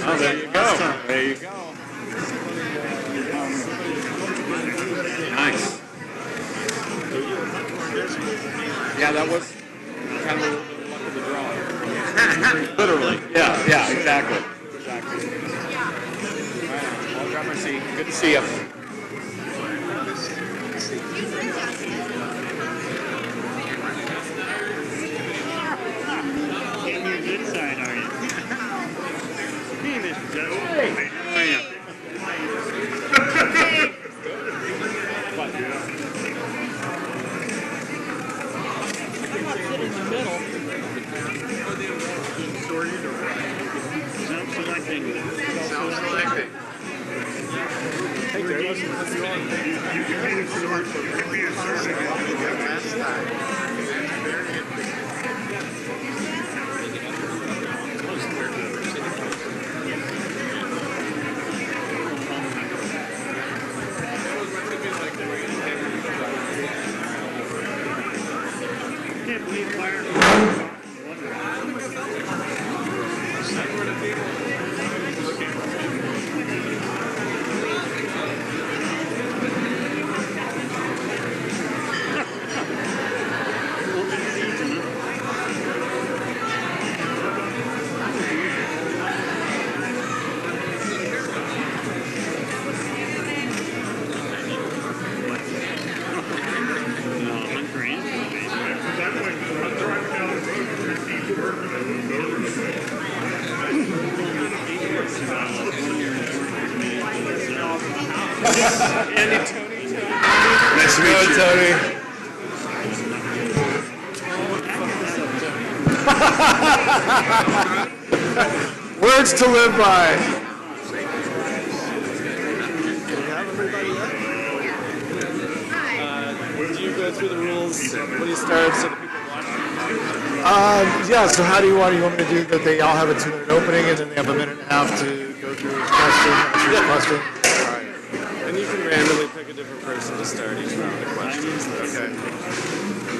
Oh, there you go. There you go. Nice. Yeah, that was kind of a little bit of luck of the draw. Literally. Yeah, exactly. Right, I'll grab my seat. Good to see you. Getting your good side, are you? Hey, Mr. Joe. Hey, how are you? Sit in the middle. Sorted or what? Self-selecting. Self-selecting. Hey, Jerry, listen, what's going on? You can sort, so give me a sort of what we did last time. That's very interesting. I can't believe fire. Nice to meet you, Tony. Words to live by. Do you go through the rules when you start so the people watch? Yeah, so how do you want me to do that? They all have a 2-minute opening and then they have a minute and a half to go through each question, answer each question? All right. And you can randomly pick a different person to start each round of questions. Okay.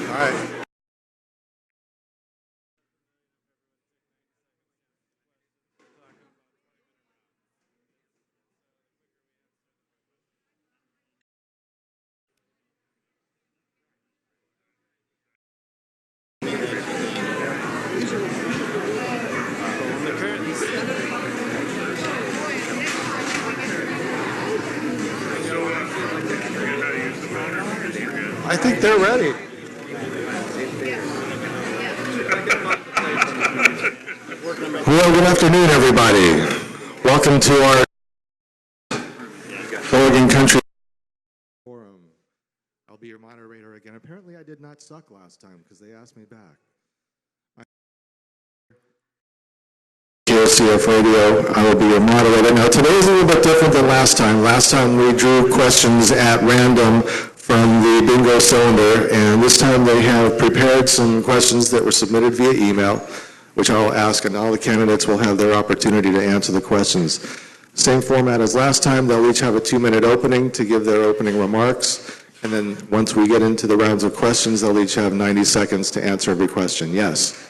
All right. The curtains. I think they're ready. Well, good afternoon, everybody. Welcome to our Oregon Country Forum. I'll be your moderator again. Apparently, I did not suck last time because they asked me back. OCF Radio, I will be your moderator. Now, today is a little bit different than last time. Last time we drew questions at random from the bingo cylinder, and this time they have prepared some questions that were submitted via email, which I will ask, and all the candidates will have their opportunity to answer the questions. Same format as last time. They'll each have a 2-minute opening to give their opening remarks, and then once we get into the rounds of questions, they'll each have 90 seconds to answer every question. Yes?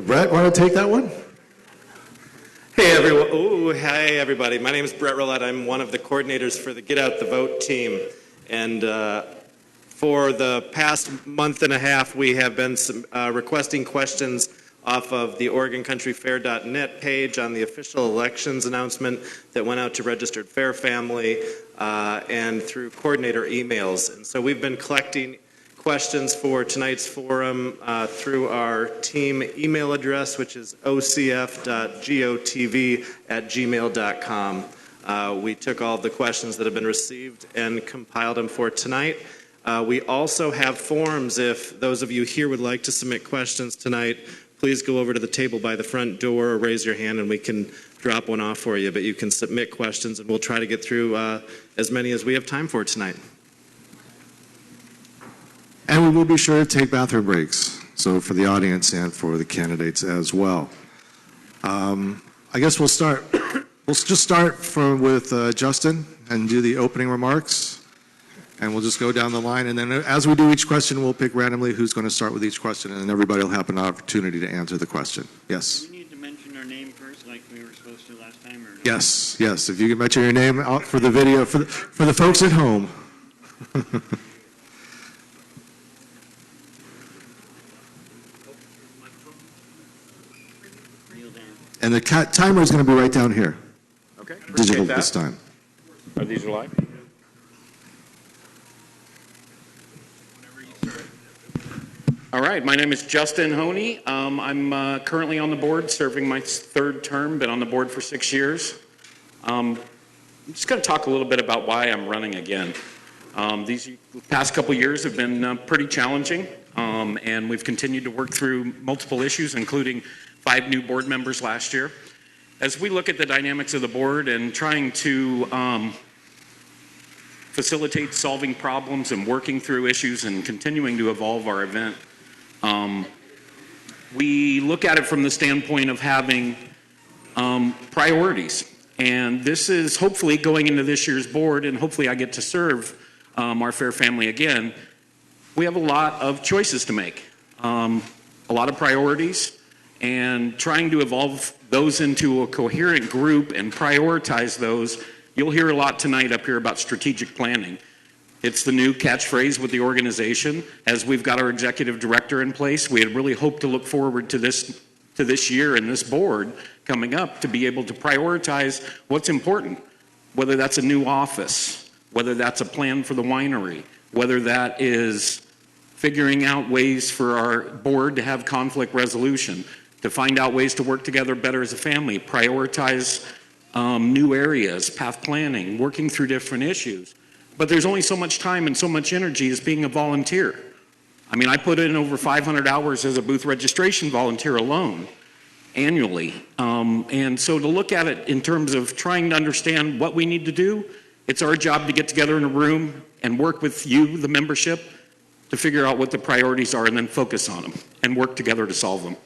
Brett, want to take that one? Hey everyone! Hi everybody. My name is Brett Roulette. I'm one of the coordinators for the Get Out the Vote team, and for the past month and a half, we have been requesting questions off of the OregonCountryFair.net page on the official elections announcement that went out to registered Fair family, and through coordinator emails. And so we've been collecting questions for tonight's forum through our team email address, which is ocf.gotv@gmail.com. We took all the questions that have been received and compiled them for tonight. We also have forms. If those of you here would like to submit questions tonight, please go over to the table by the front door or raise your hand and we can drop one off for you. But you can submit questions and we'll try to get through as many as we have time for tonight. And we will be sure to take bathroom breaks, so for the audience and for the candidates as well. I guess we'll start. We'll just start with Justin and do the opening remarks. and we'll just go down the line. And then as we do each question, we'll pick randomly who's going to start with each question, and then everybody will have an opportunity to answer the question. Yes? Do we need to mention our name first, like we were supposed to last time? Or Yes, yes. If you can mention your name out for the video, for the folks at home. kneel down. And the timer is going to be right down here, Okay. digital Appreciate that. this time. Are these live? All right, my name is Justin Honey. I'm currently on the board, serving my third term, been on the board for 6 years. I'm just going to talk a little bit about why I'm running again. These past couple years have been pretty challenging, and we've continued to work through multiple issues, including 5 new board members last year. As we look at the dynamics of the board and trying to facilitate solving problems and working through issues and continuing to evolve our event, we look at it from the standpoint of having priorities. And this is hopefully going into this year's board, and hopefully I get to serve our fair family again. We have a lot of choices to make, a lot of priorities, and trying to evolve those into a coherent group and prioritize those. You'll hear a lot tonight up here about strategic planning. It's the new catchphrase with the organization. As we've got our executive director in place, we had really hoped to look forward to this year and this board coming up to be able to prioritize what's important, whether that's a new office, whether that's a plan for the winery, whether that is figuring out ways for our board to have conflict resolution, to find out ways to work together better as a family, prioritize new areas, path planning, working through different issues. But there's only so much time and so much energy as being a volunteer. I mean, I put in over 500 hours as a booth registration volunteer alone annually. And so to look at it in terms of trying to understand what we need to do, it's our job to get together in a room and work with you, the membership, to figure out what the priorities are and then focus on them and work together to solve them.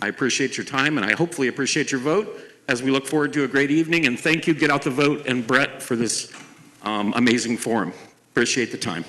I appreciate your time, and I hopefully appreciate your vote as we look forward to a great evening. And thank you, Get Out the Vote, and Brett for this amazing forum. Appreciate the time.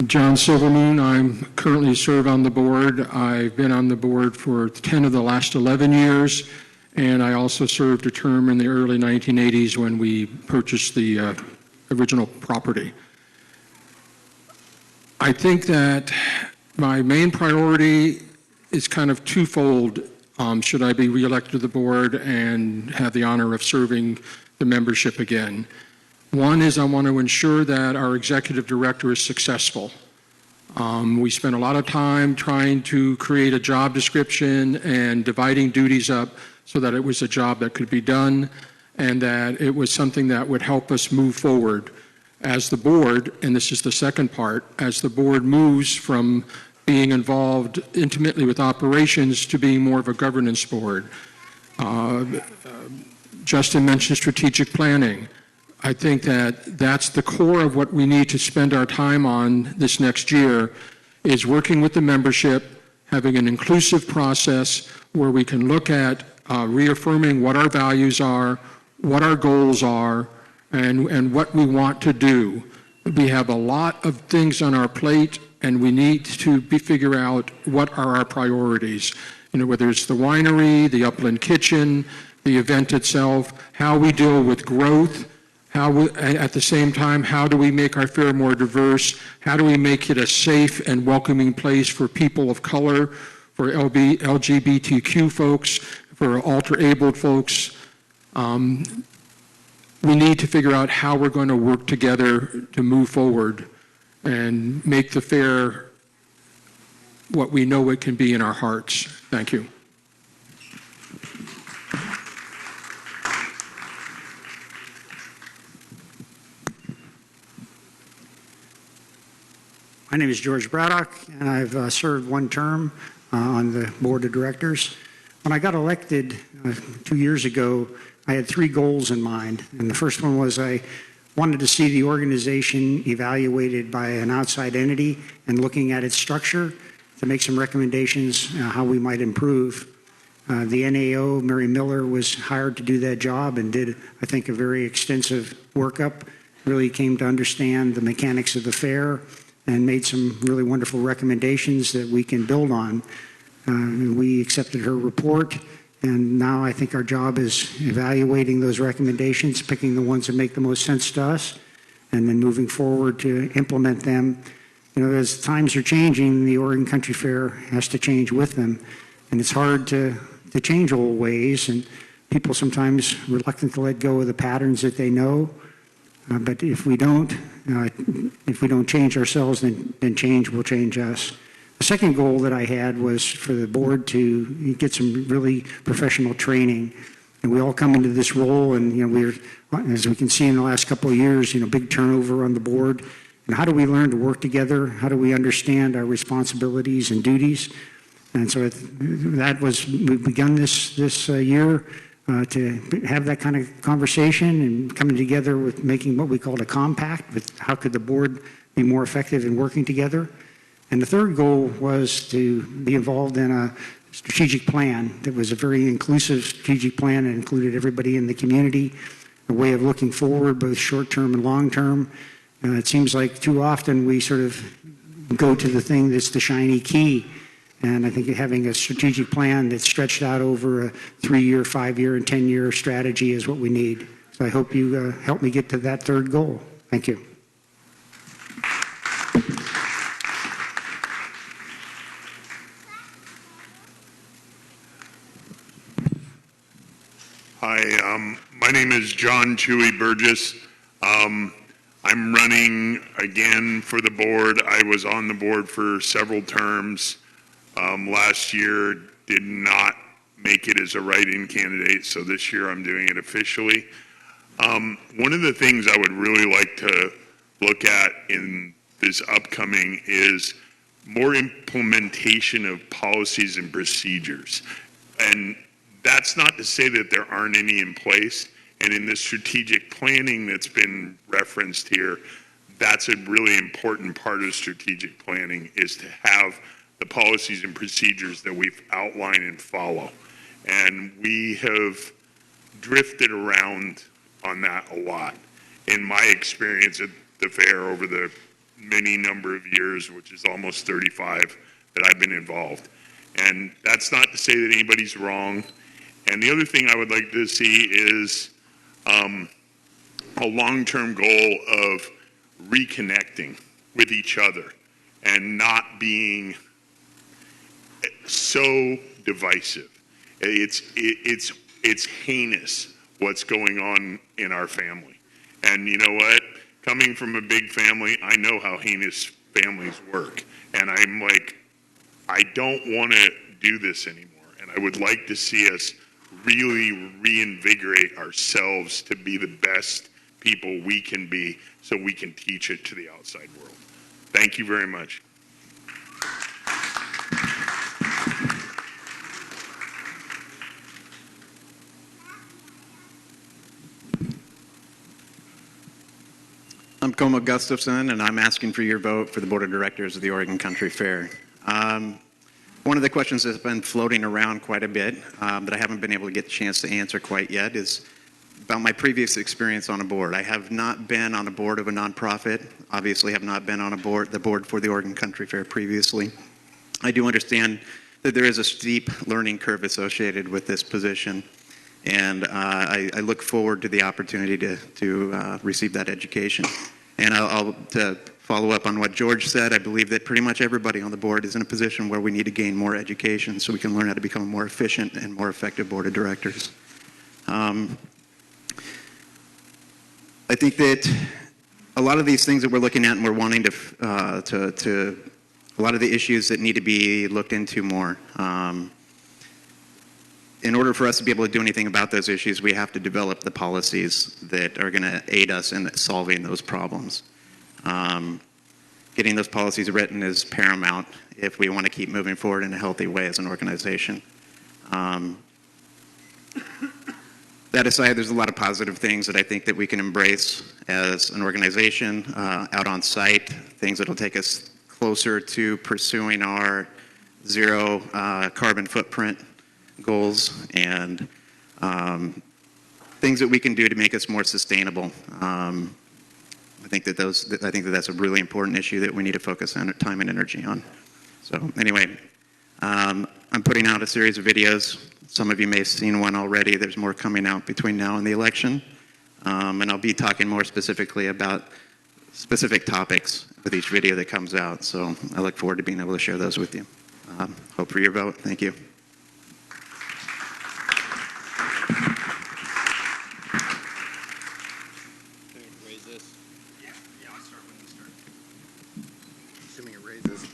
John Silvermoon. I'm currently serve on the board. I've been on the board for 10 of the last 11 years, and I also served a term in the early 1980s when we purchased the original property. I think that my main priority is kind of twofold. Should I be reelected to the board and have the honor of serving the membership again? One is I want to ensure that our executive director is successful. We spent a lot of time trying to create a job description and dividing duties up so that it was a job that could be done and that it was something that would help us move forward as the board, and this is the second part, as the board moves from being involved intimately with operations to being more of a governance board. Justin mentioned strategic planning. I think that that's the core of what we need to spend our time on this next year, is working with the membership, having an inclusive process where we can look at reaffirming what our values are, what our goals are, and what we want to do. We have a lot of things on our plate, and we need to figure out what are our priorities. You know, whether it's the winery, the upland kitchen, the event itself, how we deal with growth, at the same time, how do we make our fair more diverse? How do we make it a safe and welcoming place for people of color, for LGBTQ folks, for alter-abled folks? We need to figure out how we're going to work together to move forward and make the fair what we know it can be in our hearts. Thank you. My name is George Braddock, and I've served one term on the board of directors. When I got elected 2 years ago, I had 3 goals in mind. And the first one was I wanted to see the organization evaluated by an outside entity and looking at its structure to make some recommendations how we might improve. The NAO, Mary Miller, was hired to do that job and did, I think, a very extensive workup, really came to understand the mechanics of the fair and made some really wonderful recommendations that we can build on. We accepted her report, and now I think our job is evaluating those recommendations, picking the ones that make the most sense to us, and then moving forward to implement them. You know, as times are changing, the Oregon Country Fair has to change with them, and it's hard to change old ways, and people sometimes reluctant to let go of the patterns that they know. But if we don't change ourselves, then change will change us. The second goal that I had was for the board to get some really professional training. And we all come into this role, and we're, as we can see in the last couple of years, big turnover on the board. And how do we learn to work together? How do we understand our responsibilities and duties? And so we've begun this year to have that kind of conversation and coming together with making what we called a compact with how could the board be more effective in working together. And the third goal was to be involved in a strategic plan that was a very inclusive strategic plan that included everybody in the community, a way of looking forward, both short-term and long-term. It seems like too often we sort of go to the thing that's the shiny key. And I think having a strategic plan that's stretched out over a 3-year, 5-year, and 10-year strategy is what we need. So I hope you help me get to that third goal. Thank you. Hi, my name is John Chewy Burgess. I'm running again for the board. I was on the board for several terms. Last year did not make it as a write-in candidate, so this year I'm doing it officially. One of the things I would really like to look at in this upcoming is more implementation of policies and procedures. And that's not to say that there aren't any in place. And in the strategic planning that's been referenced here, that's a really important part of strategic planning, is to have the policies and procedures that we've outlined and follow. And we have drifted around on that a lot. In my experience at the fair over the many number of years, which is almost 35 that I've been involved. And that's not to say that anybody's wrong. And the other thing I would like to see is a long-term goal of reconnecting with each other and not being so divisive. It's heinous what's going on in our family. And you know what? Coming from a big family, I know how heinous families work. And I'm like, I don't want to do this anymore. And I would like to see us really reinvigorate ourselves to be the best people we can be so we can teach it to the outside world. Thank you very much. I'm Como Gustafson, and I'm asking for your vote for the Board of Directors of the Oregon Country Fair. One of the questions that's been floating around quite a bit that I haven't been able to get a chance to answer quite yet is about my previous experience on a board. I have not been on a board of a nonprofit, obviously have not been on the board for the Oregon Country Fair previously. I do understand that there is a steep learning curve associated with this position, and I look forward to the opportunity to receive that education. And to follow up on what George said, I believe that pretty much everybody on the board is in a position where we need to gain more education so we can learn how to become a more efficient and more effective board of directors. I think that a lot of these things that we're looking at and we're wanting to a lot of the issues that need to be looked into more. In order for us to be able to do anything about those issues, we have to develop the policies that are going to aid us in solving those problems. Getting those policies written is paramount if we want to keep moving forward in a healthy way as an organization. That aside, there's a lot of positive things that I think that we can embrace as an organization out on site, things that will take us closer to pursuing our zero carbon footprint goals, and things that we can do to make us more sustainable. I think that that's a really important issue that we need to focus on time and energy on. So anyway, I'm putting out a series of videos. Some of you may have seen one already. There's more coming out between now and the election. And I'll be talking more specifically about specific topics with each video that comes out. So I look forward to being able to share those with you. Hope for your vote. Thank you. Raise this. Yeah, I'll start when you start. Assuming it raises.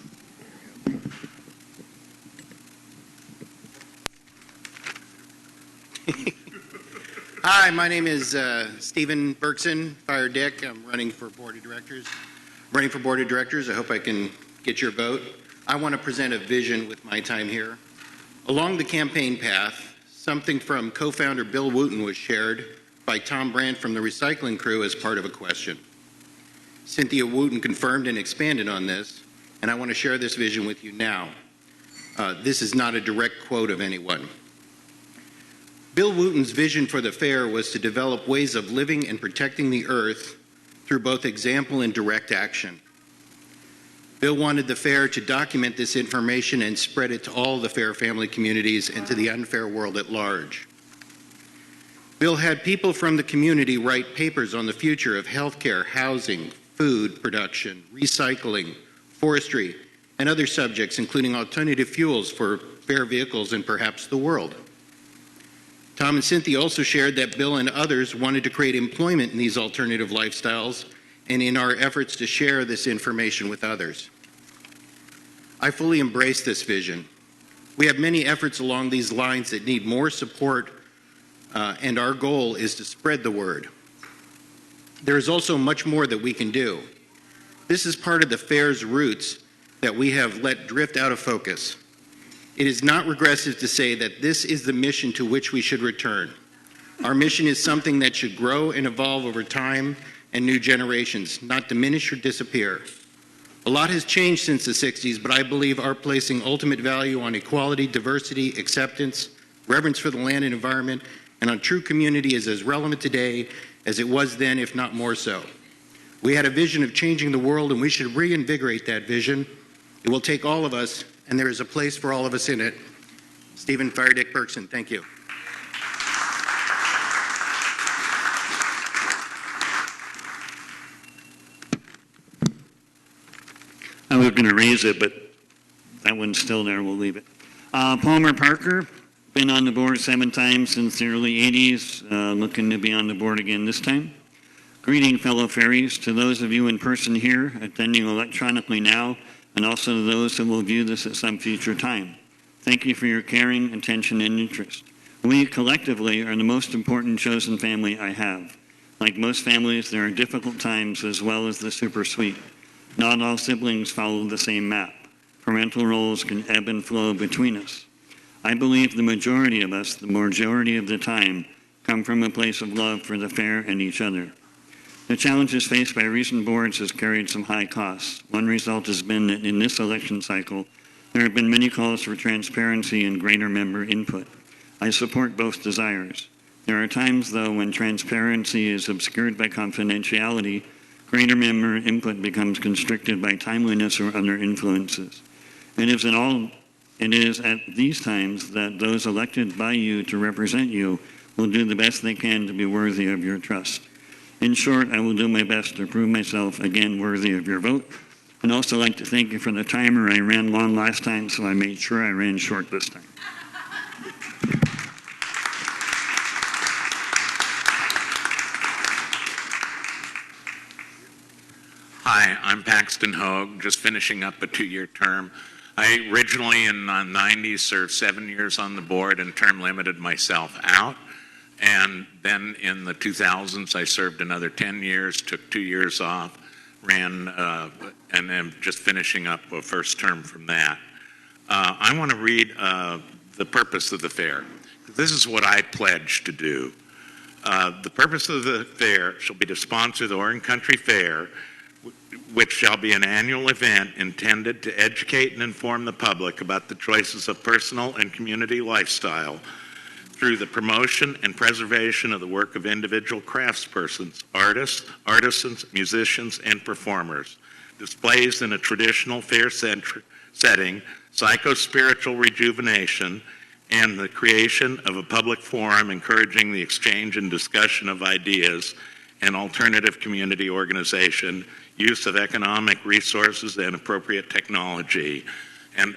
Hi, my name is Stephen Berkson, Fire Dick. I'm running for Board of Directors. I hope I can get your vote. I want to present a vision with my time here. Along the campaign path, something from co-founder Bill Wooten was shared by Tom Brandt from the recycling crew as part of a question. Cynthia Wooten confirmed and expanded on this, and I want to share this vision with you now. This is not a direct quote of anyone. Bill Wooten's vision for the fair was to develop ways of living and protecting the earth through both example and direct action. Bill wanted the fair to document this information and spread it to all the fair family communities and to the unfair world at large. Bill had people from the community write papers on the future of healthcare, housing, food production, recycling, forestry, and other subjects, including alternative fuels for fair vehicles and perhaps the world. Tom and Cynthia also shared that Bill and others wanted to create employment in these alternative lifestyles and in our efforts to share this information with others. I fully embrace this vision. We have many efforts along these lines that need more support, and our goal is to spread the word. There is also much more that we can do. This is part of the fair's roots that we have let drift out of focus. It is not regressive to say that this is the mission to which we should return. Our mission is something that should grow and evolve over time and new generations, not diminish or disappear. A lot has changed since the 60s, but I believe our placing ultimate value on equality, diversity, acceptance, reverence for the land and environment, and on true community is as relevant today as it was then, if not more so. We had a vision of changing the world, and we should reinvigorate that vision. It will take all of us, and there is a place for all of us in it. Stephen Fire Dick Berkson, thank you. I was going to raise it, but that one's still there. We'll leave it. Palmer Parker, been on the board 7 times since the early 80s, looking to be on the board again this time. Greeting, fellow fairies, to those of you in person here, attending electronically now, and also to those who will view this at some future time. Thank you for your caring, attention, and interest. We collectively are the most important chosen family I have. Like most families, there are difficult times as well as the super sweet. Not all siblings follow the same map. Parental roles can ebb and flow between us. I believe the majority of us, the majority of the time, come from a place of love for the fair and each other. The challenges faced by recent boards has carried some high costs. One result has been that in this election cycle, there have been many calls for transparency and greater member input. I support both desires. There are times, though, when transparency is obscured by confidentiality, greater member input becomes constricted by timeliness or other influences. It is at these times that those elected by you to represent you will do the best they can to be worthy of your trust. In short, I will do my best to prove myself again worthy of your vote. I'd also like to thank you for the timer. I ran long last time, so I made sure I ran short this time. Hi, I'm Paxton Hogue, just finishing up a 2-year term. I originally in the 90s served 7 years on the board and term limited myself out. And then in the 2000s, I served another 10 years, took 2 years off, ran, and then just finishing up a first term from that. I want to read the purpose of the fair. This is what I pledge to do. The purpose of the fair shall be to sponsor the Oregon Country Fair, which shall be an annual event intended to educate and inform the public about the choices of personal and community lifestyle through the promotion and preservation of the work of individual craftspersons, artists, artisans, musicians, and performers. Displays in a traditional fair setting, psycho-spiritual rejuvenation, and the creation of a public forum encouraging the exchange and discussion of ideas and alternative community organization, use of economic resources and appropriate technology, and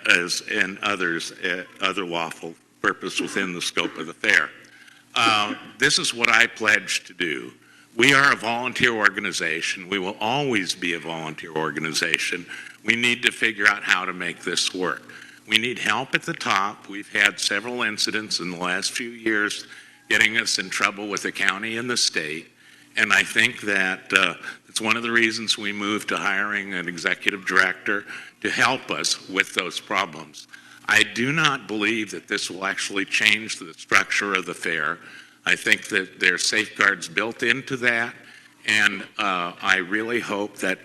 other lawful purpose within the scope of the fair. This is what I pledge to do. We are a volunteer organization. We will always be a volunteer organization. We need to figure out how to make this work. We need help at the top. We've had several incidents in the last few years getting us in trouble with the county and the state. And I think that it's one of the reasons we moved to hiring an executive director to help us with those problems. I do not believe that this will actually change the structure of the fair. I think that there are safeguards built into that, and I really hope that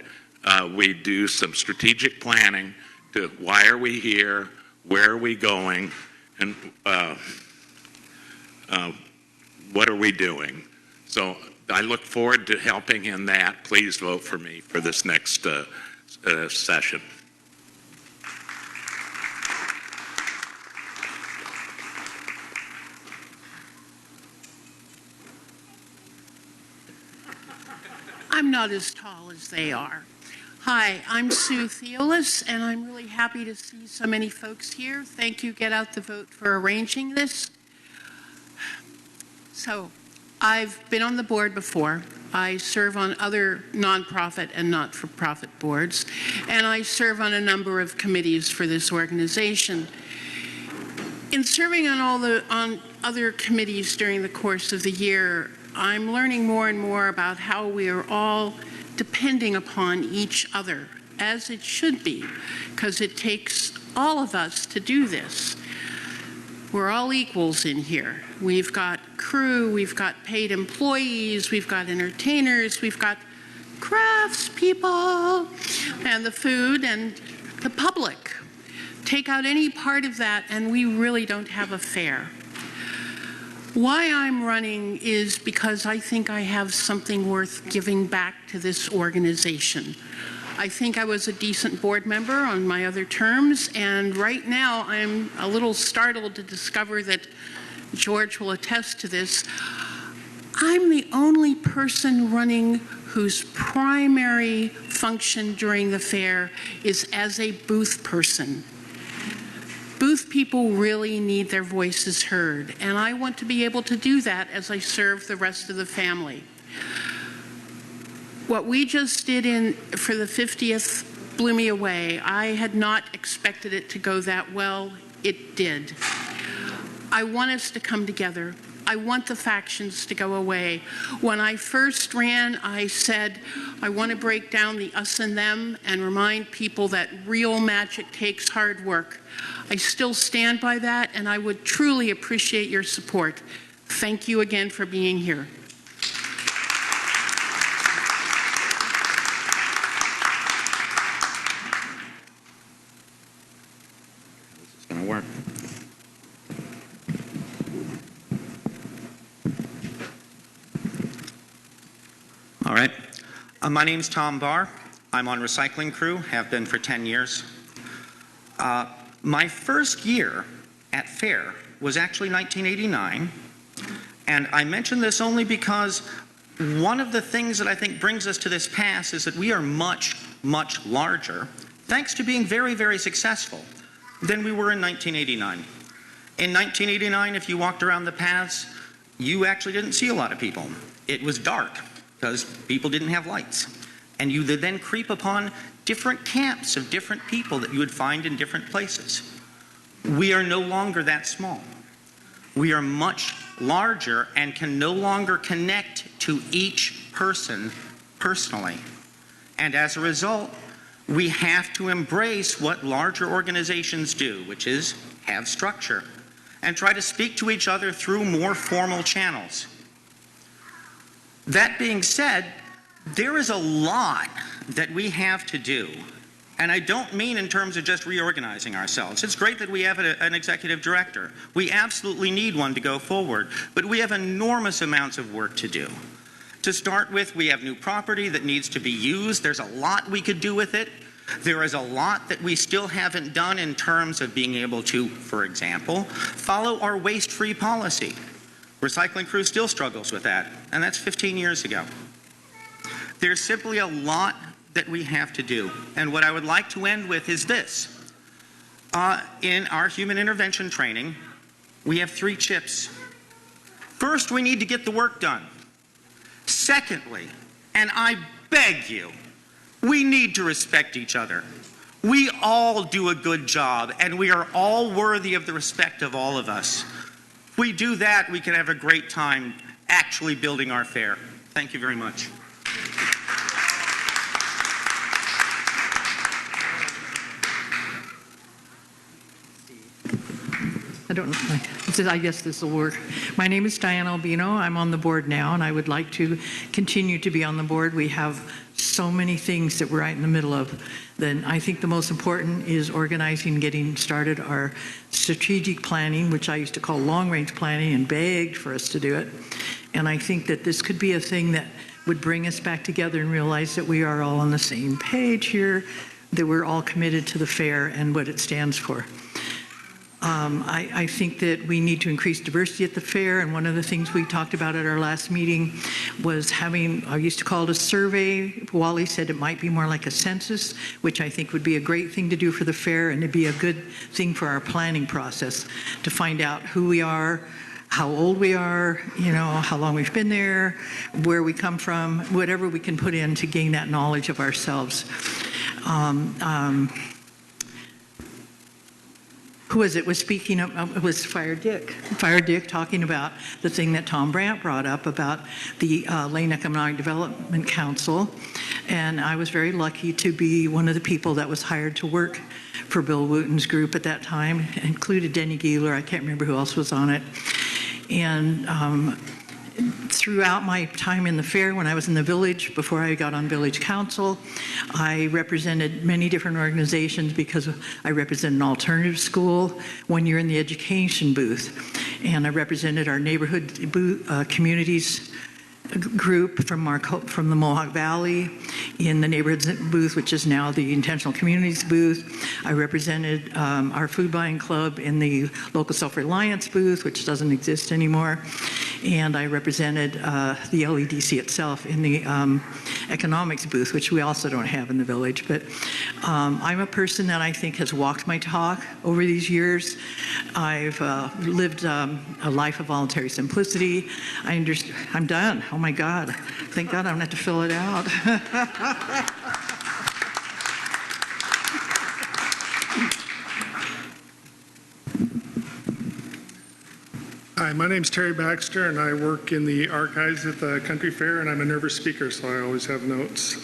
we do some strategic planning to why are we here, where are we going, and what are we doing. So I look forward to helping in that. Please vote for me for this next session. I'm not as tall as they are. Hi, I'm Sue Theolis, and I'm really happy to see so many folks here. Thank you, Get Out the Vote, for arranging this. So, I've been on the board before. I serve on other nonprofit and not-for-profit boards, and I serve on a number of committees for this organization. In serving on other committees during the course of the year, I'm learning more and more about how we are all depending upon each other, as it should be, because it takes all of us to do this. We're all equals in here. We've got crew, we've got paid employees, we've got entertainers, we've got crafts people, and the food, and the public. Take out any part of that, and we really don't have a fair. Why I'm running is because I think I have something worth giving back to this organization. I think I was a decent board member on my other terms, and right now I'm a little startled to discover that George will attest to this. I'm the only person running whose primary function during the fair is as a booth person. Booth people really need their voices heard, and I want to be able to do that as I serve the rest of the family. What we just did for the 50th blew me away. I had not expected it to go that well. It did. I want us to come together. I want the factions to go away. When I first ran, I said, I want to break down the us and them and remind people that real magic takes hard work. I still stand by that, and I would truly appreciate your support. Thank you again for being here. This is going to work. All right. My name's Tom Barr. I'm on recycling crew, have been for 10 years. My first year at fair was actually 1989, and I mention this only because one of the things that I think brings us to this pass is that we are much, much larger, thanks to being very, very successful, than we were in 1989. In 1989, if you walked around the paths, you actually didn't see a lot of people. It was dark because people didn't have lights. And you would then creep upon different camps of different people that you would find in different places. We are no longer that small. We are much larger and can no longer connect to each person personally. And as a result, we have to embrace what larger organizations do, which is have structure, and try to speak to each other through more formal channels. That being said, there is a lot that we have to do. And I don't mean in terms of just reorganizing ourselves. It's great that we have an executive director. We absolutely need one to go forward. But we have enormous amounts of work to do. To start with, we have new property that needs to be used. There's a lot we could do with it. There is a lot that we still haven't done in terms of being able to, for example, follow our waste-free policy. Recycling Crew still struggles with that, and that's 15 years ago. There's simply a lot that we have to do. And what I would like to end with is this. In our human intervention training, we have 3 chips. First, we need to get the work done. Secondly, and I beg you, we need to respect each other. We all do a good job, and we are all worthy of the respect of all of us. If we do that, we can have a great time actually building our fair. Thank you very much. I guess this will work. My name is Diane Albino. I'm on the board now, and I would like to continue to be on the board. We have so many things that we're right in the middle of. Then I think the most important is organizing, getting started our strategic planning, which I used to call long-range planning, and begged for us to do it. And I think that this could be a thing that would bring us back together and realize that we are all on the same page here, that we're all committed to the fair and what it stands for. I think that we need to increase diversity at the fair, and one of the things we talked about at our last meeting was having, I used to call it a survey. Wally said it might be more like a census, which I think would be a great thing to do for the fair, and it'd be a good thing for our planning process to find out who we are, how old we are, how long we've been there, where we come from, whatever we can put in to gain that knowledge of ourselves. Who was it was speaking of, it was Fire Dick talking about the thing that Tom Brandt brought up about the Lane Economic Development Council. And I was very lucky to be one of the people that was hired to work for Bill Wooten's group at that time. It included Denny Geeler, I can't remember who else was on it. And throughout my time in the fair, when I was in the village, before I got on village council, I represented many different organizations because I represented an alternative school. 1 year in the education booth, and I represented our neighborhood communities group from the Mohawk Valley in the neighborhoods booth, which is now the Intentional Communities booth. I represented our food buying club in the local self-reliance booth, which doesn't exist anymore. And I represented the LEDC itself in the economics booth, which we also don't have in the village. But I'm a person that I think has walked my talk over these years. I've lived a life of voluntary simplicity. I'm done. Oh my God. Thank God I don't have to fill it out. Hi, my name's Terry Baxter, and I work in the archives at the Country Fair, and I'm a nervous speaker, so I always have notes.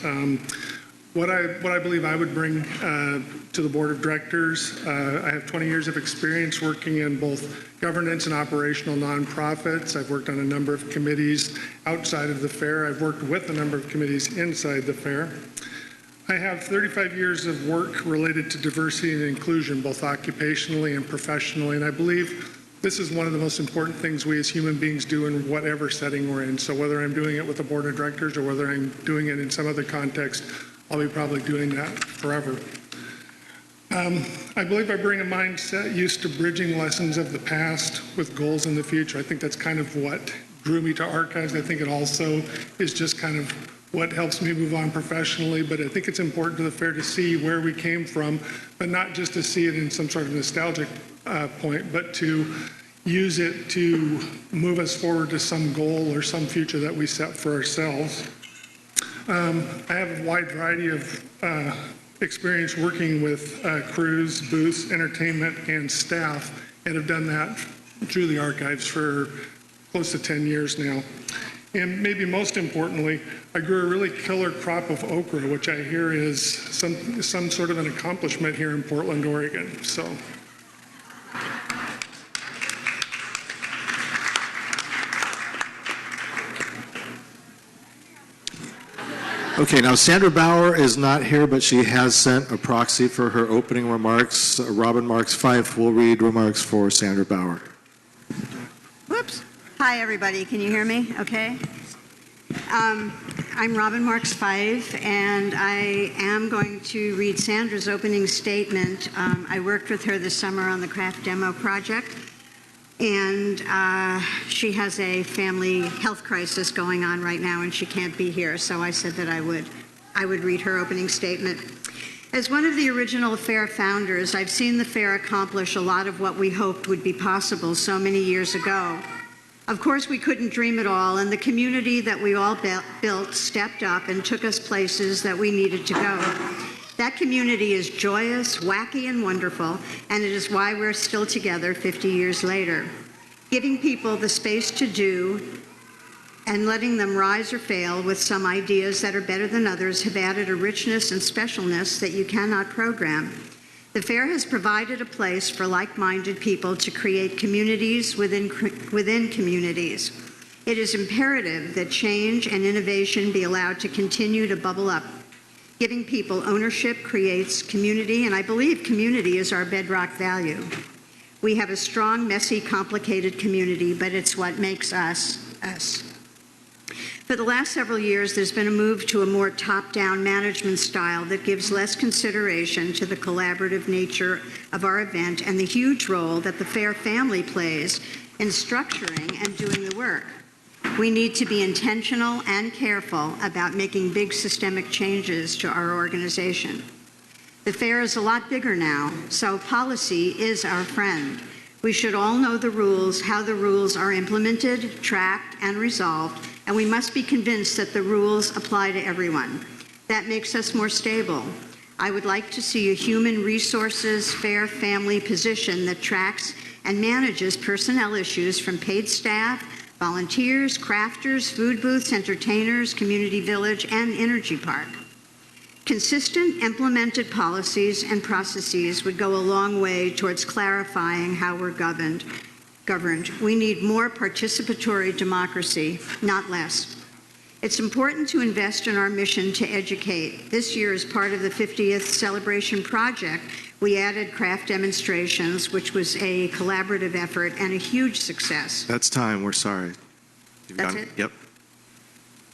What I believe I would bring to the board of directors, I have 20 years of experience working in both governance and operational nonprofits. I've worked on a number of committees outside of the fair. I've worked with a number of committees inside the fair. I have 35 years of work related to diversity and inclusion, both occupationally and professionally, and I believe this is one of the most important things we as human beings do in whatever setting we're in. So whether I'm doing it with the board of directors or whether I'm doing it in some other context, I'll be probably doing that forever. I believe I bring a mindset used to bridging lessons of the past with goals in the future. I think that's kind of what drew me to archives. I think it also is just kind of what helps me move on professionally, but I think it's important to the fair to see where we came from, but not just to see it in some sort of nostalgic point, but to use it to move us forward to some goal or some future that we set for ourselves. I have a wide variety of experience working with crews, booths, entertainment, and staff, and have done that through the archives for close to 10 years now. And maybe most importantly, I grew a really killer crop of okra, which I hear is some sort of an accomplishment here in Portland, Oregon. So. Okay, now Sandra Bauer is not here, but she has sent a proxy for her opening remarks. Robin Marks Fife will read remarks for Sandra Bauer. Whoops. Hi, everybody. Can you hear me? Okay. I'm Robin Marks Fife, and I am going to read Sandra's opening statement. I worked with her this summer on the craft demo project, and she has a family health crisis going on right now, and she can't be here, so I said that I would read her opening statement. As one of the original fair founders, I've seen the fair accomplish a lot of what we hoped would be possible so many years ago. Of course, we couldn't dream it all, and the community that we all built stepped up and took us places that we needed to go. That community is joyous, wacky, and wonderful, and it is why we're still together 50 years later. Giving people the space to do and letting them rise or fail with some ideas that are better than others have added a richness and specialness that you cannot program. The fair has provided a place for like-minded people to create communities within communities. It is imperative that change and innovation be allowed to continue to bubble up. Giving people ownership creates community, and I believe community is our bedrock value. We have a strong, messy, complicated community, but it's what makes us, us. For the last several years, there's been a move to a more top-down management style that gives less consideration to the collaborative nature of our event and the huge role that the fair family plays in structuring and doing the work. We need to be intentional and careful about making big systemic changes to our organization. The fair is a lot bigger now, so policy is our friend. We should all know the rules, how the rules are implemented, tracked, and resolved, and we must be convinced that the rules apply to everyone. That makes us more stable. I would like to see a human resources fair family position that tracks and manages personnel issues from paid staff, volunteers, crafters, food booths, entertainers, community village, and energy park. Consistent implemented policies and processes would go a long way towards clarifying how we're governed. We need more participatory democracy, not less. It's important to invest in our mission to educate. This year, as part of the 50th celebration project, we added craft demonstrations, which was a collaborative effort and a huge success. That's time. We're sorry. That's it? Yep.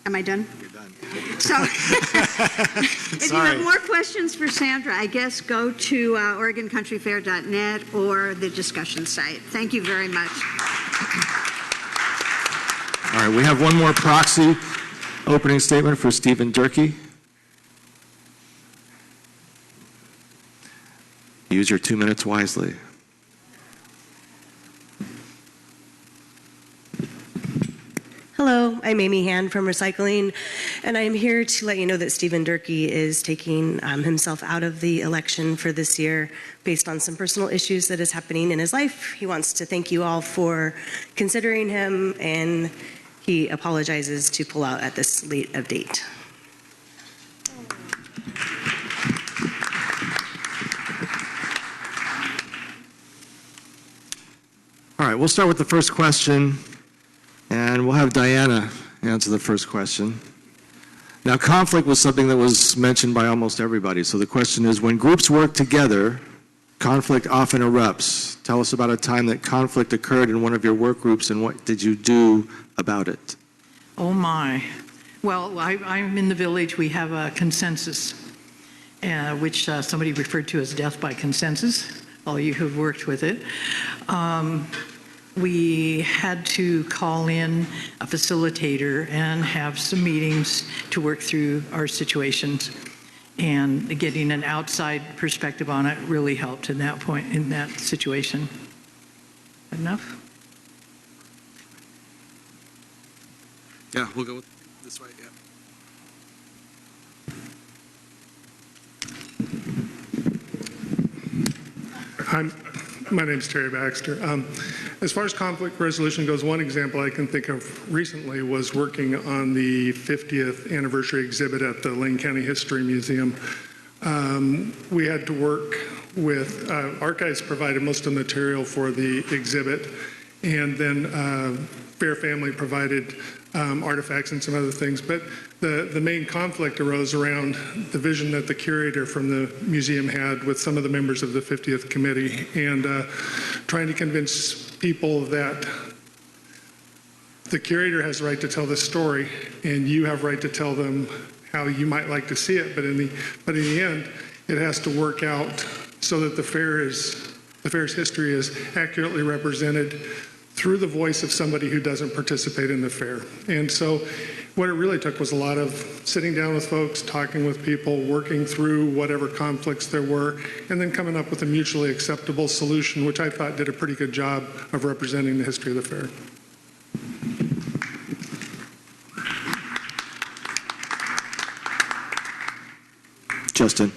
Am I done? You're done. So, if you have more questions for Sandra, I guess go to OregonCountryFair.net or the discussion site. Thank you very much. All right, we have one more proxy opening statement for Stephen Durkee. Use your 2 minutes wisely. Hello, I'm Amy Hand from Recycling, and I'm here to let you know that Stephen Durkee is taking himself out of the election for this year based on some personal issues that is happening in his life. He wants to thank you all for considering him, and he apologizes to pull out at this late of date. All right, we'll start with the first question, and we'll have Diana answer the first question. Now, conflict was something that was mentioned by almost everybody. So the question is, when groups work together, conflict often erupts. Tell us about a time that conflict occurred in one of your work groups, and what did you do about it? Oh my. Well, I'm in the village. We have a consensus, which somebody referred to as death by consensus, all you who've worked with it. We had to call in a facilitator and have some meetings to work through our situations. And getting an outside perspective on it really helped in that point, in that situation. Enough? Yeah, we'll go this way, yeah. My name's Terry Baxter. As far as conflict resolution goes, one example I can think of recently was working on the 50th anniversary exhibit at the Lane County History Museum. We had to work with, Archives provided most of the material for the exhibit, and then Fair Family provided artifacts and some other things. But the main conflict arose around the vision that the curator from the museum had with some of the members of the 50th committee, and trying to convince people that the curator has the right to tell the story, and you have right to tell them how you might like to see it. But in the end, it has to work out so that the fair's history is accurately represented through the voice of somebody who doesn't participate in the fair. And so what it really took was a lot of sitting down with folks, talking with people, working through whatever conflicts there were, and then coming up with a mutually acceptable solution, which I thought did a pretty good job of representing the history of the fair. Justin.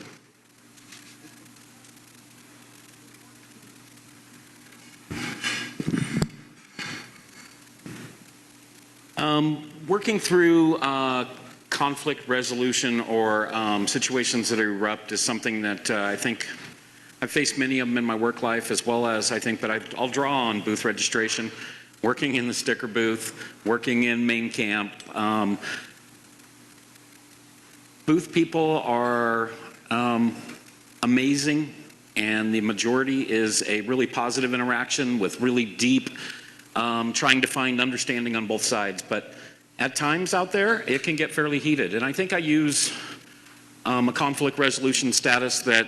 Working through conflict resolution or situations that erupt is something that I think I've faced many of them in my work life, as well as I think that I'll draw on booth registration, working in the sticker booth, working in main camp. Booth people are amazing, and the majority is a really positive interaction with really deep trying to find understanding on both sides. But at times out there, it can get fairly heated. And I think I use a conflict resolution status that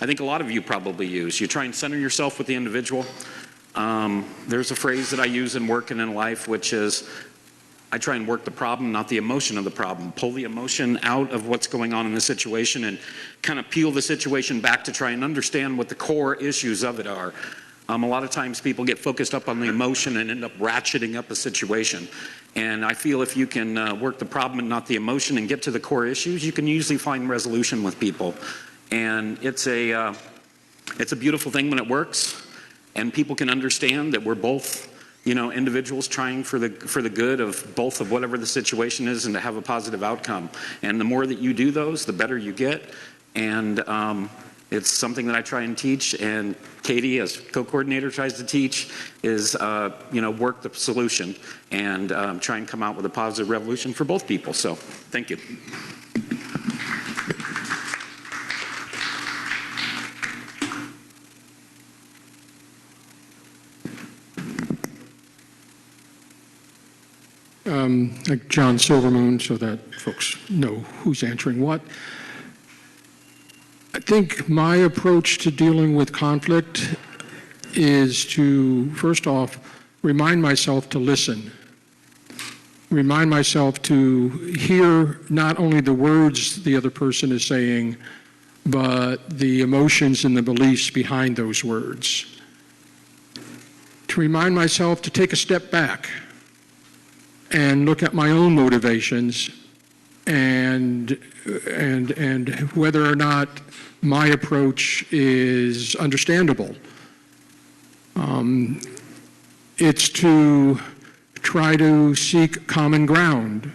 I think a lot of you probably use. You try and center yourself with the individual. There's a phrase that I use in work and in life, which is, I try and work the problem, not the emotion of the problem. Pull the emotion out of what's going on in the situation and kind of peel the situation back to try and understand what the core issues of it are. A lot of times people get focused up on the emotion and end up ratcheting up a situation. And I feel if you can work the problem and not the emotion and get to the core issues, you can usually find resolution with people. And it's a beautiful thing when it works, and people can understand that we're both, individuals trying for the good of both of whatever the situation is, and to have a positive outcome. And the more that you do those, the better you get. And it's something that I try and teach, and Katie, as co-coordinator, tries to teach, is work the solution and try and come out with a positive revolution for both people. So, thank you. Like John Silvermoon, so that folks know who's answering what. I think my approach to dealing with conflict is to, first off, remind myself to listen. Remind myself to hear not only the words the other person is saying, but the emotions and the beliefs behind those words. To remind myself to take a step back and look at my own motivations and whether or not my approach is understandable. It's to try to seek common ground,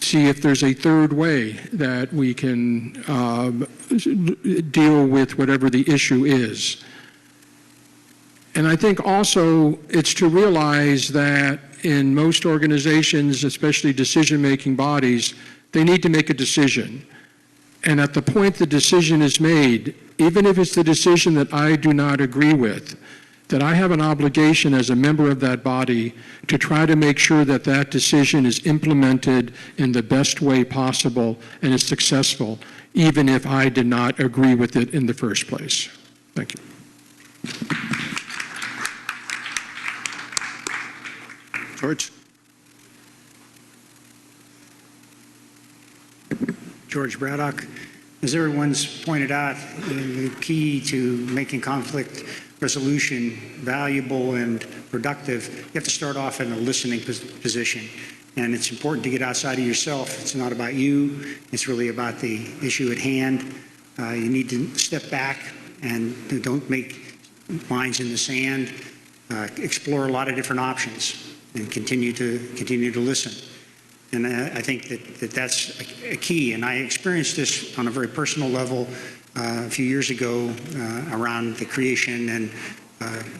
see if there's a third way that we can deal with whatever the issue is. And I think also it's to realize that in most organizations, especially decision-making bodies, they need to make a decision. And at the point the decision is made, even if it's the decision that I do not agree with, that I have an obligation as a member of that body to try to make sure that that decision is implemented in the best way possible and is successful, even if I did not agree with it in the first place. Thank you. George? George Braddock. As everyone's pointed out, the key to making conflict resolution valuable and productive, you have to start off in a listening position. And it's important to get outside of yourself. It's not about you. It's really about the issue at hand. You need to step back and don't make lines in the sand. Explore a lot of different options and continue to listen. And I think that's a key. And I experienced this on a very personal level a few years ago around the creation and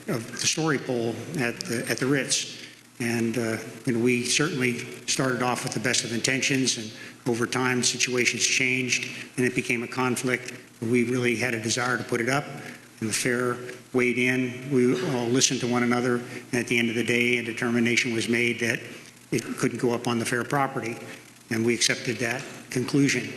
of the story pole at the Ritz. And we certainly started off with the best of intentions, and over time situations changed and it became a conflict. We really had a desire to put it up, and the fair weighed in. We all listened to one another, and at the end of the day a determination was made that it couldn't go up on the fair property, and we accepted that conclusion.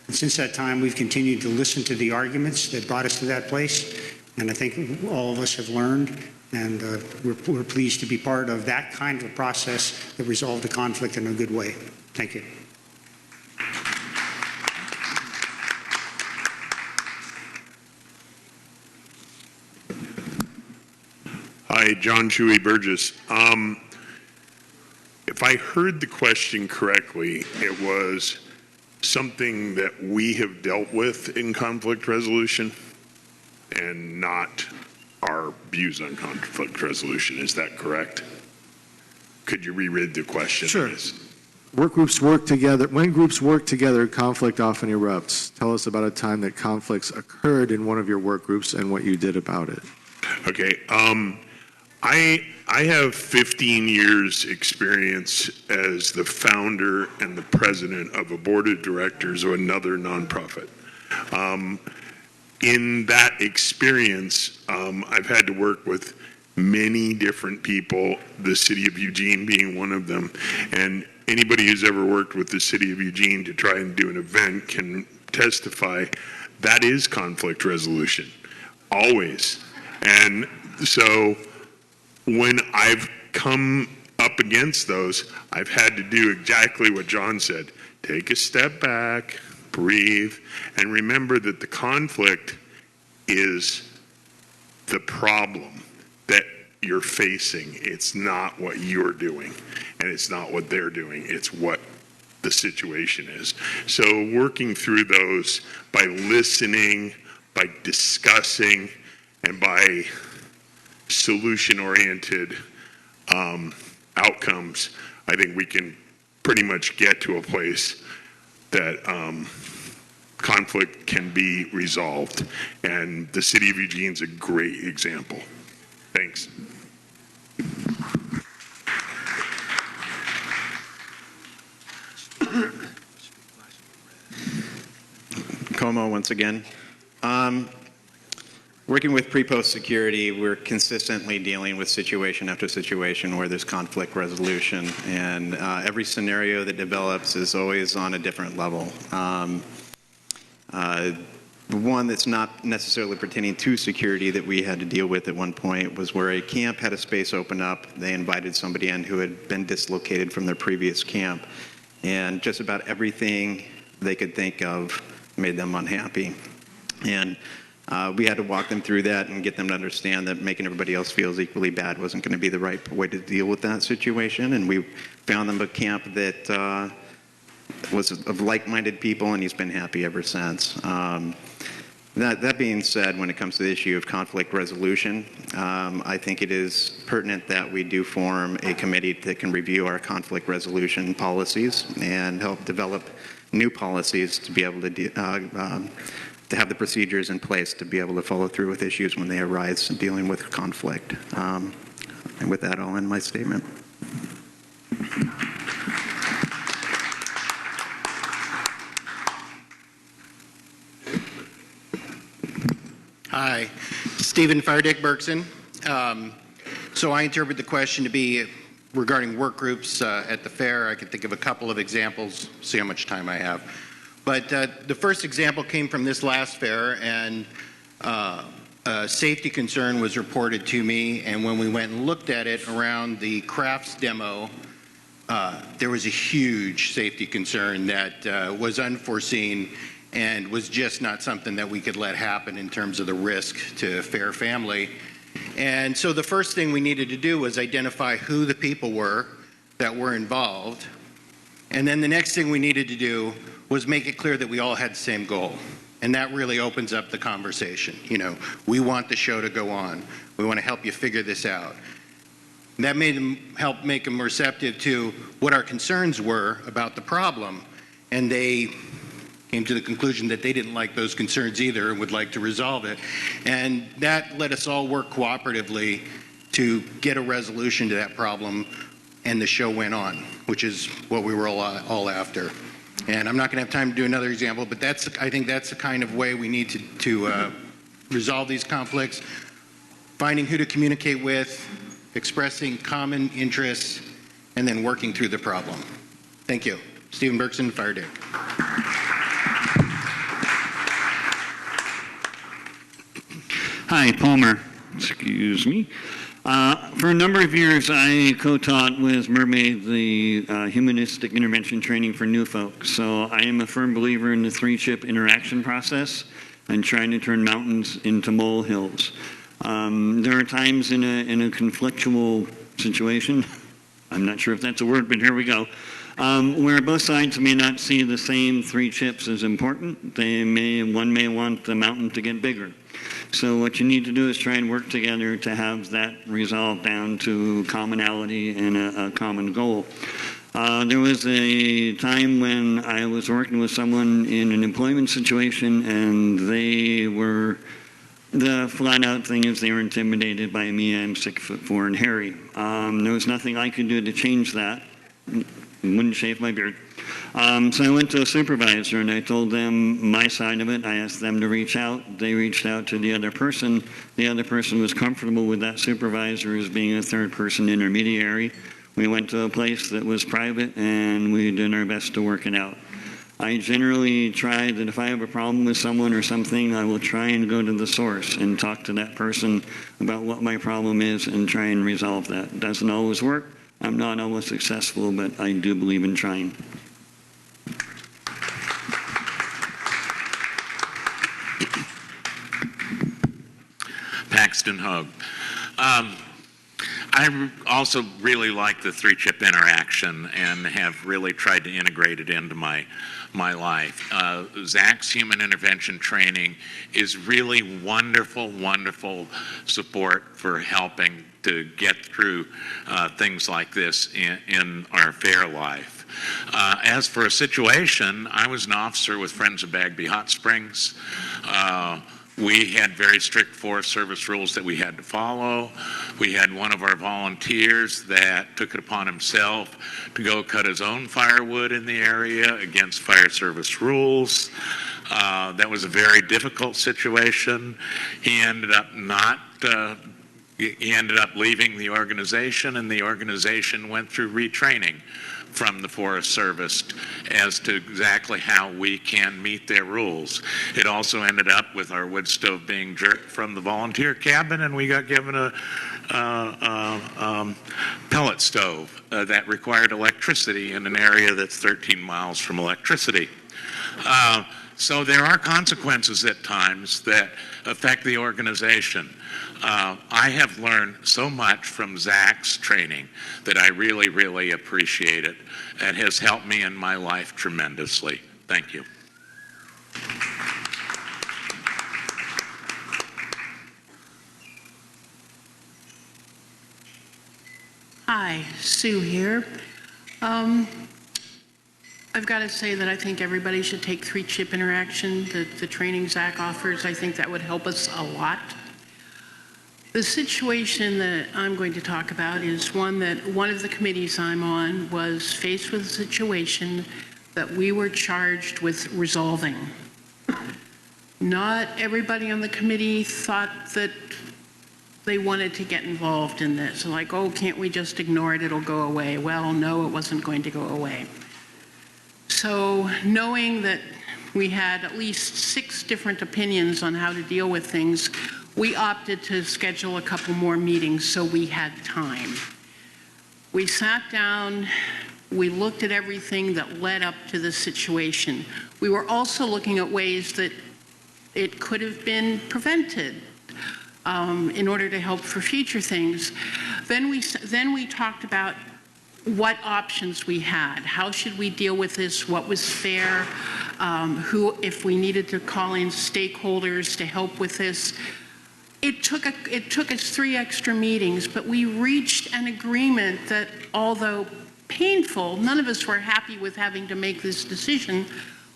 And since that time we've continued to listen to the arguments that brought us to that place, and I think all of us have learned, and we're pleased to be part of that kind of a process that resolved the conflict in a good way. Thank you. Hi, John Chewy Burgess. If I heard the question correctly, it was something that we have dealt with in conflict resolution and not our views on conflict resolution. Is that correct? Could you reread the question? Sure. Work groups work together. When groups work together, conflict often erupts. Tell us about a time that conflicts occurred in one of your work groups and what you did about it. Okay. I have 15 years experience as the founder and the president of a board of directors of another nonprofit. In that experience, I've had to work with many different people, the city of Eugene being one of them. And anybody who's ever worked with the city of Eugene to try and do an event can testify that is conflict resolution, always. And so when I've come up against those, I've had to do exactly what John said. Take a step back, breathe, and remember that the conflict is the problem that you're facing. It's not what you're doing, and it's not what they're doing. It's what the situation is. So working through those by listening, by discussing, and by solution-oriented outcomes, I think we can pretty much get to a place that conflict can be resolved. And the city of Eugene's a great example. Thanks. Como once again. Working with pre-post security, we're consistently dealing with situation after situation where there's conflict resolution, and every scenario that develops is always on a different level. One that's not necessarily pertaining to security that we had to deal with at one point was where a camp had a space open up. They invited somebody in who had been dislocated from their previous camp, and just about everything they could think of made them unhappy. And we had to walk them through that and get them to understand that making everybody else feel equally bad wasn't going to be the right way to deal with that situation. And we found them a camp that was of like-minded people, and he's been happy ever since. That being said, when it comes to the issue of conflict resolution, I think it is pertinent that we do form a committee that can review our conflict resolution policies and help develop new policies to be able to have the procedures in place to be able to follow through with issues when they arise in dealing with conflict. And with that, I'll end my statement. Hi, Stephen Firedick Bergson. So I interpret the question to be regarding work groups at the fair. I can think of a couple of examples, see how much time I have. But the first example came from this last fair, and a safety concern was reported to me, and when we went and looked at it around the crafts demo, there was a huge safety concern that was unforeseen and was just not something that we could let happen in terms of the risk to fair family. And so the first thing we needed to do was identify who the people were that were involved. And then the next thing we needed to do was make it clear that we all had the same goal. And that really opens up the conversation. You know, we want the show to go on. We want to help you figure this out. And that helped make them receptive to what our concerns were about the problem. And they came to the conclusion that they didn't like those concerns either and would like to resolve it. And that let us all work cooperatively to get a resolution to that problem and the show went on, which is what we were all after. And I'm not going to have time to do another example, but I think that's the kind of way we need to resolve these conflicts, finding who to communicate with, expressing common interests, and then working through the problem. Thank you. Stephen Berkson, Fire Dick. Hi, Palmer. Excuse me. For a number of years, I co-taught with Mermaid the humanistic intervention training for new folks. So I am a firm believer in the three-chip interaction process and trying to turn mountains into molehills. There are times in a conflictual situation, I'm not sure if that's a word, but here we go, where both sides may not see the same three chips as important. One may want the mountain to get bigger. So what you need to do is try and work together to have that resolved down to commonality and a common goal. There was a time when I was working with someone in an employment situation, and the flat-out thing is they were intimidated by me. I'm 6'4" and hairy. There was nothing I could do to change that. Wouldn't shave my beard. So I went to a supervisor and I told them my side of it. I asked them to reach out. They reached out to the other person. The other person was comfortable with that supervisor as being a third-person intermediary. We went to a place that was private and we did our best to work it out. I generally try that if I have a problem with someone or something, I will try and go to the source and talk to that person about what my problem is and try and resolve that. It doesn't always work. I'm not always successful, but I do believe in trying. Paxton Hogue. I also really like the three-chip interaction and have really tried to integrate it into my life. Zach's human intervention training is really wonderful, wonderful support for helping to get through things like this in our fair life. As for a situation, I was an officer with Friends of Bagby Hot Springs. We had very strict Forest Service rules that we had to follow. We had one of our volunteers that took it upon himself to go cut his own firewood in the area against Fire Service rules. That was a very difficult situation. He ended up leaving the organization, and the organization went through retraining from the Forest Service as to exactly how we can meet their rules. It also ended up with our wood stove being jerked from the volunteer cabin, and we got given a pellet stove that required electricity in an area that's 13 miles from electricity. So there are consequences at times that affect the organization. I have learned so much from Zach's training that I really, really appreciate it. It has helped me in my life tremendously. Thank you. Hi, Sue here. I've got to say that I think everybody should take three-chip interaction, the training Zach offers. I think that would help us a lot. The situation that I'm going to talk about is one that one of the committees I'm on was faced with a situation that we were charged with resolving. Not everybody on the committee thought that they wanted to get involved in this. Like, oh, can't we just ignore it? It'll go away. Well, no, it wasn't going to go away. So knowing that we had at least 6 different opinions on how to deal with things, we opted to schedule a couple more meetings so we had time. We sat down, we looked at everything that led up to the situation. We were also looking at ways that it could have been prevented in order to help for future things. Then we talked about what options we had. How should we deal with this? What was fair? If we needed to call in stakeholders to help with this. It took us 3 extra meetings, but we reached an agreement that, although painful, none of us were happy with having to make this decision.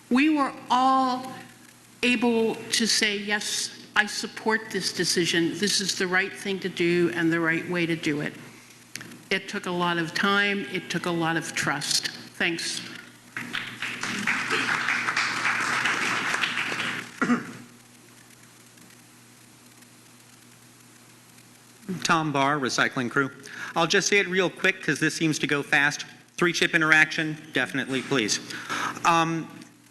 We were all able to say, yes, I support this decision. This is the right thing to do and the right way to do it. It took a lot of time. It took a lot of trust. Thanks. Tom Barr, Recycling Crew. I'll just say it real quick because this seems to go fast. 3-chip interaction, definitely, please.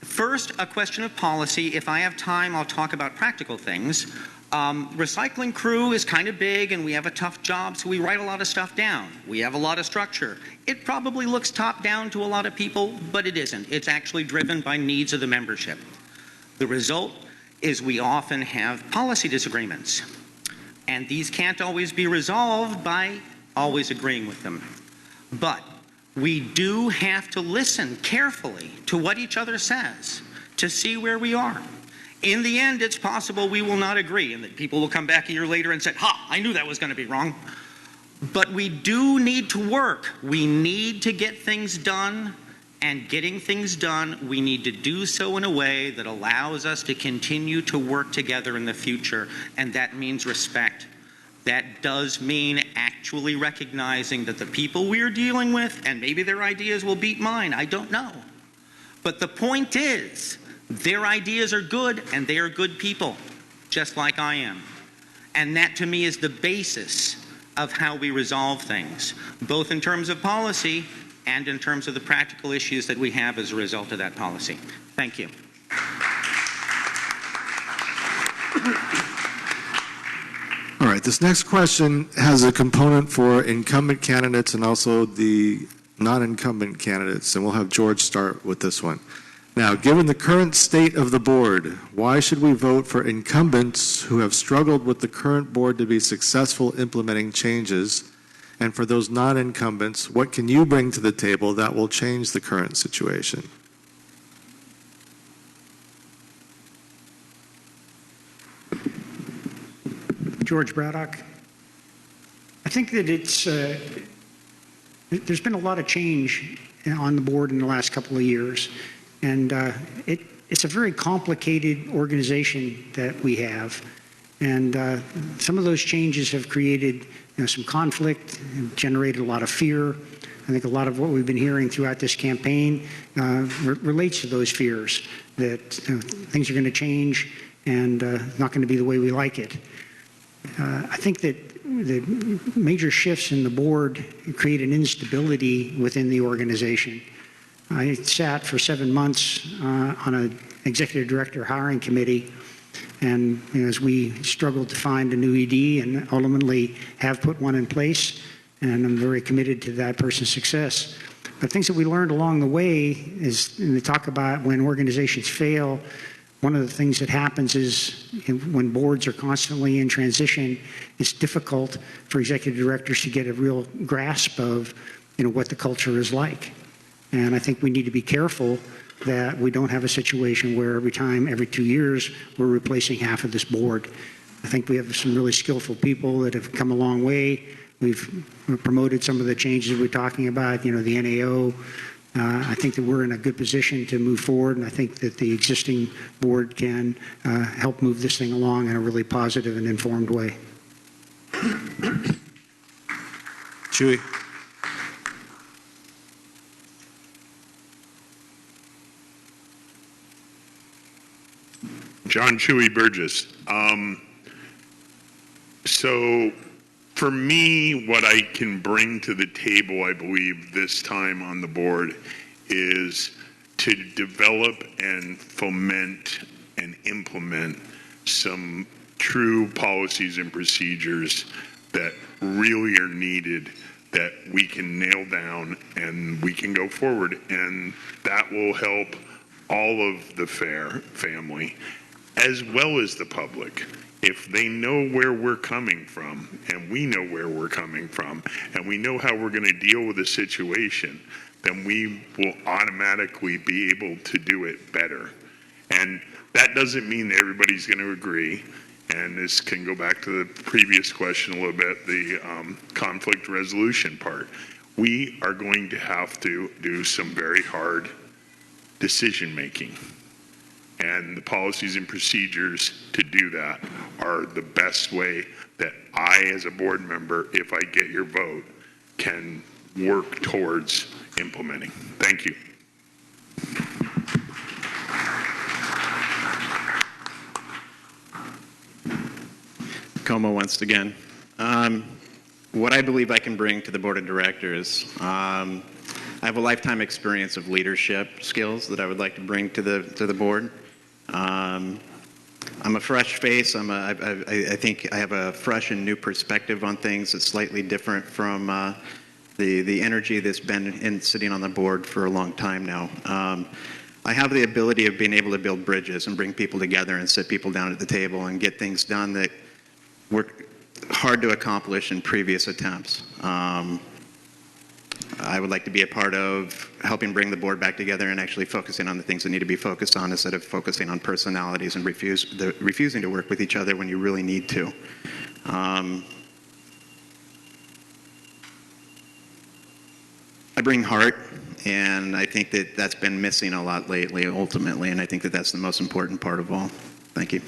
First, a question of policy. If I have time, I'll talk about practical things. Recycling Crew is kind of big and we have a tough job, so we write a lot of stuff down. We have a lot of structure. It probably looks top down to a lot of people, but it isn't. It's actually driven by needs of the membership. The result is we often have policy disagreements. And these can't always be resolved by always agreeing with them. But we do have to listen carefully to what each other says to see where we are. In the end, it's possible we will not agree and that people will come back a year later and say, ha, I knew that was going to be wrong. But we do need to work. We need to get things done, and getting things done, we need to do so in a way that allows us to continue to work together in the future, and that means respect. That does mean actually recognizing that the people we're dealing with, and maybe their ideas will beat mine, I don't know. But the point is, their ideas are good, and they are good people, just like I am. And that, to me, is the basis of how we resolve things, both in terms of policy and in terms of the practical issues that we have as a result of that policy. Thank you. All right, this next question has a component for incumbent candidates and also the non-incumbent candidates, and we'll have George start with this one. Now, given the current state of the board, why should we vote for incumbents who have struggled with the current board to be successful implementing changes? And for those non-incumbents, what can you bring to the table that will change the current situation? George Braddock. I think that there's been a lot of change on the board in the last couple of years, and it's a very complicated organization that we have, and some of those changes have created some conflict and generated a lot of fear. I think a lot of what we've been hearing throughout this campaign relates to those fears that things are going to change and not going to be the way we like it. I think that the major shifts in the board create an instability within the organization. I sat for 7 months on an executive director hiring committee, and as we struggled to find a new ED and ultimately have put one in place, and I'm very committed to that person's success. But things that we learned along the way is, and they talk about when organizations fail, one of the things that happens is when boards are constantly in transition, it's difficult for executive directors to get a real grasp of what the culture is like. And I think we need to be careful that we don't have a situation where every 2 years, we're replacing half of this board. I think we have some really skillful people that have come a long way. We've promoted some of the changes we're talking about, the NAO. I think that we're in a good position to move forward, and I think that the existing board can help move this thing along in a really positive and informed way. Chewy. John Chewy Burgess. So for me, what I can bring to the table, I believe, this time on the board is to develop and foment and implement some true policies and procedures that really are needed, that we can nail down and we can go forward. And that will help all of the FAIR family as well as the public. If they know where we're coming from, and we know where we're coming from, and we know how we're going to deal with a situation, then we will automatically be able to do it better. And that doesn't mean that everybody's going to agree. And this can go back to the previous question a little bit, the conflict resolution part. We are going to have to do some very hard decision making. And the policies and procedures to do that are the best way that I, as a board member, if I get your vote, can work towards implementing. Thank you. Como once again. What I believe I can bring to the board of directors, I have a lifetime experience of leadership skills that I would like to bring to the board. I'm a fresh face. I think I have a fresh and new perspective on things that's slightly different from the energy that's been sitting on the board for a long time now. I have the ability of being able to build bridges and bring people together and sit people down at the table and get things done that were hard to accomplish in previous attempts. I would like to be a part of helping bring the board back together and actually focusing on the things that need to be focused on instead of focusing on personalities and refusing to work with each other when you really need to. I bring heart, and I think that that's been missing a lot lately, ultimately, and I think that that's the most important part of all. Thank you.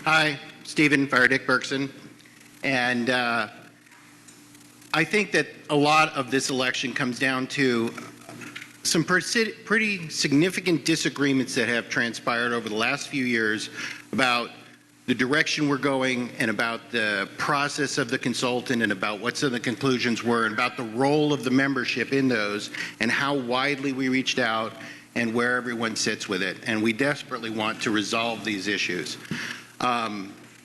Hi, Stephen Fire Dick Berkson. And I think that a lot of this election comes down to some pretty significant disagreements that have transpired over the last few years about the direction we're going and about the process of the consultant and about what some of the conclusions were and about the role of the membership in those and how widely we reached out and where everyone sits with it. And we desperately want to resolve these issues.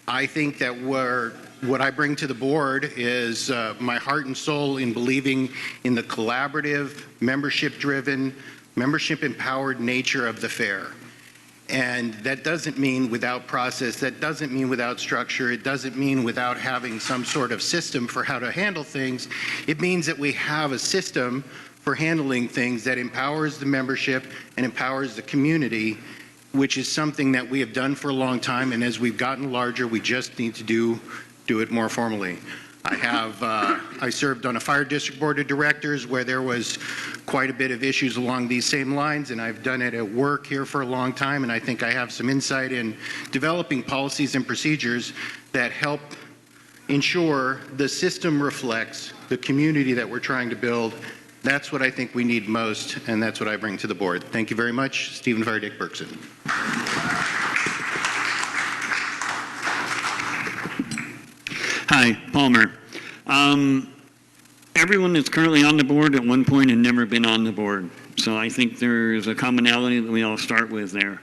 I think that what I bring to the board is my heart and soul in believing in the collaborative, membership-driven, membership-empowered nature of the fair. And that doesn't mean without process, that doesn't mean without structure, it doesn't mean without having some sort of system for how to handle things. It means that we have a system for handling things that empowers the membership and empowers the community, which is something that we have done for a long time, and as we've gotten larger, we just need to do it more formally. I served on a fire district board of directors where there was quite a bit of issues along these same lines, and I've done it at work here for a long time, and I think I have some insight in developing policies and procedures that help ensure the system reflects the community that we're trying to build. That's what I think we need most, and that's what I bring to the board. Thank you very much. Stephen Fire Dick Berkson. Hi, Palmer. Everyone that's currently on the board at one point had never been on the board. So I think there's a commonality that we all start with there.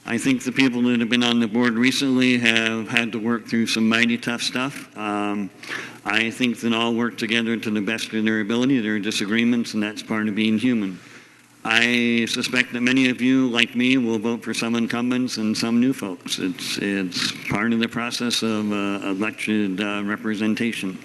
I think the people that have been on the board recently have had to work through some mighty tough stuff. I think that all work together to the best of their ability. There are disagreements, and that's part of being human. I suspect that many of you, like me, will vote for some incumbents and some new folks. It's part of the process of elected representation.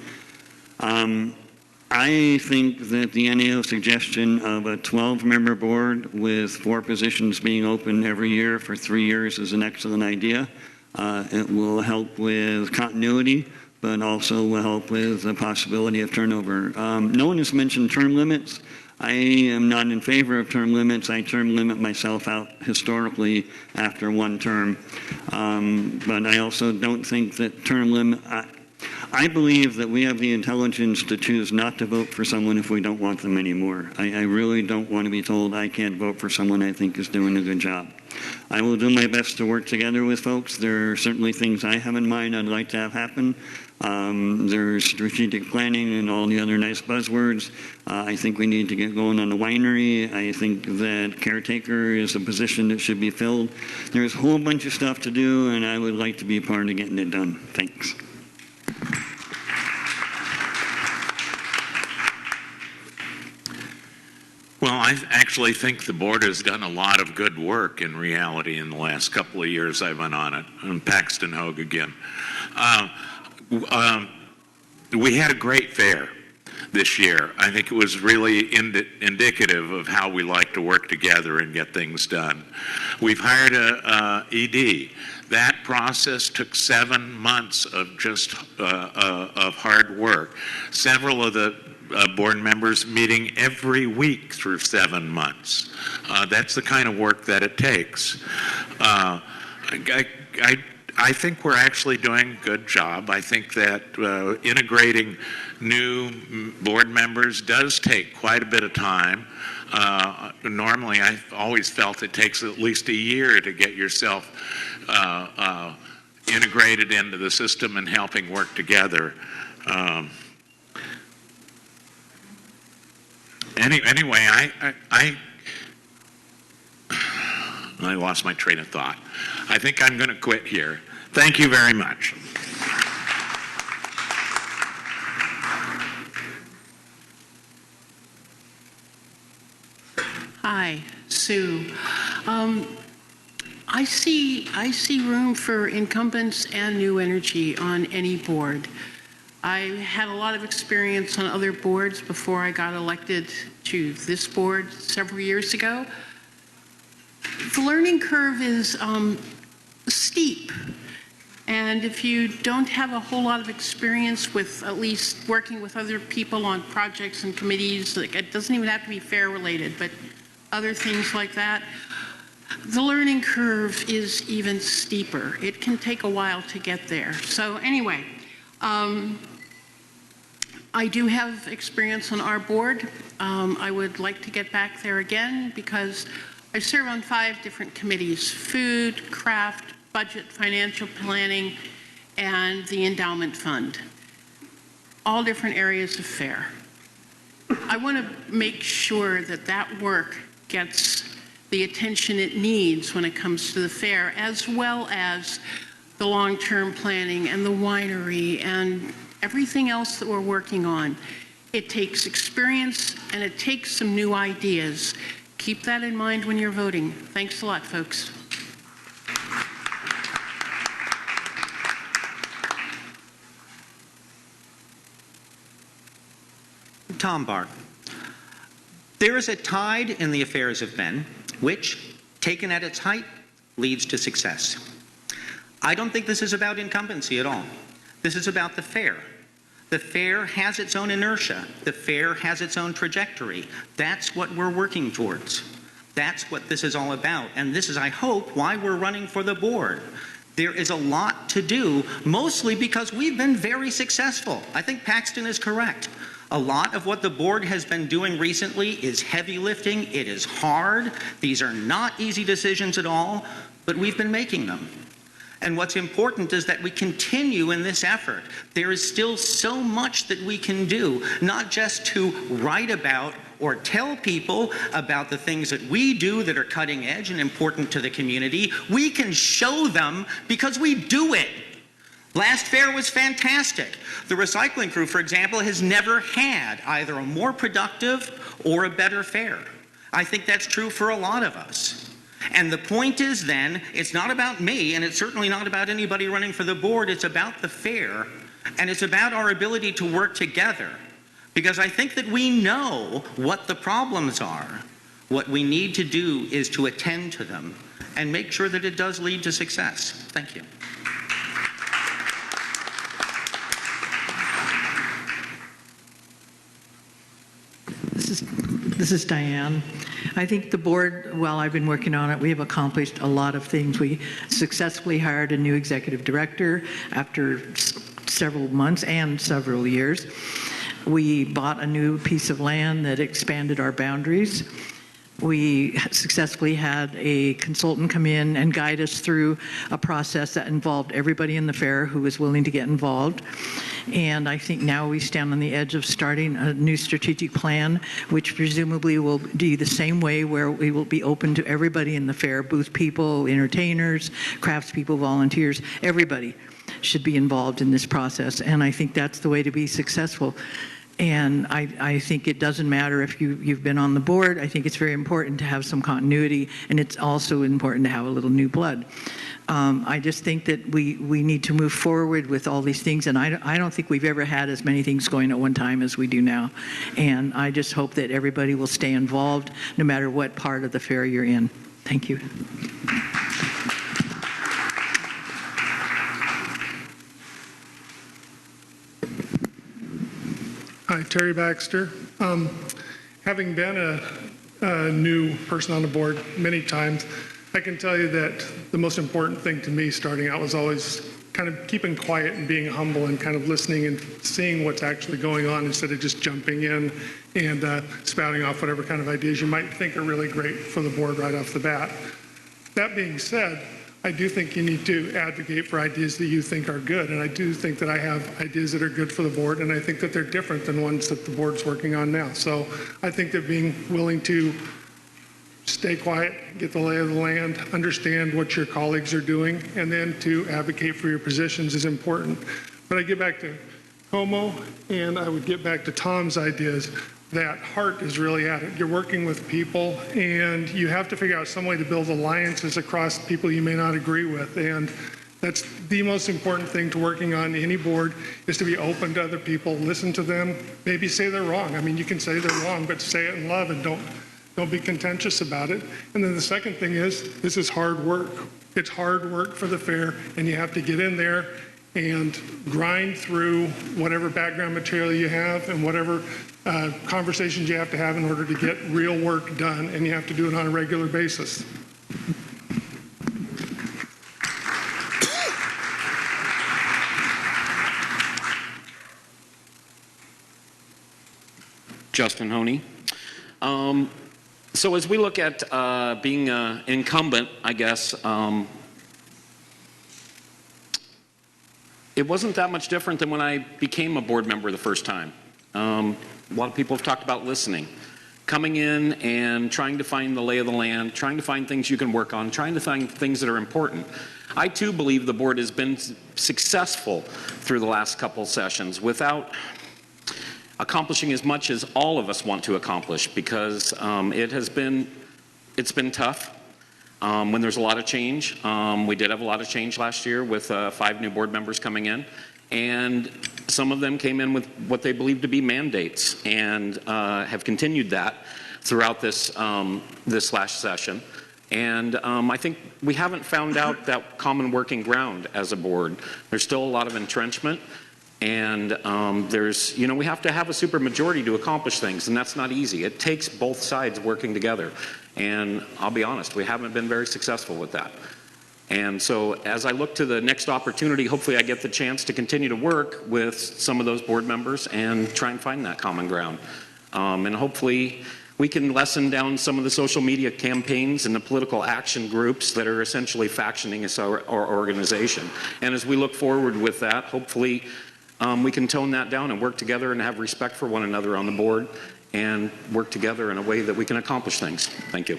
I think that the NAO suggestion of a 12-member board with 4 positions being open every year for 3 years is an excellent idea. It will help with continuity, but also will help with the possibility of turnover. No one has mentioned term limits. I am not in favor of term limits. I term limit myself out historically after 1 term. But I also don't think that term limit... I believe that we have the intelligence to choose not to vote for someone if we don't want them anymore. I really don't want to be told I can't vote for someone I think is doing a good job. I will do my best to work together with folks. There are certainly things I have in mind I'd like to have happen. There's strategic planning and all the other nice buzzwords. I think we need to get going on the winery. I think that caretaker is a position that should be filled. There's a whole bunch of stuff to do, and I would like to be a part of getting it done. Thanks. Well, I actually think the board has done a lot of good work in reality in the last couple of years I've been on it. I'm Paxton Hogue again. We had a great fair this year. I think it was really indicative of how we like to work together and get things done. We've hired a ED. That process took 7 months of just of hard work. Several of the board members meeting every week for 7 months. That's the kind of work that it takes. I think we're actually doing a good job. I think that integrating new board members does take quite a bit of time. Normally, I've always felt it takes at least a year to get yourself integrated into the system and helping work together. Anyway, I lost my train of thought. I think I'm going to quit here. Thank you very much. Hi, Sue. I see room for incumbents and new energy on any board. I had a lot of experience on other boards before I got elected to this board several years ago. The learning curve is steep, and if you don't have a whole lot of experience with at least working with other people on projects and committees, like it doesn't even have to be fair related, but other things like that, the learning curve is even steeper. It can take a while to get there. So anyway, I do have experience on our board. I would like to get back there again because I serve on 5 different committees: food, craft, budget, financial planning, and the endowment fund. All different areas of FAIR. I want to make sure that that work gets the attention it needs when it comes to the fair, as well as the long-term planning and the winery and everything else that we're working on. It takes experience and it takes some new ideas. Keep that in mind when you're voting. Thanks a lot, folks. Tom Barr. There is a tide in the affairs of men, which, taken at its height, leads to success. I don't think this is about incumbency at all. This is about the fair. The fair has its own inertia. The fair has its own trajectory. That's what we're working towards. That's what this is all about. And this is, I hope, why we're running for the board. There is a lot to do, mostly because we've been very successful. I think Paxton is correct. A lot of what the board has been doing recently is heavy lifting. It is hard. These are not easy decisions at all, but we've been making them. And what's important is that we continue in this effort. There is still so much that we can do, not just to write about or tell people about the things that we do that are cutting edge and important to the community. We can show them because we do it. Last fair was fantastic. The recycling crew, for example, has never had either a more productive or a better fair. I think that's true for a lot of us. And the point is then, it's not about me, and it's certainly not about anybody running for the board. It's about the fair, and it's about our ability to work together. Because I think that we know what the problems are. What we need to do is to attend to them and make sure that it does lead to success. Thank you. This is Diane. I think the board, while I've been working on it, we have accomplished a lot of things. We successfully hired a new executive director after several months and several years. We bought a new piece of land that expanded our boundaries. We successfully had a consultant come in and guide us through a process that involved everybody in the fair who was willing to get involved. And I think now we stand on the edge of starting a new strategic plan, which presumably will be the same way, where we will be open to everybody in the fair, booth people, entertainers, craftspeople, volunteers. Everybody should be involved in this process. And I think that's the way to be successful. And I think it doesn't matter if you've been on the board. I think it's very important to have some continuity, and it's also important to have a little new blood. I just think that we need to move forward with all these things, and I don't think we've ever had as many things going at one time as we do now. And I just hope that everybody will stay involved no matter what part of the fair you're in. Thank you. Hi, Terry Baxter. Having been a new person on the board many times, I can tell you that the most important thing to me starting out was always kind of keeping quiet and being humble and kind of listening and seeing what's actually going on instead of just jumping in and spouting off whatever kind of ideas you might think are really great for the board right off the bat. That being said, I do think you need to advocate for ideas that you think are good, and I do think that I have ideas that are good for the board, and I think that they're different than ones that the board's working on now. So I think that being willing to stay quiet, get the lay of the land, understand what your colleagues are doing, and then to advocate for your positions is important. But I get back to Como, and I would get back to Tom's ideas. That heart is really at it. You're working with people, and you have to figure out some way to build alliances across people you may not agree with. And that's the most important thing to working on any board, is to be open to other people, listen to them, maybe say they're wrong. I mean, you can say they're wrong, but say it in love and don't be contentious about it. And then the second thing is, this is hard work. It's hard work for the fair, and you have to get in there and grind through whatever background material you have and whatever conversations you have to have in order to get real work done, and you have to do it on a regular basis. Justin Honey. So as we look at being an incumbent, I guess, it wasn't that much different than when I became a board member the first time. A lot of people have talked about listening. Coming in and trying to find the lay of the land, trying to find things you can work on, trying to find things that are important. I too believe the board has been successful through the last couple sessions without accomplishing as much as all of us want to accomplish, because it's been tough. When there's a lot of change. We did have a lot of change last year with 5 new board members coming in, and some of them came in with what they believe to be mandates, and have continued that throughout this last session. And I think we haven't found out that common working ground as a board. There's still a lot of entrenchment, and we have to have a supermajority to accomplish things, and that's not easy. It takes both sides working together. And I'll be honest, we haven't been very successful with that. And so as I look to the next opportunity, hopefully I get the chance to continue to work with some of those board members and try and find that common ground. And hopefully we can lessen down some of the social media campaigns and the political action groups that are essentially factioning us our organization. And as we look forward with that, hopefully we can tone that down and work together and have respect for one another on the board, and work together in a way that we can accomplish things. Thank you.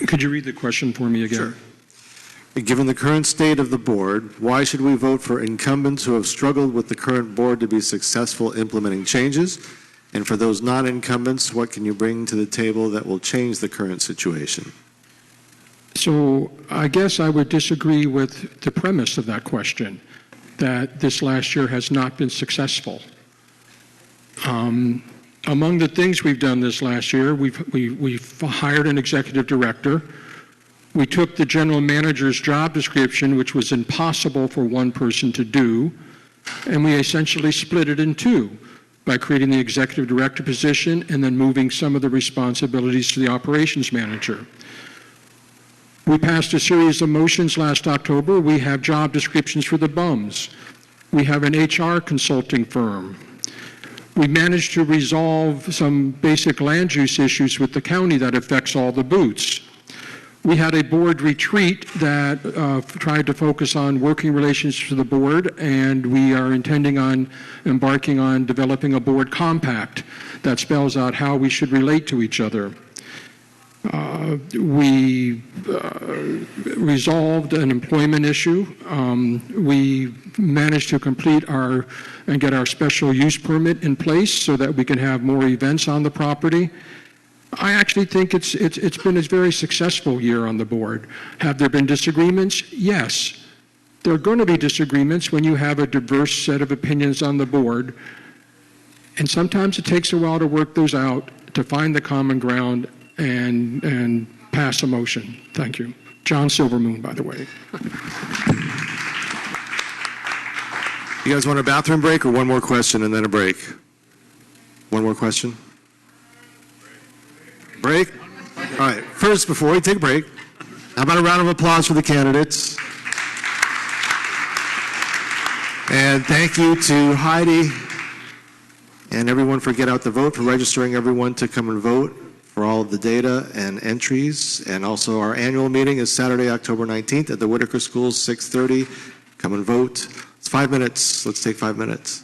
Could you read the question for me again? Sure. Given the current state of the board, why should we vote for incumbents who have struggled with the current board to be successful implementing changes? And for those non-incumbents, what can you bring to the table that will change the current situation? So I guess I would disagree with the premise of that question, that this last year has not been successful. Among the things we've done this last year, we've hired an executive director. We took the general manager's job description, which was impossible for one person to do, and we essentially split it in two by creating the executive director position and then moving some of the responsibilities to the operations manager. We passed a series of motions last October. We have job descriptions for the bums. We have an HR consulting firm. We managed to resolve some basic land use issues with the county that affects all the booths. We had a board retreat that tried to focus on working relations for the board, and we are intending on embarking on developing a board compact that spells out how we should relate to each other. We resolved an employment issue. We managed to complete and get our special use permit in place so that we can have more events on the property. I actually think it's been a very successful year on the board. Have there been disagreements? Yes. There are going to be disagreements when you have a diverse set of opinions on the board, and sometimes it takes a while to work those out, to find the common ground and pass a motion. Thank you. John Silvermoon, by the way. You guys want a bathroom break or one more question and then a break? One more question? Break? All right. First, before we take a break, how about a round of applause for the candidates? And thank you to Heidi and everyone for Get Out the Vote, for registering everyone to come and vote, for all of the data and entries. And also our annual meeting is Saturday, October 19th at the Whitaker Schools, 6:30. Come and vote. It's 5 minutes. Let's take 5 minutes.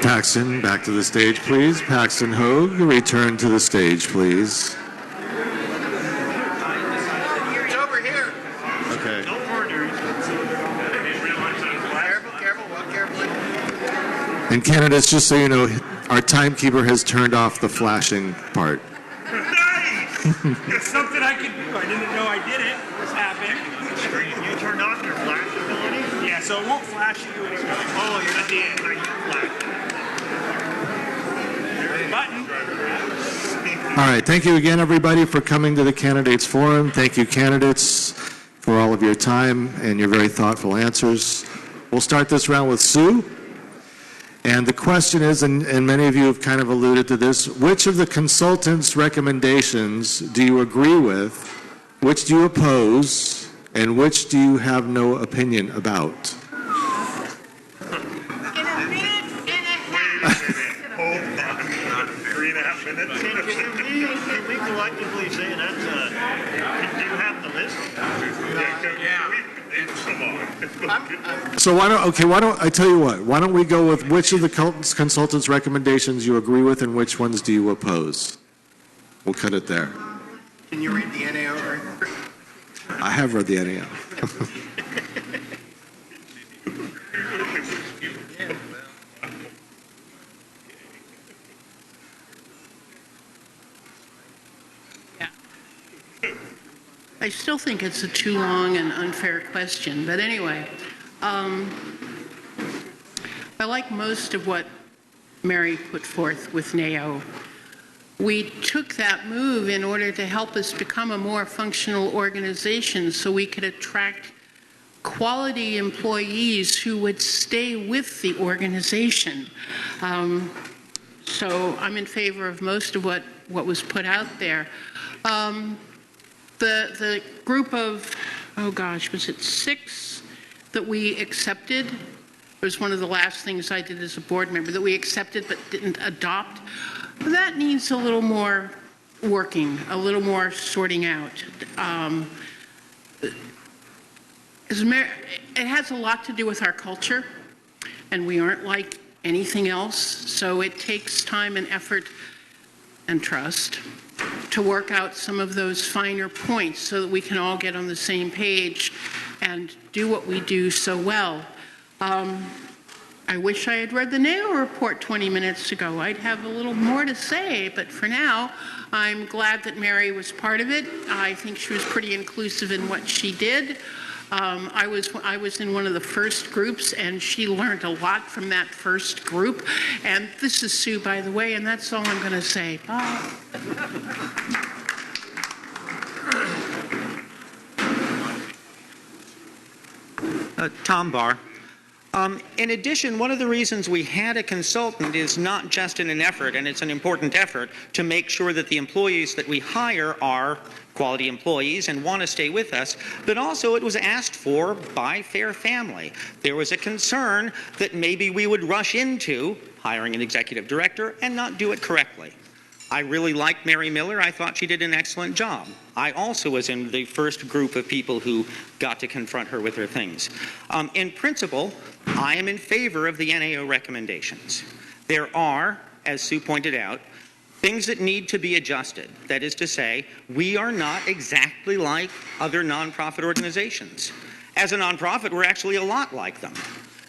Paxton, back to the stage, please. Paxton Hogue, return to the stage, please. It's over here. Okay. Careful, walk carefully. And candidates, just so you know, our timekeeper has turned off the flashing part. It's something I can do. I didn't know I did it. This happened. You turned off your flash ability? Yeah, so it won't flash you anymore. Oh, you're at the end. Like, flash. There's the button. All right, thank you again, everybody, for coming to the Candidates Forum. Thank you, candidates, for all of your time and your very thoughtful answers. We'll start this round with Sue. And the question is, and many of you have kind of alluded to this, which of the consultants' recommendations do you agree with, which do you oppose, and which do you have no opinion about? In a minute and a half. Hold on. 3.5 minutes. Can we collectively say that's do you have the list? Yeah. Come on. So why don't I tell you what, why don't we go with which of the consultants' recommendations you agree with and which ones do you oppose? We'll cut it there. Can you read the NAO? I have read the NAO. I still think it's a too long and unfair question, but anyway, I like most of what Mary put forth with NAO. We took that move in order to help us become a more functional organization so we could attract quality employees who would stay with the organization. So I'm in favor of most of what was put out there. The group of, was it 6 that we accepted? It was one of the last things I did as a board member, that we accepted but didn't adopt. That needs a little more working, a little more sorting out. It has a lot to do with our culture, and we aren't like anything else, so it takes time and effort and trust to work out some of those finer points so that we can all get on the same page and do what we do so well. I wish I had read the NAO report 20 minutes ago. I'd have a little more to say, but for now, I'm glad that Mary was part of it. I think she was pretty inclusive in what she did. I was in one of the first groups, and she learned a lot from that first group. And this is Sue, by the way, and that's all I'm going to say. Bye. Tom Barr. In addition, one of the reasons we had a consultant is not just in an effort, and it's an important effort, to make sure that the employees that we hire are quality employees and want to stay with us, but also it was asked for by Fair Family. There was a concern that maybe we would rush into hiring an executive director and not do it correctly. I really liked Mary Miller. I thought she did an excellent job. I also was in the first group of people who got to confront her with her things. In principle, I am in favor of the NAO recommendations. There are, as Sue pointed out, things that need to be adjusted. That is to say, we are not exactly like other nonprofit organizations. As a nonprofit, we're actually a lot like them.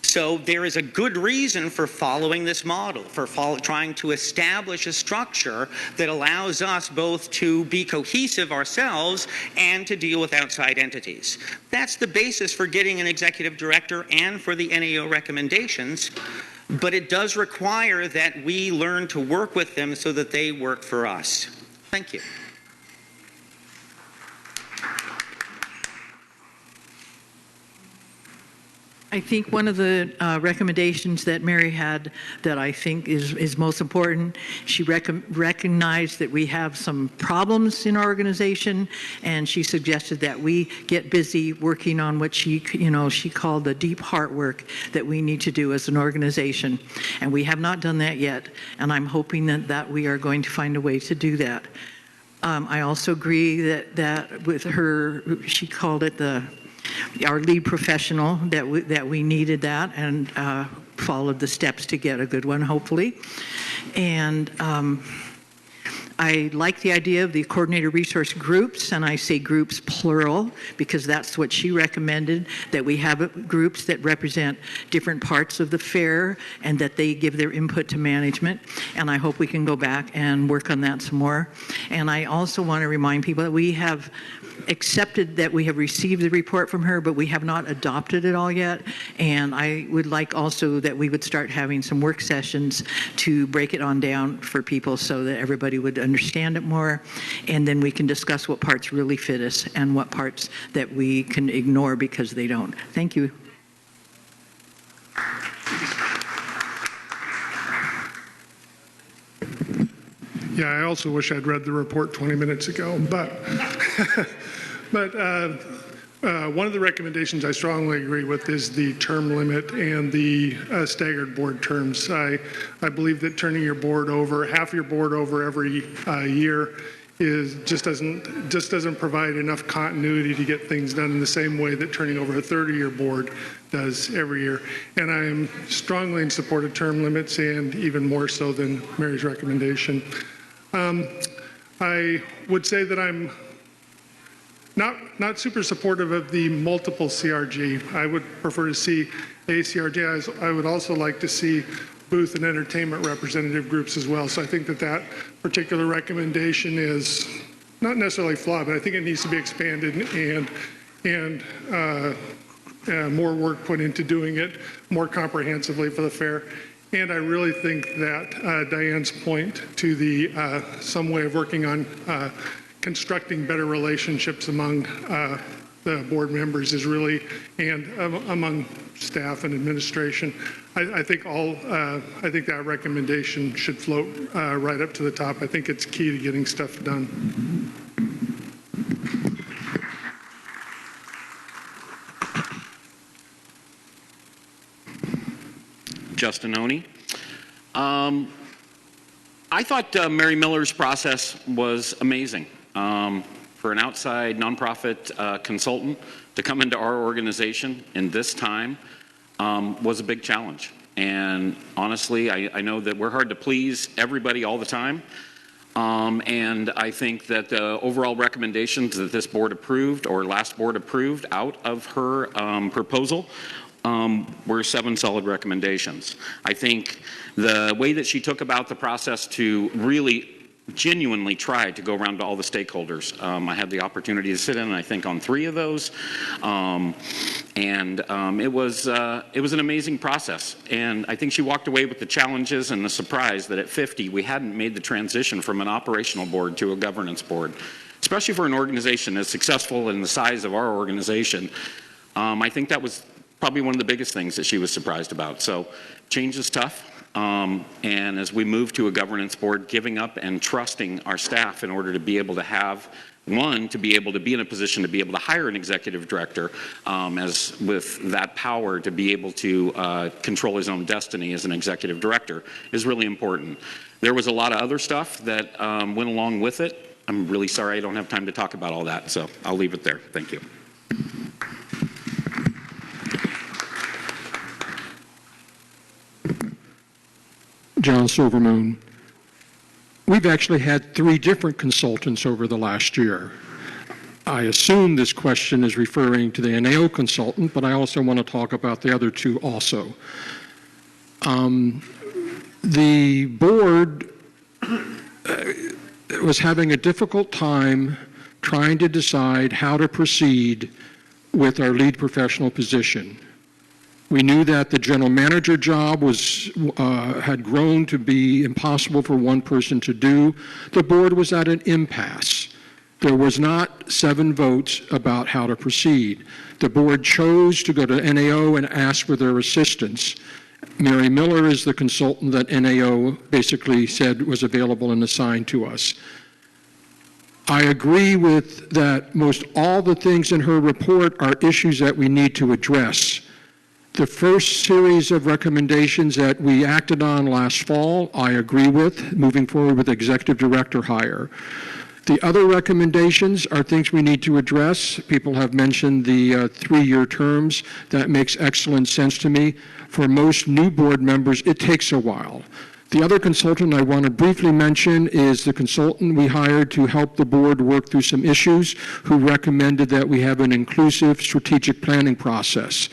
So there is a good reason for following this model, for trying to establish a structure that allows us both to be cohesive ourselves and to deal with outside entities. That's the basis for getting an executive director and for the NAO recommendations, but it does require that we learn to work with them so that they work for us. Thank you. I think one of the recommendations that Mary had that I think is most important, she recognized that we have some problems in our organization, and she suggested that we get busy working on what she called the deep heart work that we need to do as an organization. And we have not done that yet, and I'm hoping that we are going to find a way to do that. I also agree that with her, she called it our lead professional, that we needed that, and followed the steps to get a good one, hopefully. And I like the idea of the coordinator resource groups, and I say groups plural because that's what she recommended, that we have groups that represent different parts of the fair and that they give their input to management. And I hope we can go back and work on that some more. And I also want to remind people that we have accepted that we have received the report from her, but we have not adopted it all yet. And I would like also that we would start having some work sessions to break it on down for people so that everybody would understand it more. And then we can discuss what parts really fit us and what parts that we can ignore because they don't. Thank you. Yeah, I also wish I'd read the report 20 minutes ago, but one of the recommendations I strongly agree with is the term limit and the staggered board terms. I believe that turning your board over, half your board over every year just doesn't provide enough continuity to get things done in the same way that turning over a 30-year board does every year. And I am strongly in support of term limits, and even more so than Mary's recommendation. I would say that I'm not super supportive of the multiple CRG. I would prefer to see a CRG. I would also like to see booth and entertainment representative groups as well. So I think that particular recommendation is not necessarily flawed, but I think it needs to be expanded and more work put into doing it more comprehensively for the fair. And I really think that Diane's point to the some way of working on constructing better relationships among the board members is really, and among staff and administration. I think that recommendation should float right up to the top. I think it's key to getting stuff done. Justin Oney. I thought Mary Miller's process was amazing. For an outside nonprofit consultant to come into our organization in this time was a big challenge. And honestly, I know that we're hard to please everybody all the time. And I think that the overall recommendations that this board approved, or last board approved, out of her proposal were 7 solid recommendations. I think the way that she took about the process to really genuinely try to go around to all the stakeholders. I had the opportunity to sit in, I think, on 3 of those. It was an amazing process. And I think she walked away with the challenges and the surprise that at 50, we hadn't made the transition from an operational board to a governance board. Especially for an organization as successful in the size of our organization. I think that was probably one of the biggest things that she was surprised about. So change is tough. And as we move to a governance board, giving up and trusting our staff in order to be able to have, to be able to be in a position to be able to hire an executive director, as with that power to be able to control his own destiny as an executive director is really important. There was a lot of other stuff that went along with it. I'm really sorry I don't have time to talk about all that, so I'll leave it there. Thank you. John Silvermoon. We've actually had 3 different consultants over the last year. I assume this question is referring to the NAO consultant, but I also want to talk about the other 2 also. The board was having a difficult time trying to decide how to proceed with our lead professional position. We knew that the general manager job had grown to be impossible for one person to do. The board was at an impasse. There was not 7 votes about how to proceed. The board chose to go to NAO and ask for their assistance. Mary Miller is the consultant that NAO basically said was available and assigned to us. I agree with that most all the things in her report are issues that we need to address. The first series of recommendations that we acted on last fall, I agree with, moving forward with executive director hire. The other recommendations are things we need to address. People have mentioned the 3-year terms. That makes excellent sense to me. For most new board members, it takes a while. The other consultant I want to briefly mention is the consultant we hired to help the board work through some issues, who recommended that we have an inclusive strategic planning process.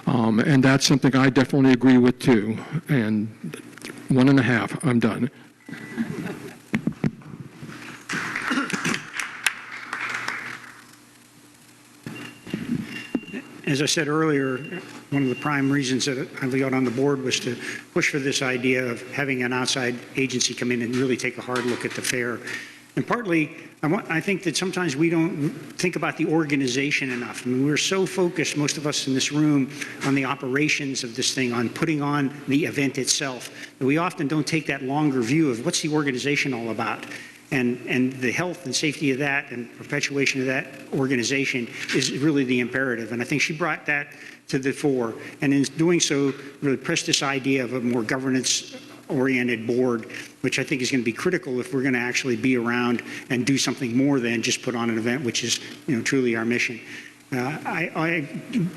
And that's something I definitely agree with too. And 1.5, I'm done. As I said earlier, one of the prime reasons that I got on the board was to push for this idea of having an outside agency come in and really take a hard look at the fair. And partly, I think that sometimes we don't think about the organization enough. I mean, we're so focused, most of us in this room, on the operations of this thing, on putting on the event itself, that we often don't take that longer view of what's the organization all about. And the health and safety of that and perpetuation of that organization is really the imperative. And I think she brought that to the fore. And in doing so, really pressed this idea of a more governance-oriented board, which I think is going to be critical if we're going to actually be around and do something more than just put on an event, which is, truly our mission. I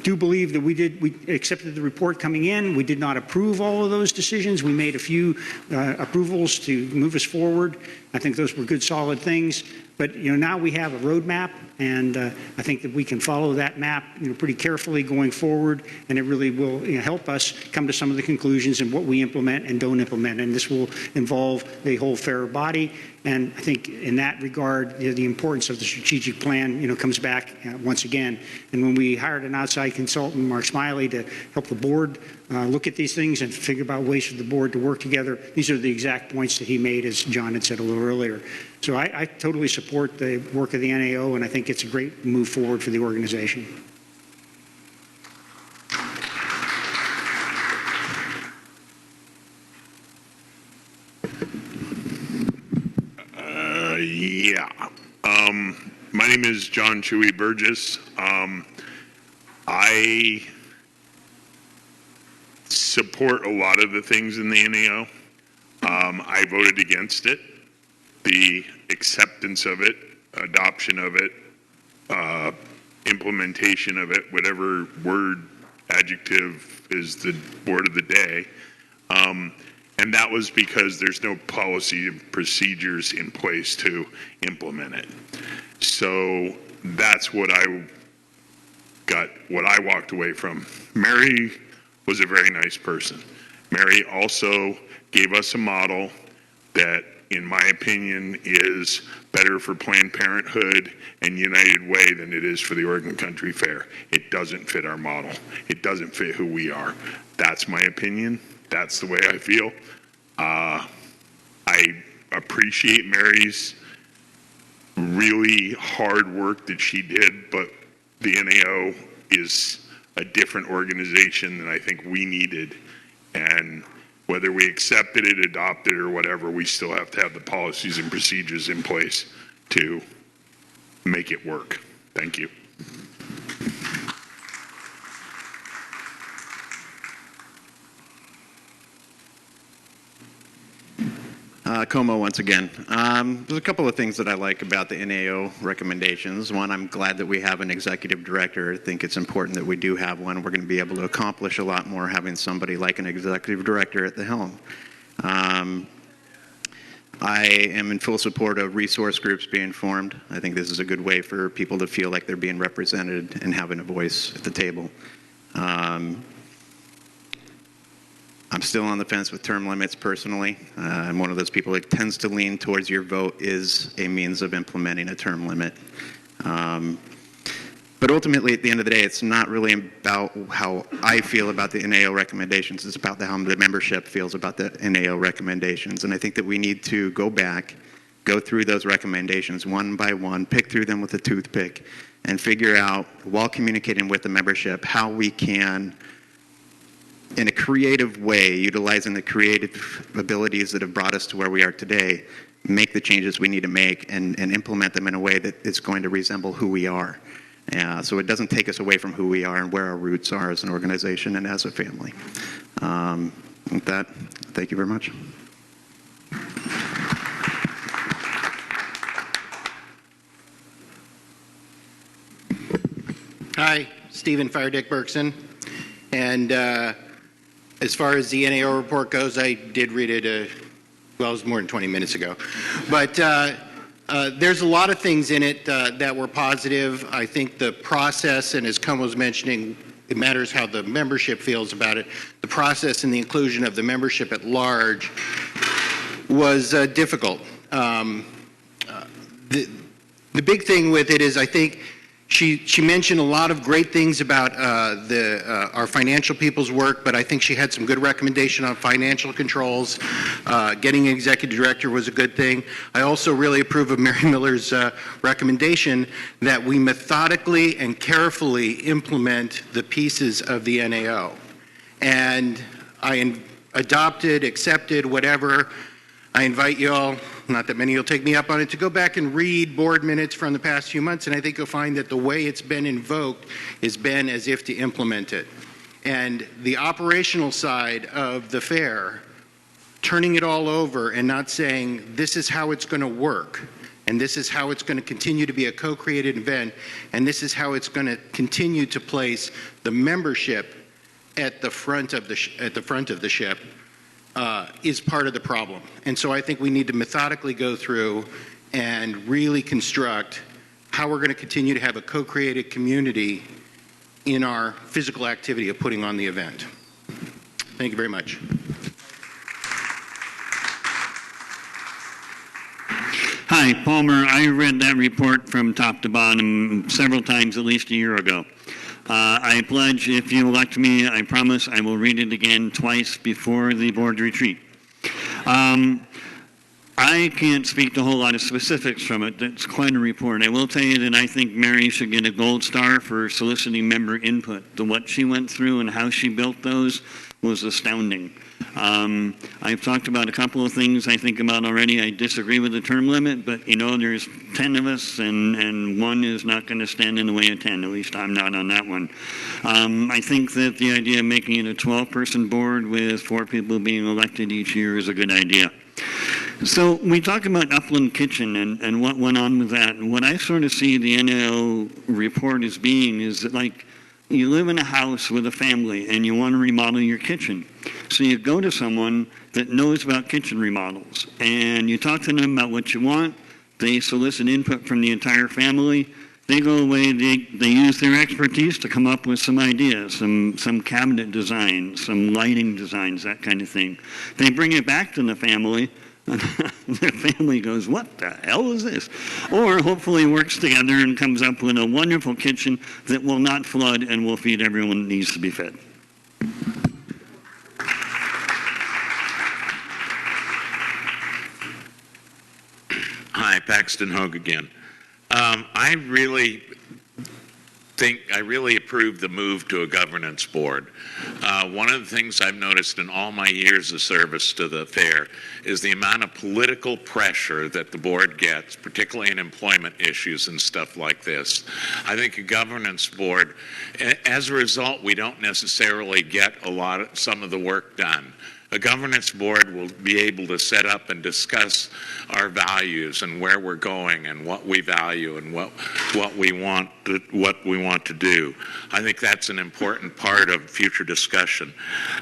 do believe that we accepted the report coming in. We did not approve all of those decisions. We made a few approvals to move us forward. I think those were good, solid things. But now we have a roadmap, and I think that we can follow that map pretty carefully going forward, and it really will help us come to some of the conclusions and what we implement and don't implement. And this will involve the whole fair body. And I think in that regard, the importance of the strategic plan, comes back once again. And when we hired an outside consultant, Mark Smiley, to help the board look at these things and figure out ways for the board to work together, these are the exact points that he made, as John had said a little earlier. So I totally support the work of the NAO, and I think it's a great move forward for the organization. My name is John Chewy Burgess. I support a lot of the things in the NAO. I voted against it. The acceptance of it, adoption of it, implementation of it, whatever word, adjective is the word of the day. And that was because there's no policy and procedures in place to implement it. So that's what I walked away from. Mary was a very nice person. Mary also gave us a model that, in my opinion, is better for Planned Parenthood and United Way than it is for the Oregon Country Fair. It doesn't fit our model. It doesn't fit who we are. That's my opinion. That's the way I feel. I appreciate Mary's really hard work that she did, but the NAO is a different organization than I think we needed. And whether we accepted it, adopted it, or whatever, we still have to have the policies and procedures in place to make it work. Thank you. Como once again. There's a couple of things that I like about the NAO recommendations. One, I'm glad that we have an executive director. I think it's important that we do have one. We're going to be able to accomplish a lot more having somebody like an executive director at the helm. I am in full support of resource groups being formed. I think this is a good way for people to feel like they're being represented and having a voice at the table. I'm still on the fence with term limits personally. I'm one of those people that tends to lean towards your vote is a means of implementing a term limit. But ultimately, at the end of the day, it's not really about how I feel about the NAO recommendations. It's about how the membership feels about the NAO recommendations. And I think that we need to go back, go through those recommendations one by one, pick through them with a toothpick, and figure out, while communicating with the membership, how we can, in a creative way, utilizing the creative abilities that have brought us to where we are today, make the changes we need to make and implement them in a way that is going to resemble who we are. So it doesn't take us away from who we are and where our roots are as an organization and as a family. With that, thank you very much. Hi, Stephen Fire Dick Berkson. And as far as the NAO report goes, I did read it, well, it was more than 20 minutes ago. But there's a lot of things in it that were positive. I think the process, and as Cum was mentioning, it matters how the membership feels about it. The process and the inclusion of the membership at large was difficult. The big thing with it is I think she mentioned a lot of great things about our financial people's work, but I think she had some good recommendation on financial controls. Getting an executive director was a good thing. I also really approve of Mary Miller's recommendation that we methodically and carefully implement the pieces of the NAO. And I adopted, accepted, whatever. I invite you all, not that many will take me up on it, to go back and read board minutes from the past few months, and I think you'll find that the way it's been invoked has been as if to implement it. And the operational side of the fair, turning it all over and not saying this is how it's going to work, and this is how it's going to continue to be a co-created event, and this is how it's going to continue to place the membership at the front of the ship, is part of the problem. And so I think we need to methodically go through and really construct how we're going to continue to have a co-created community in our physical activity of putting on the event. Thank you very much. Hi, Palmer. I read that report from top to bottom several times, at least a year ago. I pledge, if you elect me, I promise I will read it again twice before the board retreat. I can't speak to a whole lot of specifics from it. That's quite a report. I will tell you that I think Mary should get a gold star for soliciting member input. What she went through and how she built those was astounding. I've talked about a couple of things I think about already. I disagree with the term limit, but there's 10 of us and one is not going to stand in the way of 10. At least I'm not on that one. I think that the idea of making it a 12-person board with 4 people being elected each year is a good idea. So we talk about Upland Kitchen and what went on with that. And what I sort of see the NAO report as being is that, like, you live in a house with a family and you want to remodel your kitchen. So you go to someone that knows about kitchen remodels and you talk to them about what you want. They solicit input from the entire family. They go away, they use their expertise to come up with some ideas, some cabinet designs, some lighting designs, that kind of thing. They bring it back to the family. The family goes, what the hell is this? Or hopefully works together and comes up with a wonderful kitchen that will not flood and will feed everyone that needs to be fed. Hi, Paxton Hogue again. I really approve the move to a governance board. One of the things I've noticed in all my years of service to the fair is the amount of political pressure that the board gets, particularly in employment issues and stuff like this. I think a governance board, as a result, we don't necessarily get some of the work done. A governance board will be able to set up and discuss our values and where we're going and what we value and what we want to do. I think that's an important part of future discussion.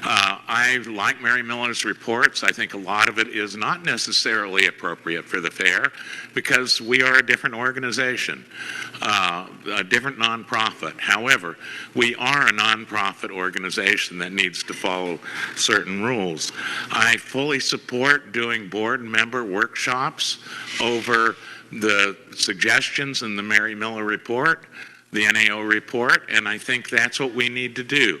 I like Mary Miller's reports. I think a lot of it is not necessarily appropriate for the fair because we are a different organization, a different nonprofit. However, we are a nonprofit organization that needs to follow certain rules. I fully support doing board member workshops over the suggestions in the Mary Miller report, the NAO report, and I think that's what we need to do,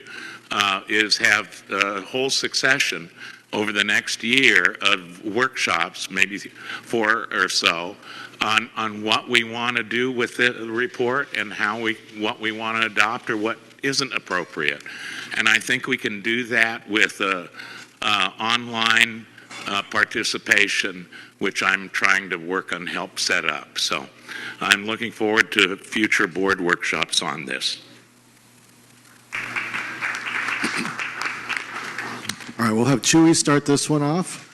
is have a whole succession over the next year of workshops, maybe 4 or so, on what we want to do with the report and what we want to adopt or what isn't appropriate. And I think we can do that with online participation, which I'm trying to work on help set up. So I'm looking forward to future board workshops on this. All right, we'll have Chewy start this one off.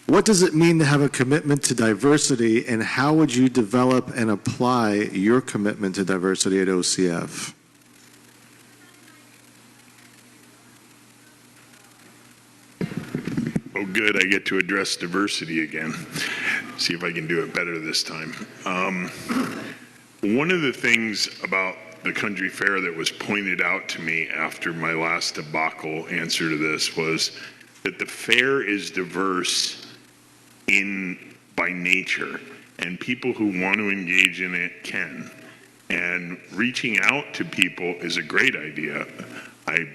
What does it mean to have a commitment to diversity, and how would you develop and apply your commitment to diversity at OCF? Oh, good. I get to address diversity again. See if I can do it better this time. One of the things about the country fair that was pointed out to me after my last debacle answer to this was that the fair is diverse by nature, and people who want to engage in it can. And reaching out to people is a great idea. I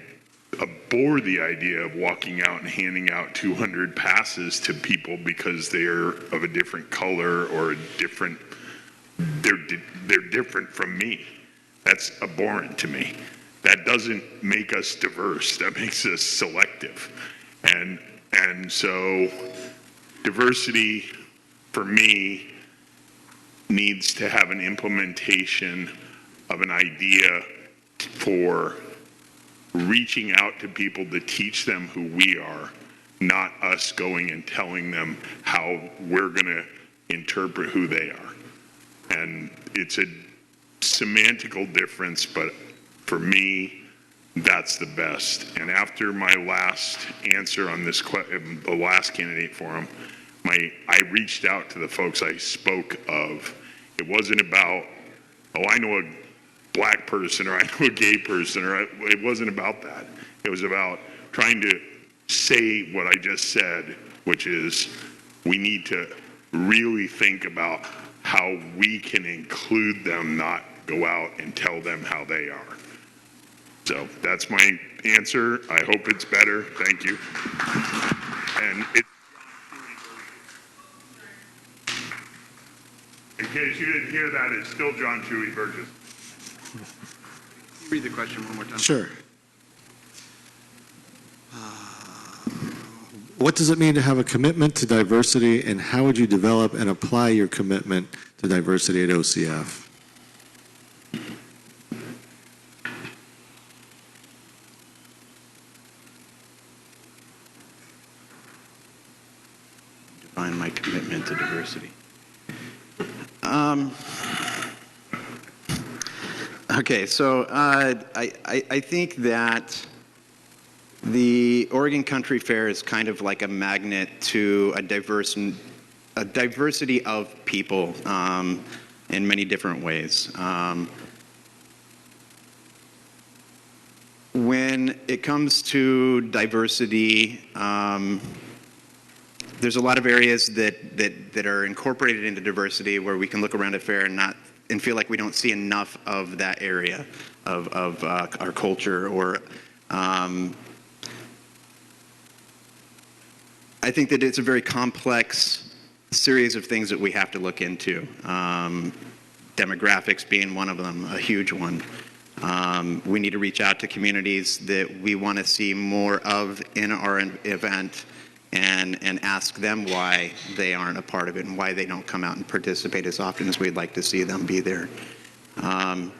abhor the idea of walking out and handing out 200 passes to people because they're of a different color or they're different from me. That's abhorrent to me. That doesn't make us diverse. That makes us selective. And so diversity for me needs to have an implementation of an idea for reaching out to people to teach them who we are, not us going and telling them how we're going to interpret who they are. And it's a semantical difference, but for me, that's the best. And after my last answer on this, the last candidate forum, I reached out to the folks I spoke of. It wasn't about, oh, I know a black person or I know a gay person, it wasn't about that. It was about trying to say what I just said, which is we need to really think about how we can include them, not go out and tell them how they are. So that's my answer. I hope it's better. Thank you. And in case you didn't hear that, it's still John Chewy Burgess. Read the question one more time. Sure. What does it mean to have a commitment to diversity, and how would you develop and apply your commitment to diversity at OCF? Define my commitment to diversity. Okay, so I think that the Oregon Country Fair is kind of like a magnet to a diversity of people in many different ways. When it comes to diversity, there's a lot of areas that are incorporated into diversity where we can look around a fair and feel like we don't see enough of that area of our culture. Or I think that it's a very complex series of things that we have to look into. Demographics being one of them, a huge one. We need to reach out to communities that we want to see more of in our event and ask them why they aren't a part of it and why they don't come out and participate as often as we'd like to see them be there. I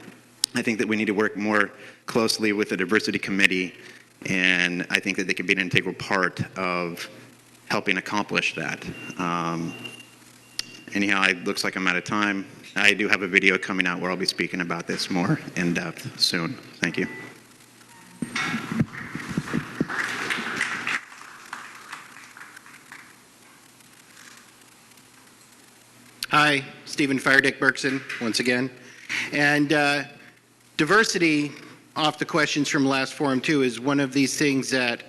think that we need to work more closely with the diversity committee, and I think that they can be an integral part of helping accomplish that. Anyhow, it looks like I'm out of time. I do have a video coming out where I'll be speaking about this more in depth soon. Thank you. Hi, Stephen Firedick Berkson, once again. And diversity, off the questions from last forum too, is one of these things that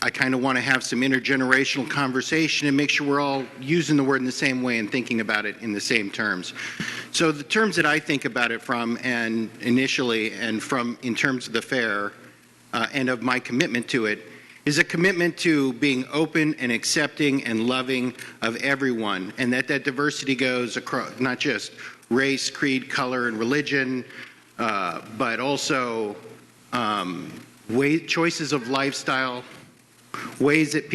I kind of want to have some intergenerational conversation and make sure we're all using the word in the same way and thinking about it in the same terms. So the terms that I think about it from, and initially, and from in terms of the fair, and of my commitment to it, is a commitment to being open and accepting and loving of everyone, and that diversity goes across not just race, creed, color, and religion, but also choices of lifestyle, ways that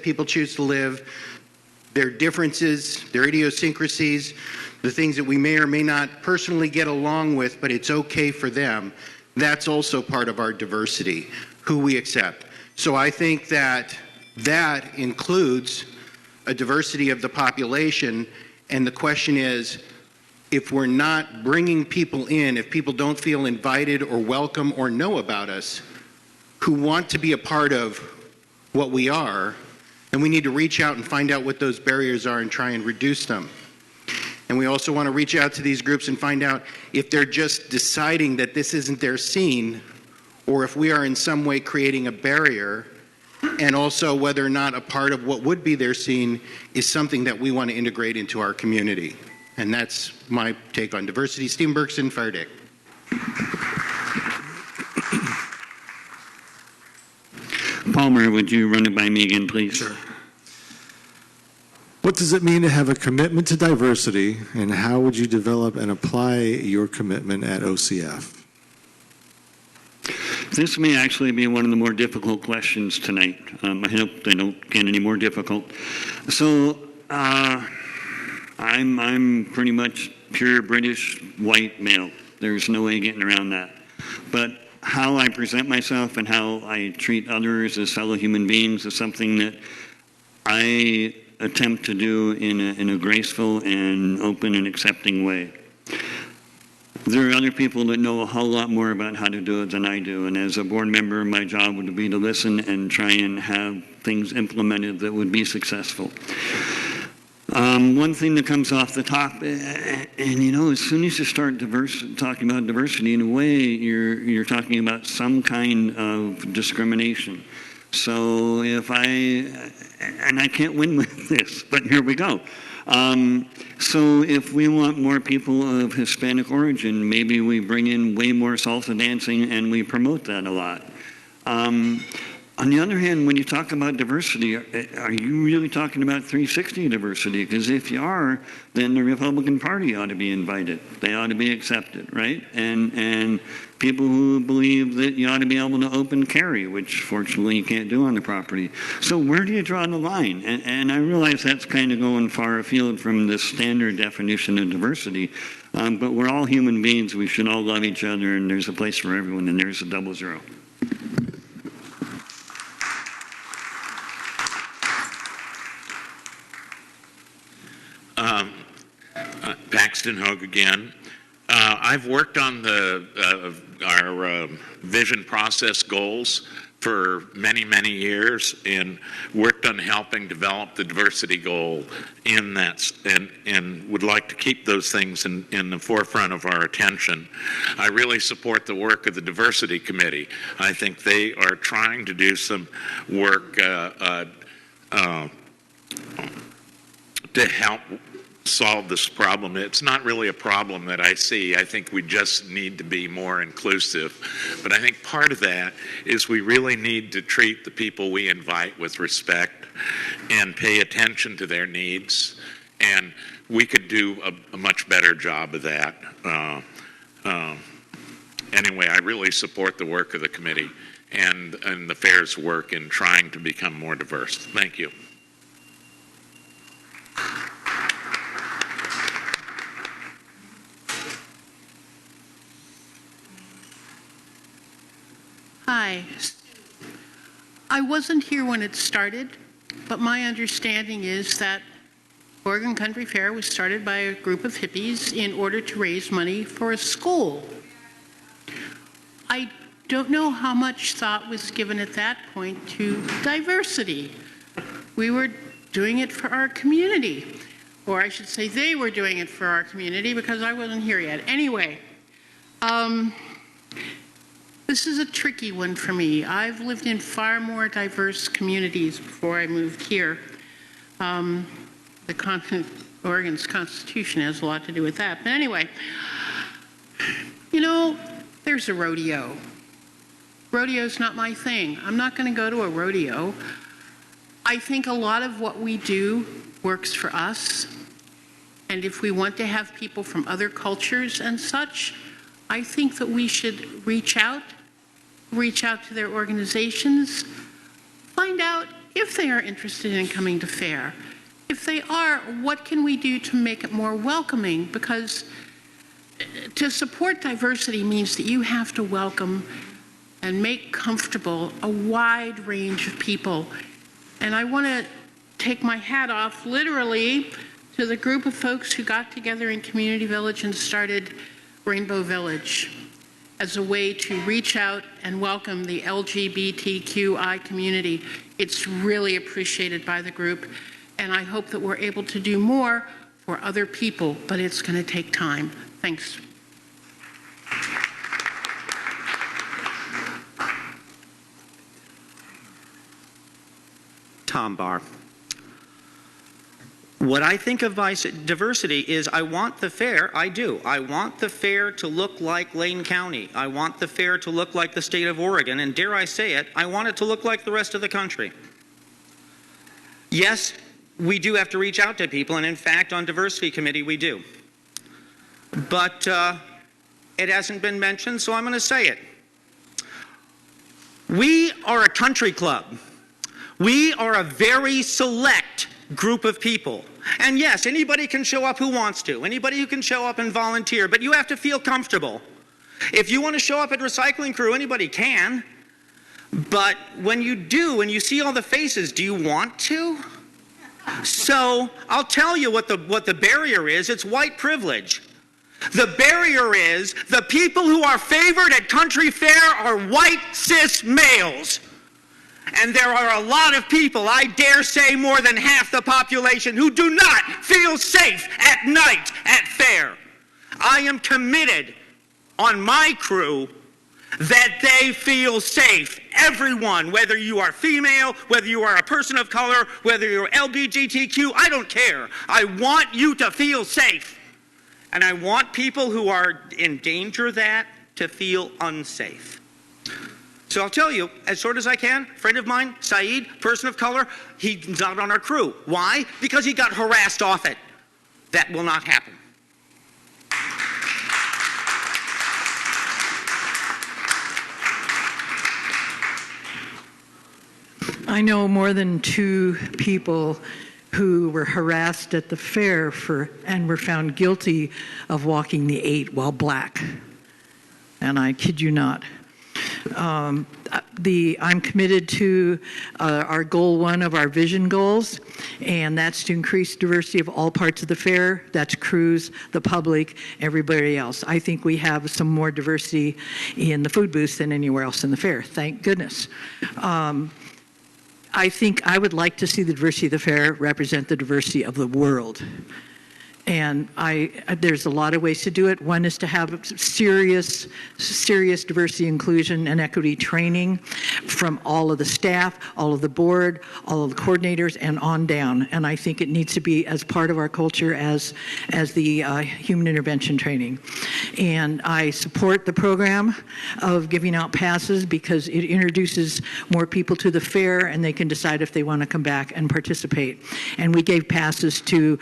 people choose to live, their differences, their idiosyncrasies, the things that we may or may not personally get along with, but it's okay for them. That's also part of our diversity, who we accept. So I think that That includes a diversity of the population, and the question is, if we're not bringing people in, if people don't feel invited or welcome or know about us, who want to be a part of what we are, then we need to reach out and find out what those barriers are and try and reduce them. And we also want to reach out to these groups and find out if they're just deciding that this isn't their scene, or if we are in some way creating a barrier, and also whether or not a part of what would be their scene is something that we want to integrate into our community. And that's my take on diversity. Steve Berkson, Fire Dick. Palmer, would you run it by me again, please? Sure. What does it mean to have a commitment to diversity, and how would you develop and apply your commitment at OCF? This may actually be one of the more difficult questions tonight. I hope they don't get any more difficult. So, I'm pretty much pure British white male. There's no way getting around that. But how I present myself and how I treat others as fellow human beings is something that I attempt to do in a graceful and open and accepting way. There are other people that know a whole lot more about how to do it than I do, and as a board member, my job would be to listen and try and have things implemented that would be successful. One thing that comes off the top, and you know, as soon as you start talking about diversity, in a way, you're talking about some kind of discrimination. So and I can't win with this, but here we go. So if we want more people of Hispanic origin, maybe we bring in way more salsa dancing and we promote that a lot. On the other hand, when you talk about diversity, are you really talking about 360 diversity? Because if you are, then the Republican Party ought to be invited. They ought to be accepted, right? And people who believe that you ought to be able to open carry, which fortunately you can't do on the property. So where do you draw the line? And I realize that's kind of going far afield from the standard definition of diversity, but we're all human beings. We should all love each other, and there's a place for everyone, and there's a 00. Paxton Hogue again. I've worked on our vision process goals for many, many years and worked on helping develop the diversity goal in that, and would like to keep those things in the forefront of our attention. I really support the work of the Diversity Committee. I think they are trying to do some work to help solve this problem. It's not really a problem that I see. I think we just need to be more inclusive. But I think part of that is we really need to treat the people we invite with respect and pay attention to their needs. And we could do a much better job of that. Anyway, I really support the work of the committee and the fair's work in trying to become more diverse. Thank you. Hi. I wasn't here when it started, but my understanding is that Oregon Country Fair was started by a group of hippies in order to raise money for a school. I don't know how much thought was given at that point to diversity. We were doing it for our community, or I should say they were doing it for our community because I wasn't here yet. Anyway, this is a tricky one for me. I've lived in far more diverse communities before I moved here. Oregon's Constitution has a lot to do with that. But anyway, you know, there's a rodeo. Rodeo's not my thing. I'm not going to go to a rodeo. I think a lot of what we do works for us. And if we want to have people from other cultures and such, I think that we should reach out to their organizations, find out if they are interested in coming to fair. If they are, what can we do to make it more welcoming? Because to support diversity means that you have to welcome and make comfortable a wide range of people. And I want to take my hat off, literally, to the group of folks who got together in Community Village and started Rainbow Village as a way to reach out and welcome the LGBTQI community. It's really appreciated by the group, and I hope that we're able to do more for other people, but it's going to take time. Thanks. Tom Barr. What I think of by diversity is I want the fair, I do. I want the fair to look like Lane County. I want the fair to look like the state of Oregon. And dare I say it, I want it to look like the rest of the country. Yes, we do have to reach out to people, and in fact, on Diversity Committee, we do. But it hasn't been mentioned, so I'm going to say it. We are a country club. We are a very select group of people. And yes, anybody can show up who wants to. Anybody who can show up and volunteer, but you have to feel comfortable. If you want to show up at Recycling Crew, anybody can. But when you do, and you see all the faces, do you want to? So I'll tell you what the barrier is. It's white privilege. The barrier is the people who are favored at country fair are white cis males. And there are a lot of people, I dare say more than half the population, who do not feel safe at night at fair. I am committed on my crew that they feel safe. Everyone, whether you are female, whether you are a person of color, whether you're LGBTQ, I don't care. I want you to feel safe. And I want people who are in danger of that to feel unsafe. So I'll tell you, as short as I can, friend of mine, Saeed, person of color, he's not on our crew. Why? Because he got harassed off it. That will not happen. I know more than 2 people who were harassed at the fair and were found guilty of walking the 8 while black. And I kid you not. I'm committed to our goal 1 of our vision goals, and that's to increase diversity of all parts of the fair. That's crews, the public, everybody else. I think we have some more diversity in the food booths than anywhere else in the fair, thank goodness. I think I would like to see the diversity of the fair represent the diversity of the world. And there's a lot of ways to do it. One is to have serious diversity, inclusion, and equity training from all of the staff, all of the board, all of the coordinators, and on down. And I think it needs to be as part of our culture as the human intervention training. And I support the program of giving out passes because it introduces more people to the fair, and they can decide if they want to come back and participate. And we gave passes to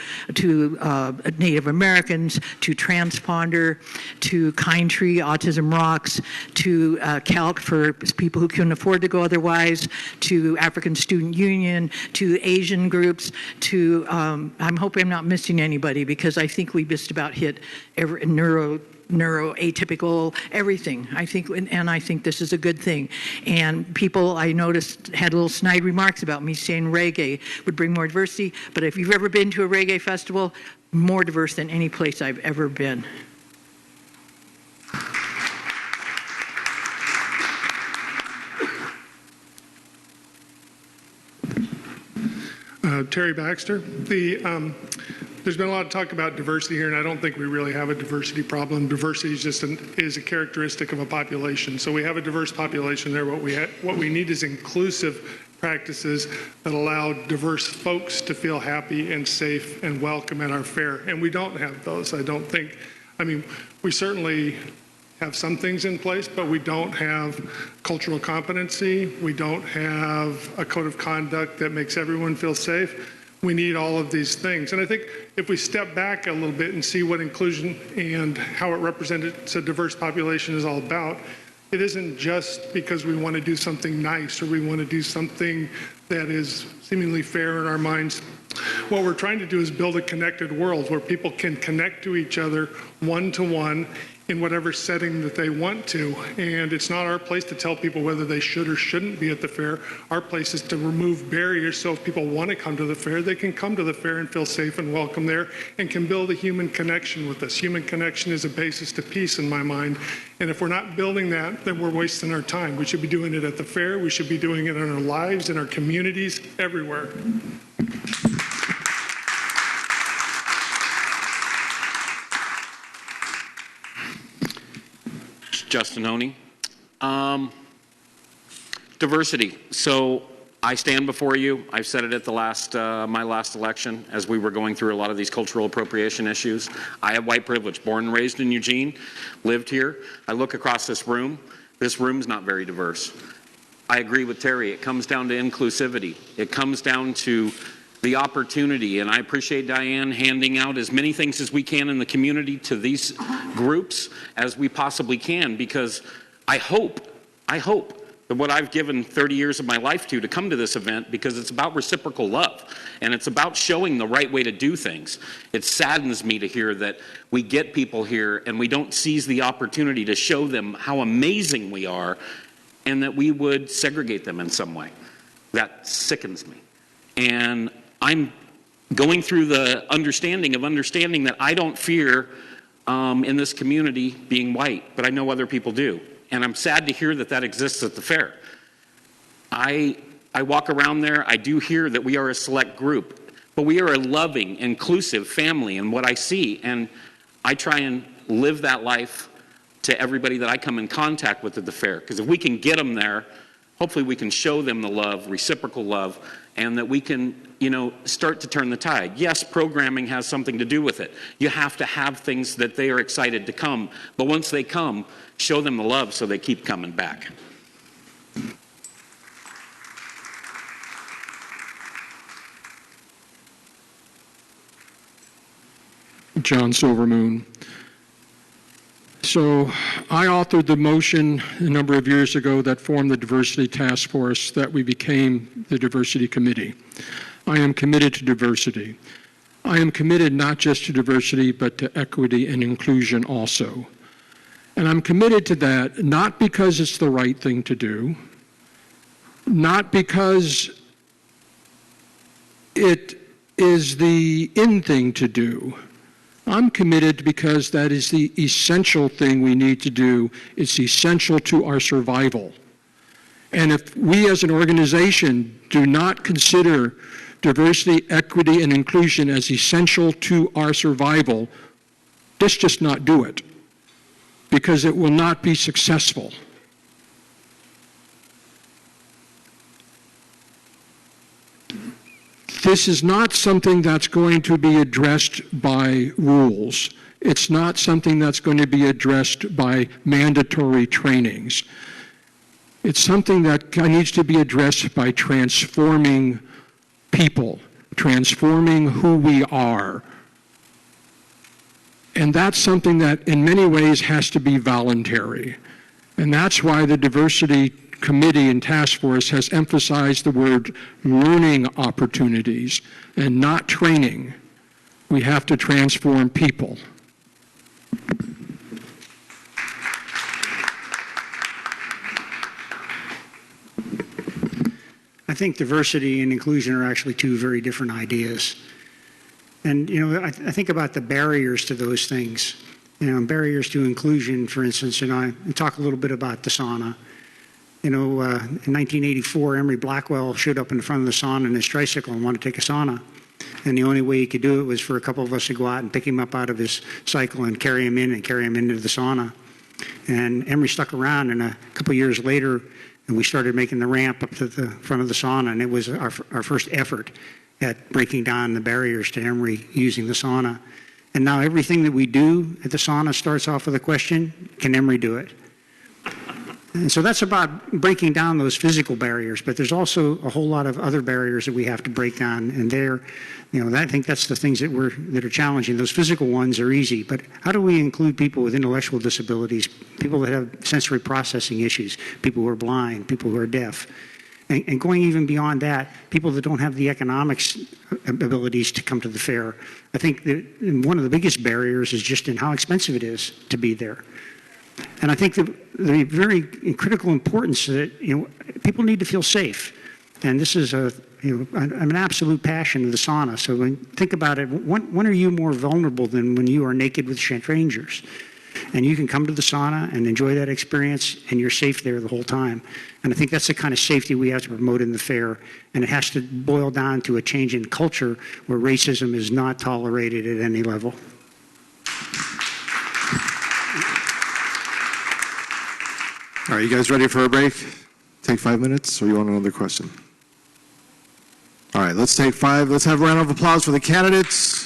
Native Americans, to Transponder, to Kind Tree, Autism Rocks, to Calc for people who couldn't afford to go otherwise, to African Student Union, to Asian groups, to, I'm hoping I'm not missing anybody because I think we just about hit every neuroatypical, everything. I think this is a good thing. And people I noticed had little snide remarks about me saying reggae would bring more diversity, but if you've ever been to a reggae festival, more diverse than any place I've ever been. Terry Baxter. There's been a lot of talk about diversity here, and I don't think we really have a diversity problem. Diversity is a characteristic of a population. So we have a diverse population there. What we need is inclusive practices that allow diverse folks to feel happy and safe and welcome at our fair. And we don't have those, I don't think. I mean, we certainly have some things in place, but we don't have cultural competency. We don't have a code of conduct that makes everyone feel safe. We need all of these things. And I think if we step back a little bit and see what inclusion and how it represents a diverse population is all about, it isn't just because we want to do something nice or we want to do something that is seemingly fair in our minds. What we're trying to do is build a connected world where people can connect to each other one-to-one in whatever setting that they want to. And it's not our place to tell people whether they should or shouldn't be at the fair. Our place is to remove barriers so if people want to come to the fair, they can come to the fair and feel safe and welcome there and can build a human connection with us. Human connection is a basis to peace in my mind. And if we're not building that, then we're wasting our time. We should be doing it at the fair. We should be doing it in our lives, in our communities, everywhere. Justin Honey. Diversity. So I stand before you. I've said it at the my last election as we were going through a lot of these cultural appropriation issues. I have white privilege, born and raised in Eugene, lived here. I look across this room. This room's not very diverse. I agree with Terry. It comes down to inclusivity. It comes down to the opportunity, and I appreciate Diane handing out as many things as we can in the community to these groups as we possibly can, because I hope that what I've given 30 years of my life to come to this event, because it's about reciprocal love, and it's about showing the right way to do things. It saddens me to hear that we get people here and we don't seize the opportunity to show them how amazing we are, and that we would segregate them in some way. That sickens me. And I'm going through the understanding that I don't fear in this community being white, but I know other people do. And I'm sad to hear that exists at the fair. I walk around there, I do hear that we are a select group, but we are a loving, inclusive family in what I see. And I try and live that life to everybody that I come in contact with at the fair. Because if we can get them there, hopefully we can show them the love, reciprocal love, and that we can, start to turn the tide. Yes, programming has something to do with it. You have to have things that they are excited to come. But once they come, show them the love so they keep coming back. John Silvermoon. So I authored the motion a number of years ago that formed the Diversity Task Force that we became the Diversity Committee. I am committed to diversity. I am committed not just to diversity, but to equity and inclusion also. And I'm committed to that not because it's the right thing to do, not because it is the in thing to do. I'm committed because that is the essential thing we need to do. It's essential to our survival. And if we as an organization do not consider diversity, equity, and inclusion as essential to our survival, let's just not do it, because it will not be successful. This is not something that's going to be addressed by rules. It's not something that's going to be addressed by mandatory trainings. It's something that needs to be addressed by transforming people, transforming who we are. And that's something that in many ways has to be voluntary. And that's why the Diversity Committee and Task Force has emphasized the word learning opportunities and not training. We have to transform people. I think diversity and inclusion are actually two very different ideas. And, I think about the barriers to those things. Barriers to inclusion, for instance, I talk a little bit about the sauna. In 1984, Emery Blackwell showed up in front of the sauna in his tricycle and wanted to take a sauna. And the only way he could do it was for a couple of us to go out and pick him up out of his cycle and carry him in and carry him into the sauna. And Emery stuck around, and a couple of years later, we started making the ramp up to the front of the sauna, and it was our first effort at breaking down the barriers to Emery using the sauna. And now everything that we do at the sauna starts off with a question, can Emery do it? And so that's about breaking down those physical barriers, but there's also a whole lot of other barriers that we have to break down. And I think that's the things that are challenging. Those physical ones are easy, but how do we include people with intellectual disabilities, people that have sensory processing issues, people who are blind, people who are deaf? And going even beyond that, people that don't have the economics abilities to come to the fair, I think that one of the biggest barriers is just in how expensive it is to be there. And I think the very critical importance that, people need to feel safe. And this is an absolute passion of the sauna. So think about it, when are you more vulnerable than when you are naked with strangers? And you can come to the sauna and enjoy that experience, and you're safe there the whole time. And I think that's the kind of safety we have to promote in the fair. And it has to boil down to a change in culture where racism is not tolerated at any level. All right, you guys ready for a break? Take 5 minutes, or you want another question? All right, let's take 5. Let's have a round of applause for the candidates.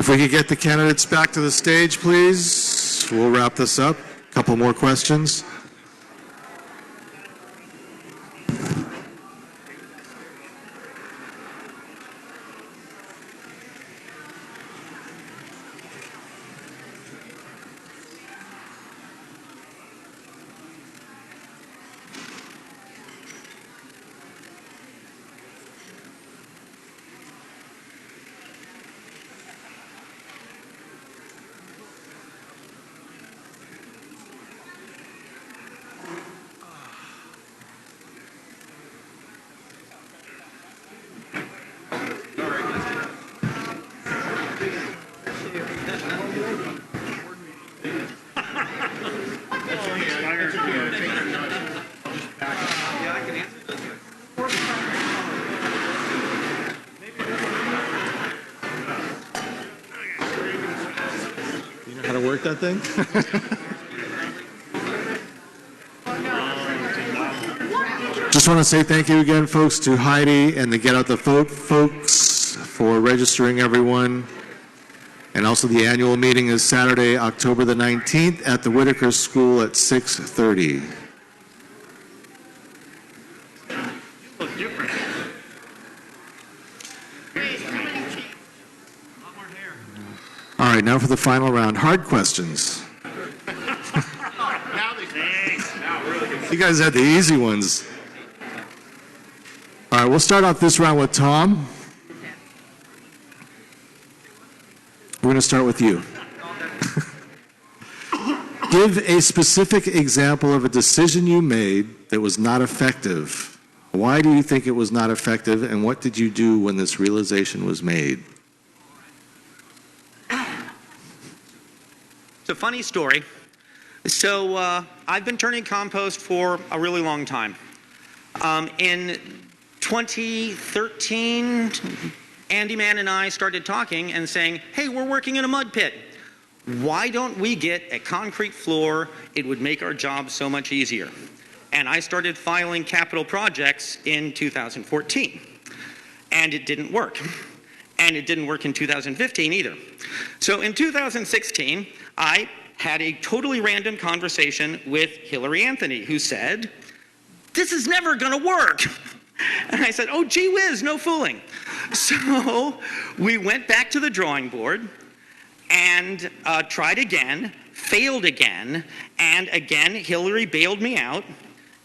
If we could get the candidates back to the stage, please, we'll wrap this up. A couple more questions. How to work that thing? Just want to say thank you again, folks, to Heidi and the Get Out the Vote folks for registering everyone. And also the annual meeting is Saturday, October the 19th at the Whitaker School at 6:30. Look different. All right, now for the final round. Hard questions. You guys had the easy ones. All right, we'll start off this round with Tom. We're going to start with you. Give a specific example of a decision you made that was not effective. Why do you think it was not effective, and what did you do when this realization was made? It's a funny story. So I've been turning compost for a really long time. In 2013, Andy Mann and I started talking and saying, hey, we're working in a mud pit. Why don't we get a concrete floor? It would make our job so much easier. And I started filing capital projects in 2014. And it didn't work. And it didn't work in 2015 either. So in 2016, I had a totally random conversation with Hillary Anthony, who said, this is never going to work. And I said, oh, gee whiz, no fooling. So we went back to the drawing board and tried again, failed again, and again, Hillary bailed me out.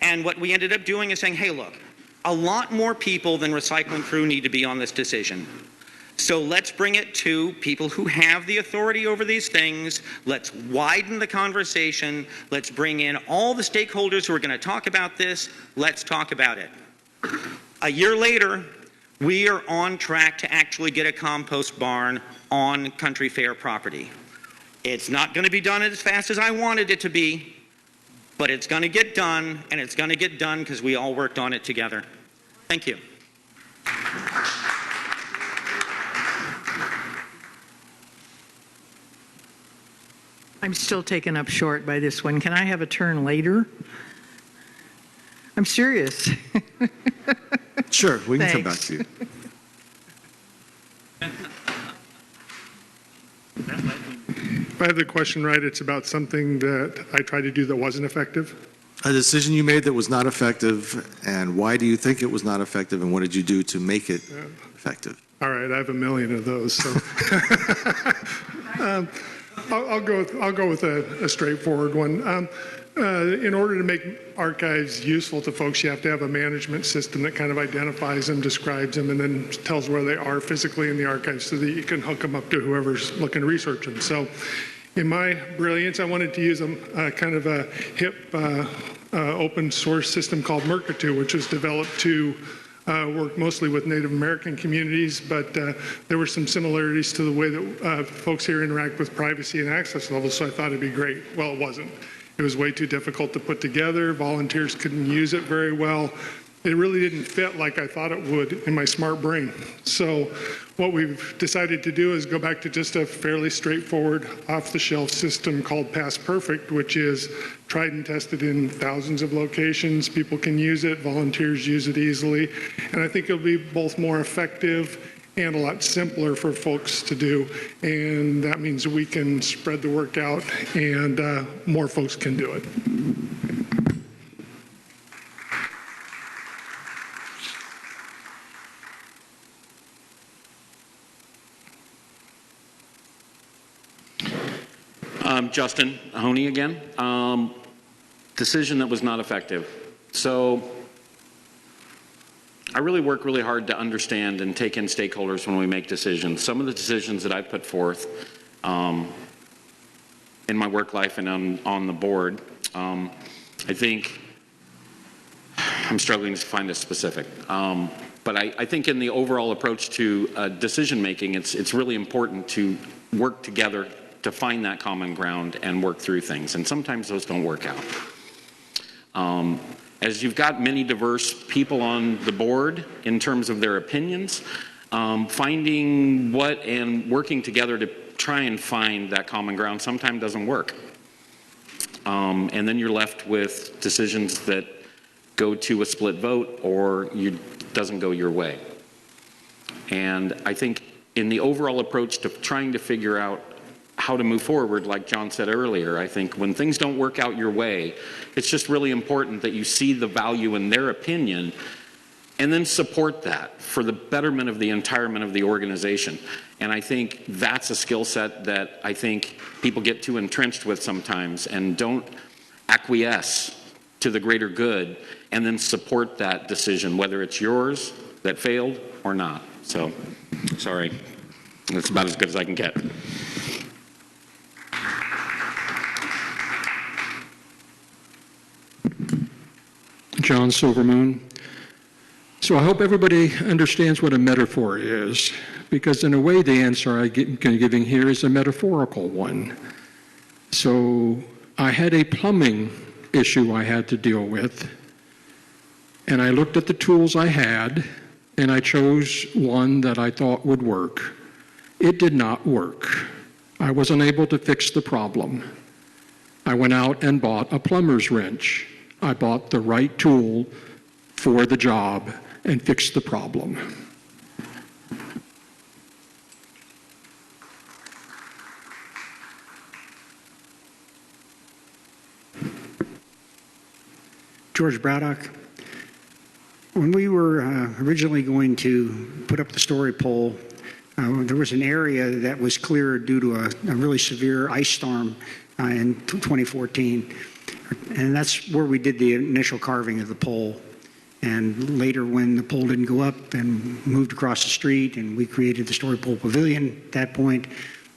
And what we ended up doing is saying, hey, look, a lot more people than Recycling Crew need to be on this decision. So let's bring it to people who have the authority over these things. Let's widen the conversation. Let's bring in all the stakeholders who are going to talk about this. Let's talk about it. A year later, we are on track to actually get a compost barn on Country Fair property. It's not going to be done as fast as I wanted it to be, but it's going to get done, and it's going to get done because we all worked on it together. Thank you. I'm still taken up short by this one. Can I have a turn later? I'm serious. Sure, we can come back Thanks. to you. If I have the question right, it's about something that I tried to do that wasn't effective. A decision you made that was not effective, and why do you think it was not effective, and what did you do to make it effective? All right, I have a million of those, so. I'll go with a straightforward one. In order to make archives useful to folks, you have to have a management system that kind of identifies them, describes them, and then tells where they are physically in the archive so that you can hook them up to whoever's looking to research them. So in my brilliance, I wanted to use a kind of a hip open source system called Mercatu, which was developed to work mostly with Native American communities, but there were some similarities to the way that folks here interact with privacy and access levels, so I thought it'd be great. Well, it wasn't. It was way too difficult to put together. Volunteers couldn't use it very well. It really didn't fit like I thought it would in my smart brain. So what we've decided to do is go back to just a fairly straightforward off-the-shelf system called Past Perfect, which is tried and tested in thousands of locations. People can use it, volunteers use it easily, and I think it'll be both more effective and a lot simpler for folks to do. And that means we can spread the work out and more folks can do it. Justin Honey again. Decision that was not effective. So I really work really hard to understand and take in stakeholders when we make decisions. Some of the decisions that I put forth in my work life and on the board, I think I'm struggling to find a specific. But I think in the overall approach to decision making, it's really important to work together to find that common ground and work through things. And sometimes those don't work out. As you've got many diverse people on the board in terms of their opinions, finding what and working together to try and find that common ground sometimes doesn't work. And then you're left with decisions that go to a split vote or doesn't go your way. And I think in the overall approach to trying to figure out how to move forward, like John said earlier, I think when things don't work out your way, it's just really important that you see the value in their opinion and then support that for the betterment of the entirement of the organization. And I think that's a skill set that I think people get too entrenched with sometimes and don't acquiesce to the greater good and then support that decision, whether it's yours that failed or not. So, sorry. That's about as good as I can get. John Silvermoon. So I hope everybody understands what a metaphor is, because in a way the answer I'm giving here is a metaphorical one. So I had a plumbing issue I had to deal with, and I looked at the tools I had, and I chose one that I thought would work. It did not work. I wasn't able to fix the problem. I went out and bought a plumber's wrench. I bought the right tool for the job and fixed the problem. George Braddock. When we were originally going to put up the story pole, there was an area that was cleared due to a really severe ice storm in 2014. And that's where we did the initial carving of the pole. And later, when the pole didn't go up and moved across the street and we created the Story Pole Pavilion at that point,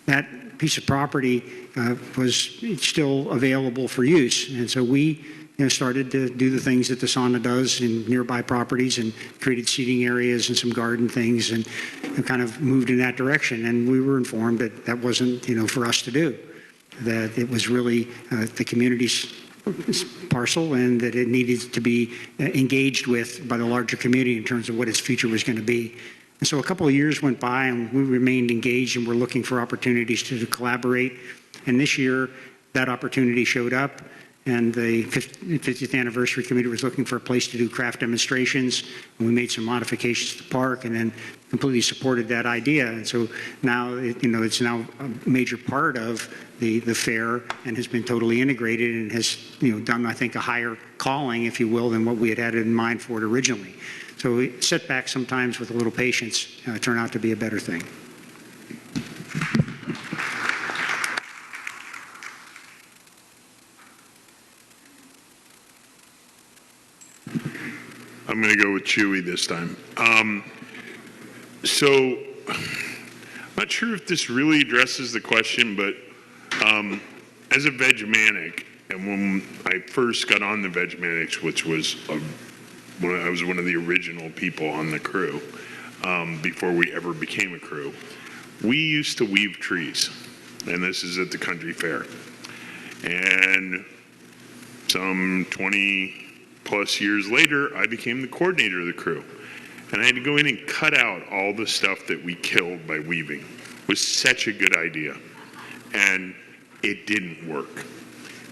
that piece of property was still available for use. And so we started to do the things that the sauna does in nearby properties and created seating areas and some garden things and kind of moved in that direction. And we were informed that that wasn't for us to do, that it was really the community's parcel and that it needed to be engaged with by the larger community in terms of what its future was going to be. And so a couple of years went by and we remained engaged and were looking for opportunities to collaborate. And this year that opportunity showed up, and the 50th anniversary committee was looking for a place to do craft demonstrations, and we made some modifications to the park and then completely supported that idea. And so now it's now a major part of the fair and has been totally integrated and has done, I think, a higher calling, if you will, than what we had in mind for it originally. So setbacks sometimes with a little patience turn out to be a better thing. I'm going to go with Chewy this time. So I'm not sure if this really addresses the question, but as a Vegmanic, and when I first got on the Vegmanics, which was I was one of the original people on the crew before we ever became a crew, we used to weave trees, and this is at the country fair. And some 20 plus years later, I became the coordinator of the crew. And I had to go in and cut out all the stuff that we killed by weaving. It was such a good idea. And it didn't work.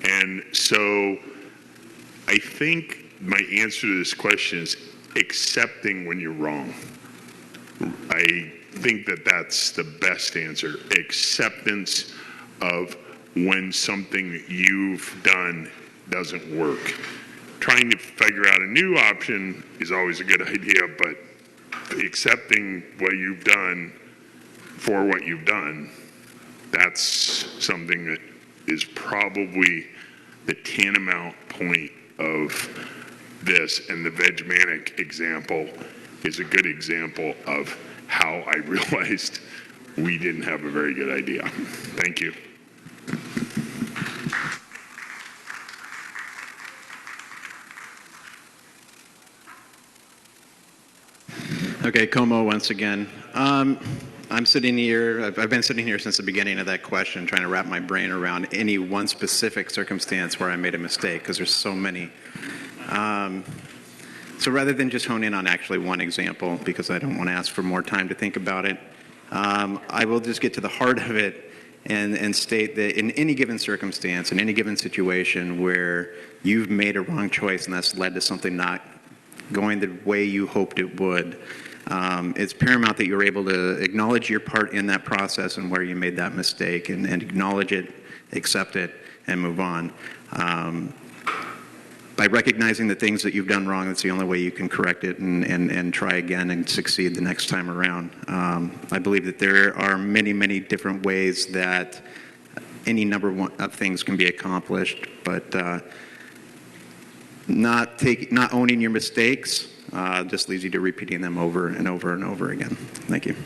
And so I think my answer to this question is accepting when you're wrong. I think that that's the best answer. Acceptance of when something you've done doesn't work. Trying to figure out a new option is always a good idea, but accepting what you've done for what you've done, that's something that is probably the tantamount point of this, and the Vegemanic example is a good example of how I realized we didn't have a very good idea. Thank you. Okay, Como once again. I'm sitting here, I've been sitting here since the beginning of that question, trying to wrap my brain around any one specific circumstance where I made a mistake, because there's so many. So rather than just hone in on actually one example, because I don't want to ask for more time to think about it, I will just get to the heart of it and state that in any given circumstance, in any given situation where you've made a wrong choice and that's led to something not going the way you hoped it would, it's paramount that you're able to acknowledge your part in that process and where you made that mistake, and acknowledge it, accept it, and move on. By recognizing the things that you've done wrong, that's the only way you can correct it and try again and succeed the next time around. I believe that there are many, many different ways that any number of things can be accomplished, but not owning your mistakes just leads you to repeating them over and over and over again. Thank you.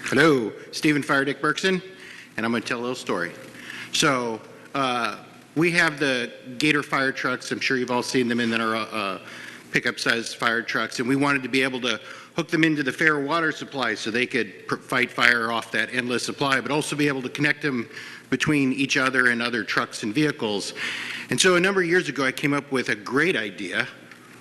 Hello, Stephen Fire Dick Berkson, and I'm going to tell a little story. So we have the Gator fire trucks. I'm sure you've all seen them in our pickup-sized fire trucks, and we wanted to be able to hook them into the fair water supply so they could fight fire off that endless supply, but also be able to connect them between each other and other trucks and vehicles. And so a number of years ago, I came up with a great idea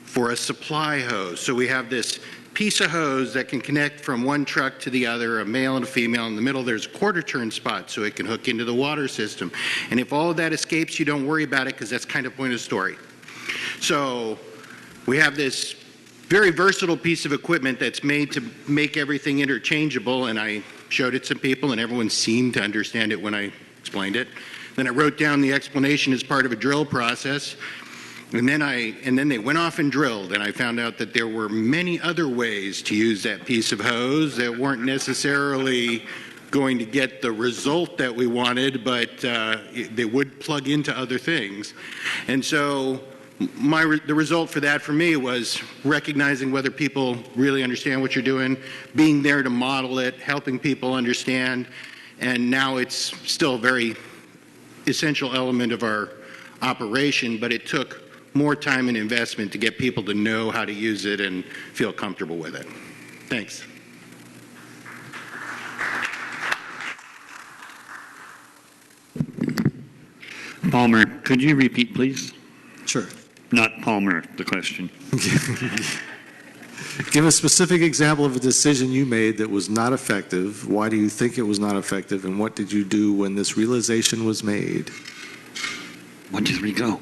for a supply hose. So we have this piece of hose that can connect from one truck to the other, a male and a female. In the middle, there's a quarter turn spot so it can hook into the water system. And if all of that escapes, you don't worry about it, because that's kind of the point of the story. So we have this very versatile piece of equipment that's made to make everything interchangeable, and I showed it to some people, and everyone seemed to understand it when I explained it. Then I wrote down the explanation as part of a drill process, and then they went off and drilled, and I found out that there were many other ways to use that piece of hose that weren't necessarily going to get the result that we wanted, but they would plug into other things. And so the result for that for me was recognizing whether people really understand what you're doing, being there to model it, helping people understand, and now it's still a very essential element of our operation, but it took more time and investment to get people to know how to use it and feel comfortable with it. Thanks. Palmer, could you repeat, please? Sure. Not Palmer, the question. Give a specific example of a decision you made that was not effective. Why do you think it was not effective, and what did you do when this realization was made? 1, 2, 3, go.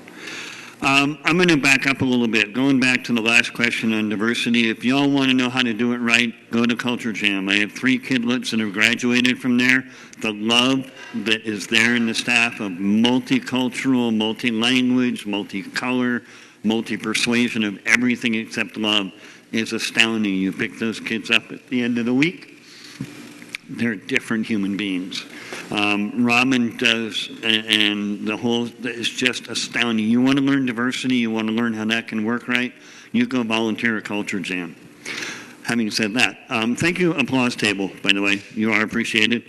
I'm going to back up a little bit. Going back to the last question on diversity, if y'all want to know how to do it right, go to Culture Jam. I have 3 kidlets that have graduated from there. The love that is there in the staff of multicultural, multi-language, multicolor, multi-persuasion of everything except love is astounding. You pick those kids up at the end of the week, they're different human beings. Robin does, and the whole is just astounding. You want to learn diversity, you want to learn how that can work right, you go volunteer at Culture Jam. Having said that, thank you, applause table, by the way. You are appreciated.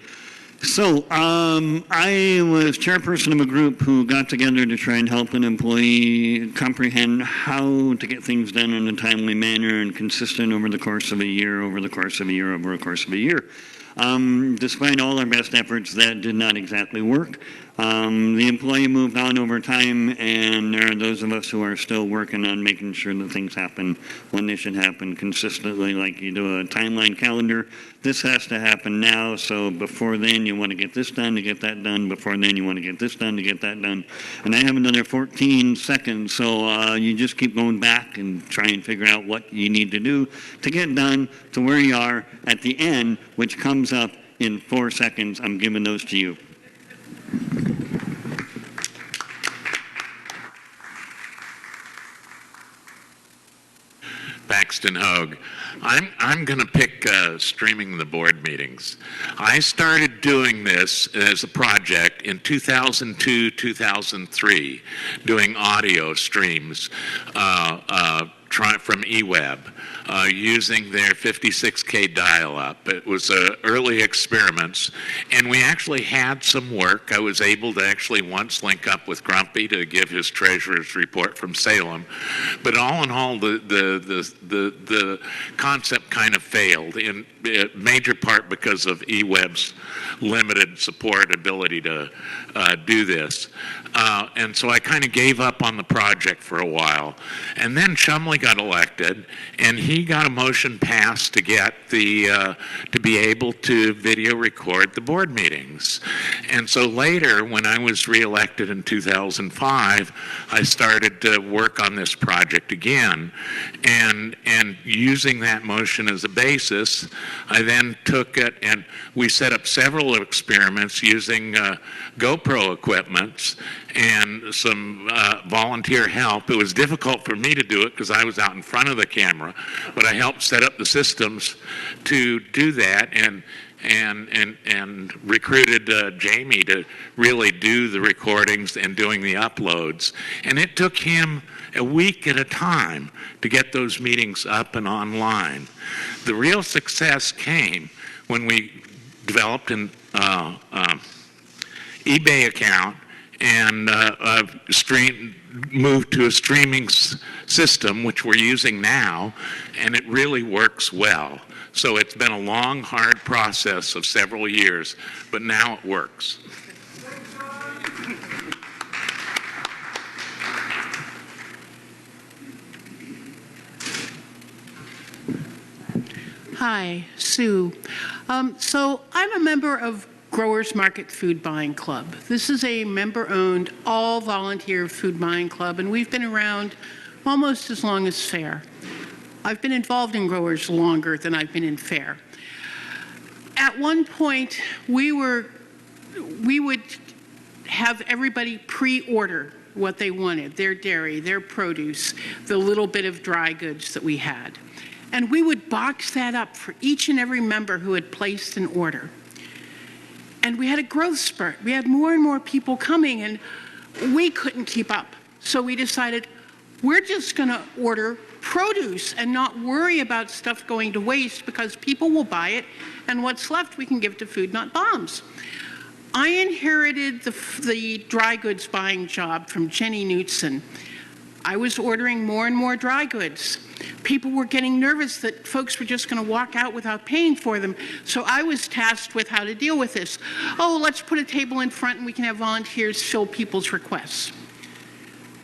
So I was chairperson of a group who got together to try and help an employee comprehend how to get things done in a timely manner and consistent over the course of a year, over the course of a year, over the course of a year. Despite all our best efforts, that did not exactly work. The employee moved on over time, and there are those of us who are still working on making sure that things happen when they should happen consistently, like you do a timeline calendar. This has to happen now, so before then you want to get this done to get that done, before then you want to get this done to get that done. And I have another 14 seconds, so you just keep going back and try and figure out what you need to do to get done to where you are at the end, which comes up in 4 seconds. I'm giving those to you. Paxton Hogue. I'm going to pick streaming the board meetings. I started doing this as a project in 2002, 2003, doing audio streams from eWeb using their 56K dial-up. It was early experiments, and we actually had some work. I was able to actually once link up with Grumpy to give his treasurer's report from Salem. But all in all, the concept kind of failed, in major part because of eWeb's limited support ability to do this. And so I kind of gave up on the project for a while. And then Shumley got elected, and he got a motion passed to get the to be able to video record the board meetings. And so later, when I was reelected in 2005, I started to work on this project again. And using that motion as a basis, I then took it and we set up several experiments using GoPro equipment and some volunteer help. It was difficult for me to do it because I was out in front of the camera, but I helped set up the systems to do that and recruited Jamie to really do the recordings and doing the uploads. And it took him a week at a time to get those meetings up and online. The real success came when we developed an eBay account and moved to a streaming system, which we're using now, and it really works well. So it's been a long, hard process of several years, but now it works. Hi, Sue. So I'm a member of Growers Market Food Buying Club. This is a member-owned, all-volunteer food buying club, and we've been around almost as long as FAIR. I've been involved in growers longer than I've been in FAIR. At one point, we would have everybody pre-order what they wanted, their dairy, their produce, the little bit of dry goods that we had. And we would box that up for each and every member who had placed an order. And we had a growth spurt. We had more and more people coming, and we couldn't keep up. So we decided we're just going to order produce and not worry about stuff going to waste because people will buy it, and what's left we can give to Food Not Bombs. I inherited the dry goods buying job from Jenny Knutson. I was ordering more and more dry goods. People were getting nervous that folks were just going to walk out without paying for them. So I was tasked with how to deal with this. Oh, let's put a table in front and we can have volunteers fill people's requests.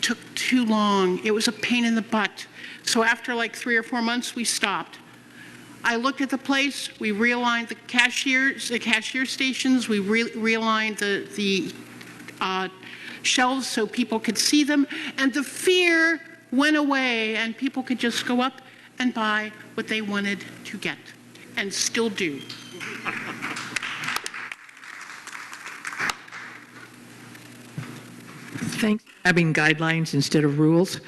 Took too long. It was a pain in the butt. So after like 3 or 4 months, we stopped. I looked at the place. We realigned the cashier stations. We realigned the shelves so people could see them, and the fear went away, and people could just go up and buy what they wanted to get, and still do. Thanks for having guidelines instead of rules.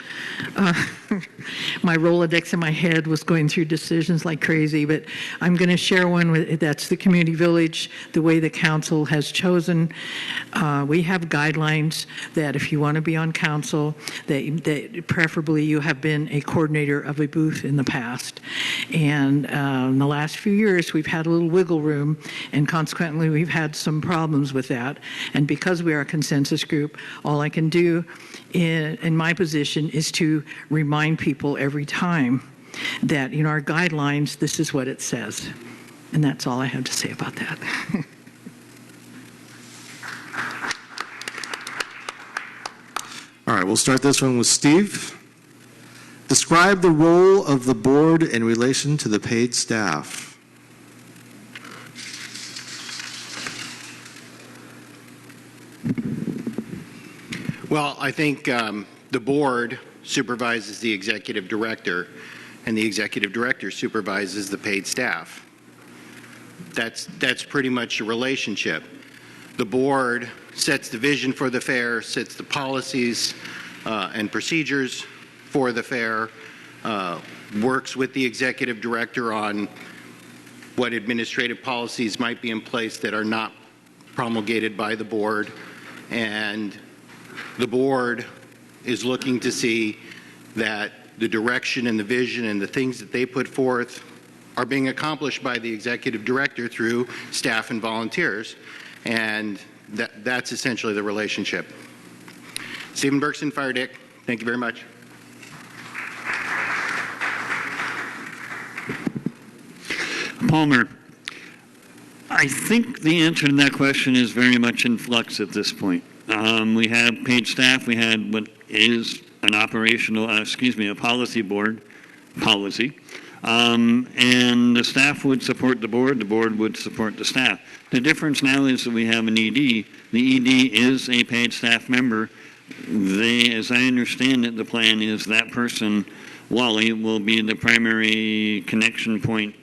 My Rolodex in my head was going through decisions like crazy, but I'm going to share one that's the community village, the way the council has chosen. We have guidelines that if you want to be on council, that preferably you have been a coordinator of a booth in the past. And in the last few years, we've had a little wiggle room, and consequently, we've had some problems with that. And because we are a consensus group, all I can do in my position is to remind people every time that in our guidelines, this is what it says. And that's all I have to say about that. All right, we'll start this one with Steve. Describe the role of the board in relation to the paid staff. Well, I think the board supervises the executive director, and the executive director supervises the paid staff. That's pretty much the relationship. The board sets the vision for the fair, sets the policies and procedures for the fair, works with the executive director on what administrative policies might be in place that are not promulgated by the board, and the board is looking to see that the direction and the vision and the things that they put forth are being accomplished by the executive director through staff and volunteers, and that's essentially the relationship. Stephen Berkson, Fire Dick, thank you very much. Palmer, I think the answer to that question is very much in flux at this point. We have paid staff. We had what is an a policy board policy. And the staff would support the board would support the staff. The difference now is that we have an ED. The ED is a paid staff member. As I understand it, the plan is that person, Wally, will be the primary connection point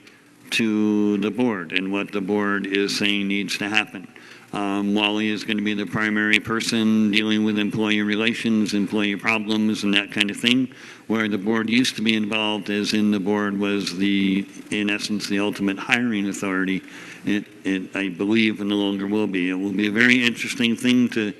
to the board and what the board is saying needs to happen. Wally is going to be the primary person dealing with employee relations, employee problems, and that kind of thing, where the board used to be involved, as in the board was in essence, the ultimate hiring authority. I believe, and no longer will be. It will be a very interesting thing to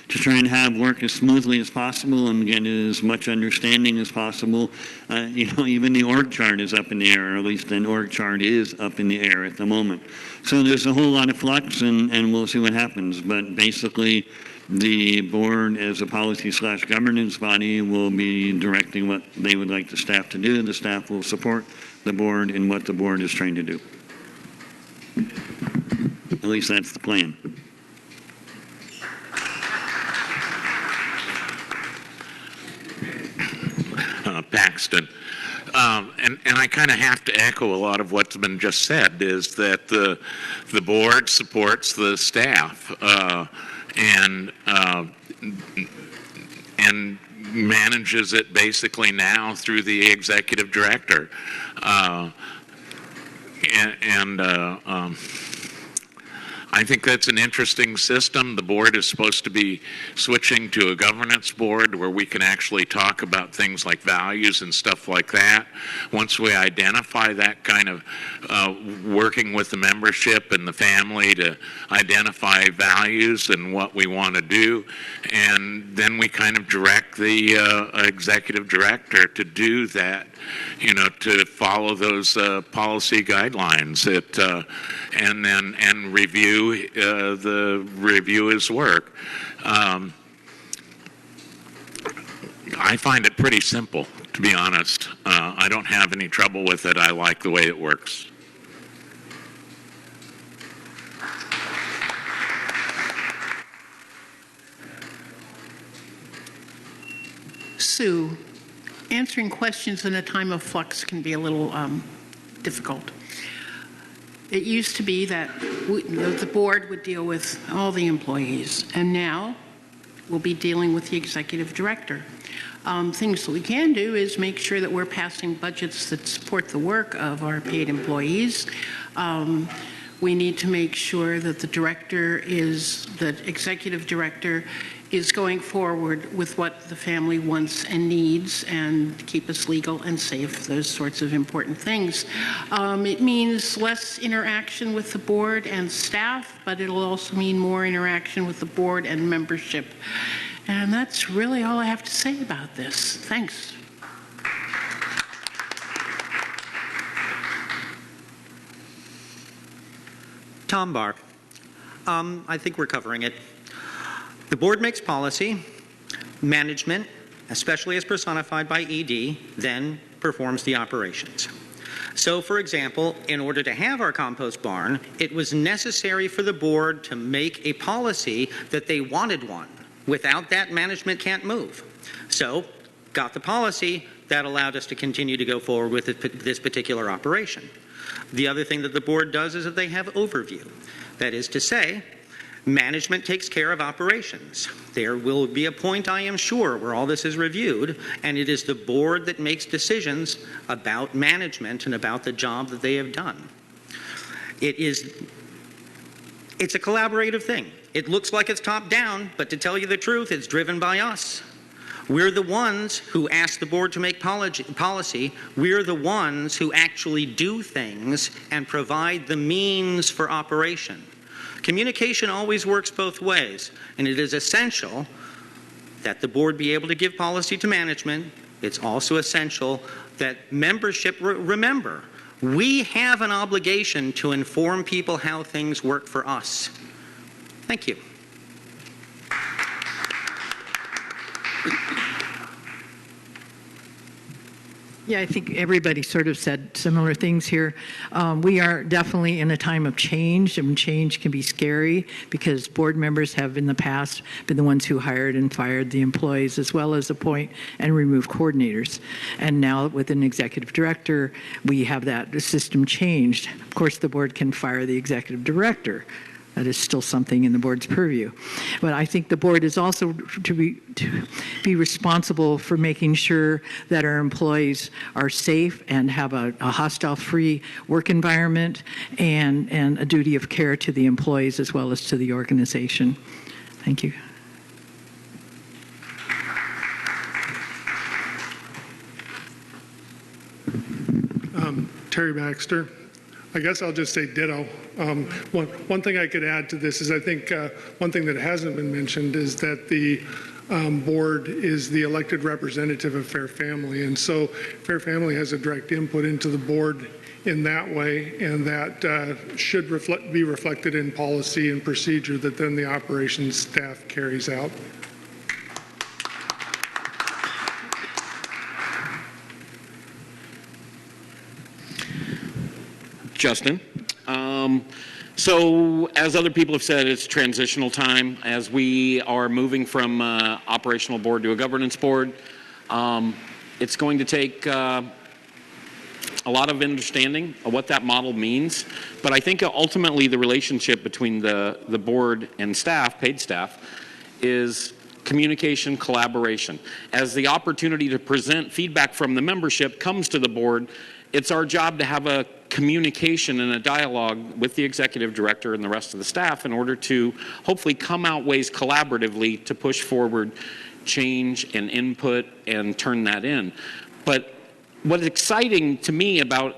try and have work as smoothly as possible and get as much understanding as possible. Even the org chart is up in the air, or at least an org chart is up in the air at the moment. So there's a whole lot of flux, and we'll see what happens. But basically, the board, as a policy/governance body, will be directing what they would like the staff to do. The staff will support the board in what the board is trying to do. At least that's the plan. Paxton. And I kind of have to echo a lot of what's been just said, is that the board supports the staff and manages it basically now through the executive director. I think that's an interesting system. The board is supposed to be switching to a governance board where we can actually talk about things like values and stuff like that. Once we identify that kind of working with the membership and the family to identify values and what we want to do, and then we kind of direct the executive director to do that, to follow those policy guidelines and review his work. I find it pretty simple, to be honest. I don't have any trouble with it. I like the way it works. Sue, answering questions in a time of flux can be a little difficult. It used to be that the board would deal with all the employees, and now we'll be dealing with the executive director. Things that we can do is make sure that we're passing budgets that support the work of our paid employees. We need to make sure that the executive director is going forward with what the family wants and needs and keep us legal and safe, those sorts of important things. It means less interaction with the board and staff, but it'll also mean more interaction with the board and membership. And that's really all I have to say about this. Thanks. Tom Barr. I think we're covering it. The board makes policy. Management, especially as personified by ED, then performs the operations. So, for example, in order to have our compost barn, it was necessary for the board to make a policy that they wanted one. Without that, management can't move. So, got the policy that allowed us to continue to go forward with this particular operation. The other thing that the board does is that they have overview. That is to say, management takes care of operations. There will be a point, I am sure, where all this is reviewed, and it is the board that makes decisions about management and about the job that they have done. It's a collaborative thing. It looks like it's top down, but to tell you the truth, it's driven by us. We're the ones who ask the board to make policy. We're the ones who actually do things and provide the means for operation. Communication always works both ways, and it is essential that the board be able to give policy to management. It's also essential that membership remember, we have an obligation to inform people how things work for us. Thank you. Yeah, I think everybody sort of said similar things here. We are definitely in a time of change, and change can be scary because board members have in the past been the ones who hired and fired the employees as well as appoint and remove coordinators. And now with an executive director, we have that system changed. Of course, the board can fire the executive director. That is still something in the board's purview. But I think the board is also to be responsible for making sure that our employees are safe and have a hostile-free work environment and a duty of care to the employees as well as to the organization. Thank you. Terry Baxter. I guess I'll just say ditto. One thing I could add to this is I think one thing that hasn't been mentioned is that the board is the elected representative of Fair Family, and so Fair Family has a direct input into the board in that way, and that should be reflected in policy and procedure that then the operations staff carries out. Justin. So as other people have said, it's transitional time as we are moving from operational board to a governance board. It's going to take a lot of understanding of what that model means, but I think ultimately the relationship between the board and staff, paid staff, is communication, collaboration. As the opportunity to present feedback from the membership comes to the board, it's our job to have a communication and a dialogue with the executive director and the rest of the staff in order to hopefully come out ways collaboratively to push forward change and input and turn that in. But what's exciting to me about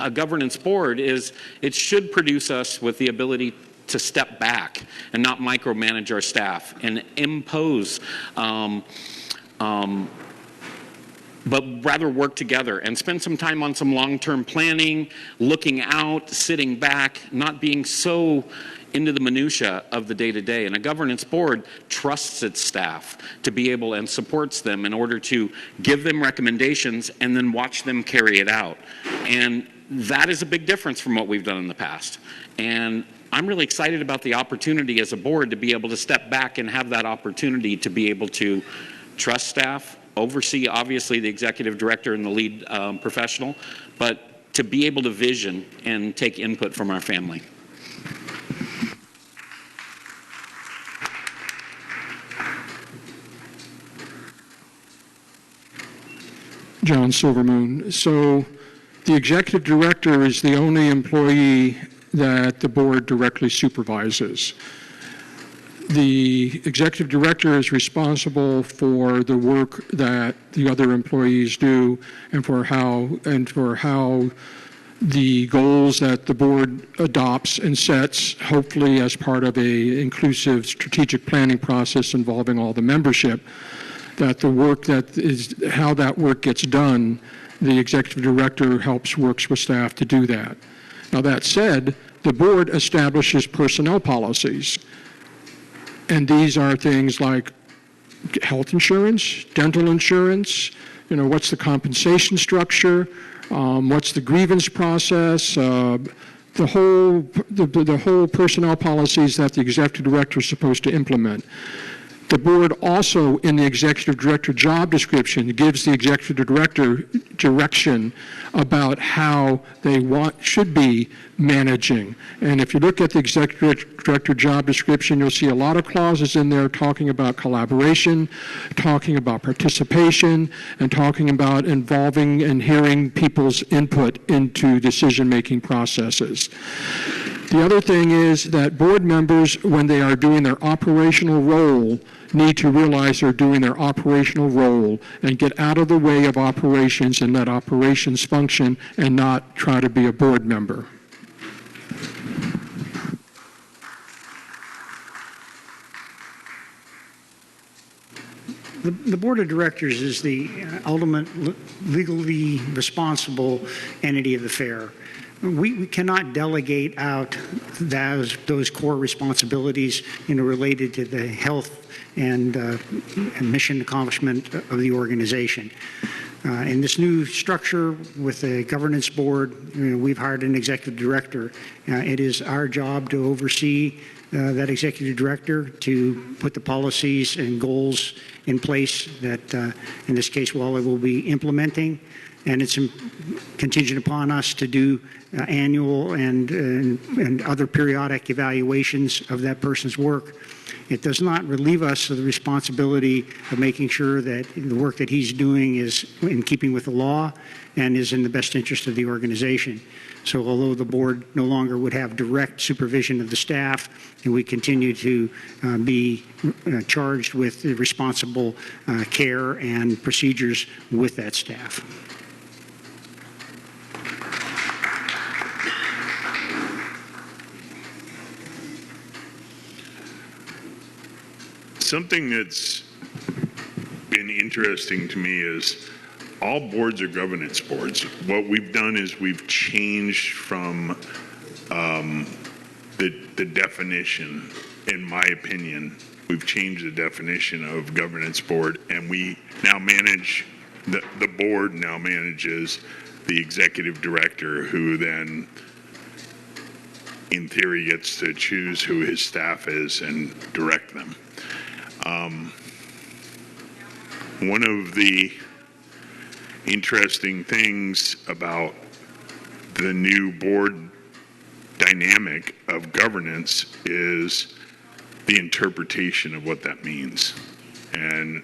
a governance board is it should produce us with the ability to step back and not micromanage our staff and impose but rather work together and spend some time on some long-term planning, looking out, sitting back, not being so into the minutia of the day-to-day. And a governance board trusts its staff to be able and supports them in order to give them recommendations and then watch them carry it out. And that is a big difference from what we've done in the past. And I'm really excited about the opportunity as a board to be able to step back and have that opportunity to be able to trust staff, oversee obviously the executive director and the lead professional, but to be able to vision and take input from our family. John Silvermoon. So the executive director is the only employee that the board directly supervises. The executive director is responsible for the work that the other employees do and for how the goals that the board adopts and sets, hopefully as part of a inclusive strategic planning process involving all the membership, that the work that is, how that work gets done, the executive director works with staff to do that. Now that said, the board establishes personnel policies. And these are things like health insurance, dental insurance, what's the compensation structure, what's the grievance process, the whole personnel policies that the executive director is supposed to implement. The board also, in the executive director job description, gives the executive director direction about how they should be managing. And if you look at the executive director job description, you'll see a lot of clauses in there talking about collaboration, talking about participation, and talking about involving and hearing people's input into decision-making processes. The other thing is that board members, when they are doing their operational role, need to realize they're doing their operational role and get out of the way of operations and let operations function and not try to be a board member. The board of directors is the ultimate legally responsible entity of the fair. We cannot delegate out those core responsibilities, related to the health and mission accomplishment of the organization. In this new structure with the governance board, we've hired an executive director. It is our job to oversee that executive director to put the policies and goals in place that, in this case, Wally will be implementing. And it's contingent upon us to do annual and other periodic evaluations of that person's work. It does not relieve us of the responsibility of making sure that the work that he's doing is in keeping with the law and is in the best interest of the organization. So although the board no longer would have direct supervision of the staff, and we continue to be charged with the responsible care and procedures with that staff. Something that's been interesting to me is all boards are governance boards. What we've done is we've changed from the definition, in my opinion, we've changed the definition of governance board, and we now manage, the board now manages the executive director, who then in theory gets to choose who his staff is and direct them. One of the interesting things about the new board dynamic of governance is the interpretation of what that means. And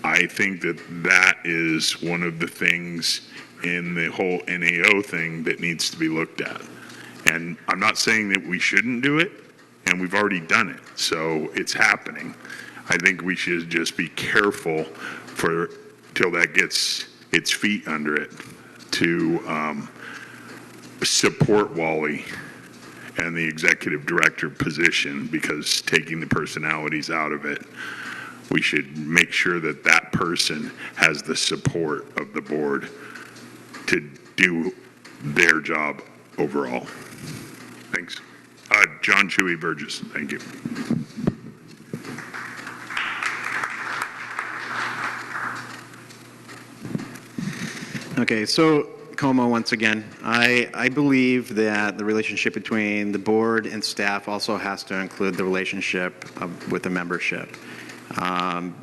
I think that that is one of the things in the whole NAO thing that needs to be looked at. And I'm not saying that we shouldn't do it, and we've already done it, so it's happening. I think we should just be careful till that gets its feet under it to support Wally and the executive director position, because taking the personalities out of it, we should make sure that that person has the support of the board to do their job overall. Thanks. John Chewy Burgess, thank you. Okay, so Como, once again, I believe that the relationship between the board and staff also has to include the relationship with the membership.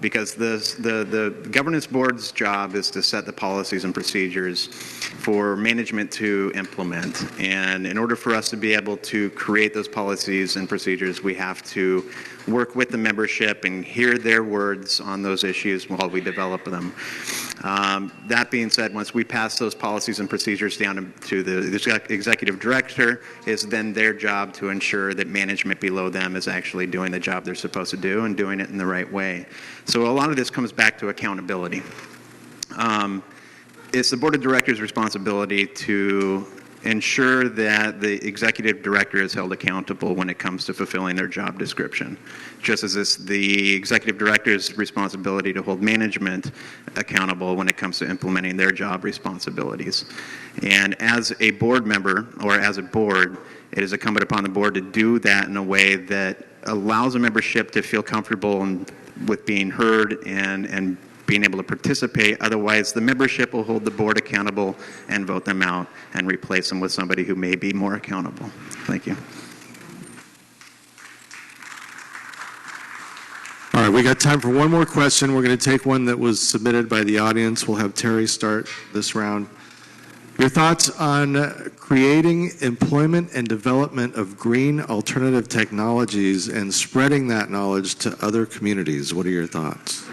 Because the governance board's job is to set the policies and procedures for management to implement. And in order for us to be able to create those policies and procedures, we have to work with the membership and hear their words on those issues while we develop them. That being said, once we pass those policies and procedures down to the executive director, it's then their job to ensure that management below them is actually doing the job they're supposed to do and doing it in the right way. So a lot of this comes back to accountability. It's the board of directors' responsibility to ensure that the executive director is held accountable when it comes to fulfilling their job description, just as it's the executive director's responsibility to hold management accountable when it comes to implementing their job responsibilities. And as a board member, or as a board, it is incumbent upon the board to do that in a way that allows a membership to feel comfortable with being heard and being able to participate. Otherwise, the membership will hold the board accountable and vote them out and replace them with somebody who may be more accountable. Thank you. All right, we got time for one more question. We're going to take one that was submitted by the audience. We'll have Terry start this round. Your thoughts on creating employment and development of green alternative technologies and spreading that knowledge to other communities. What are your thoughts?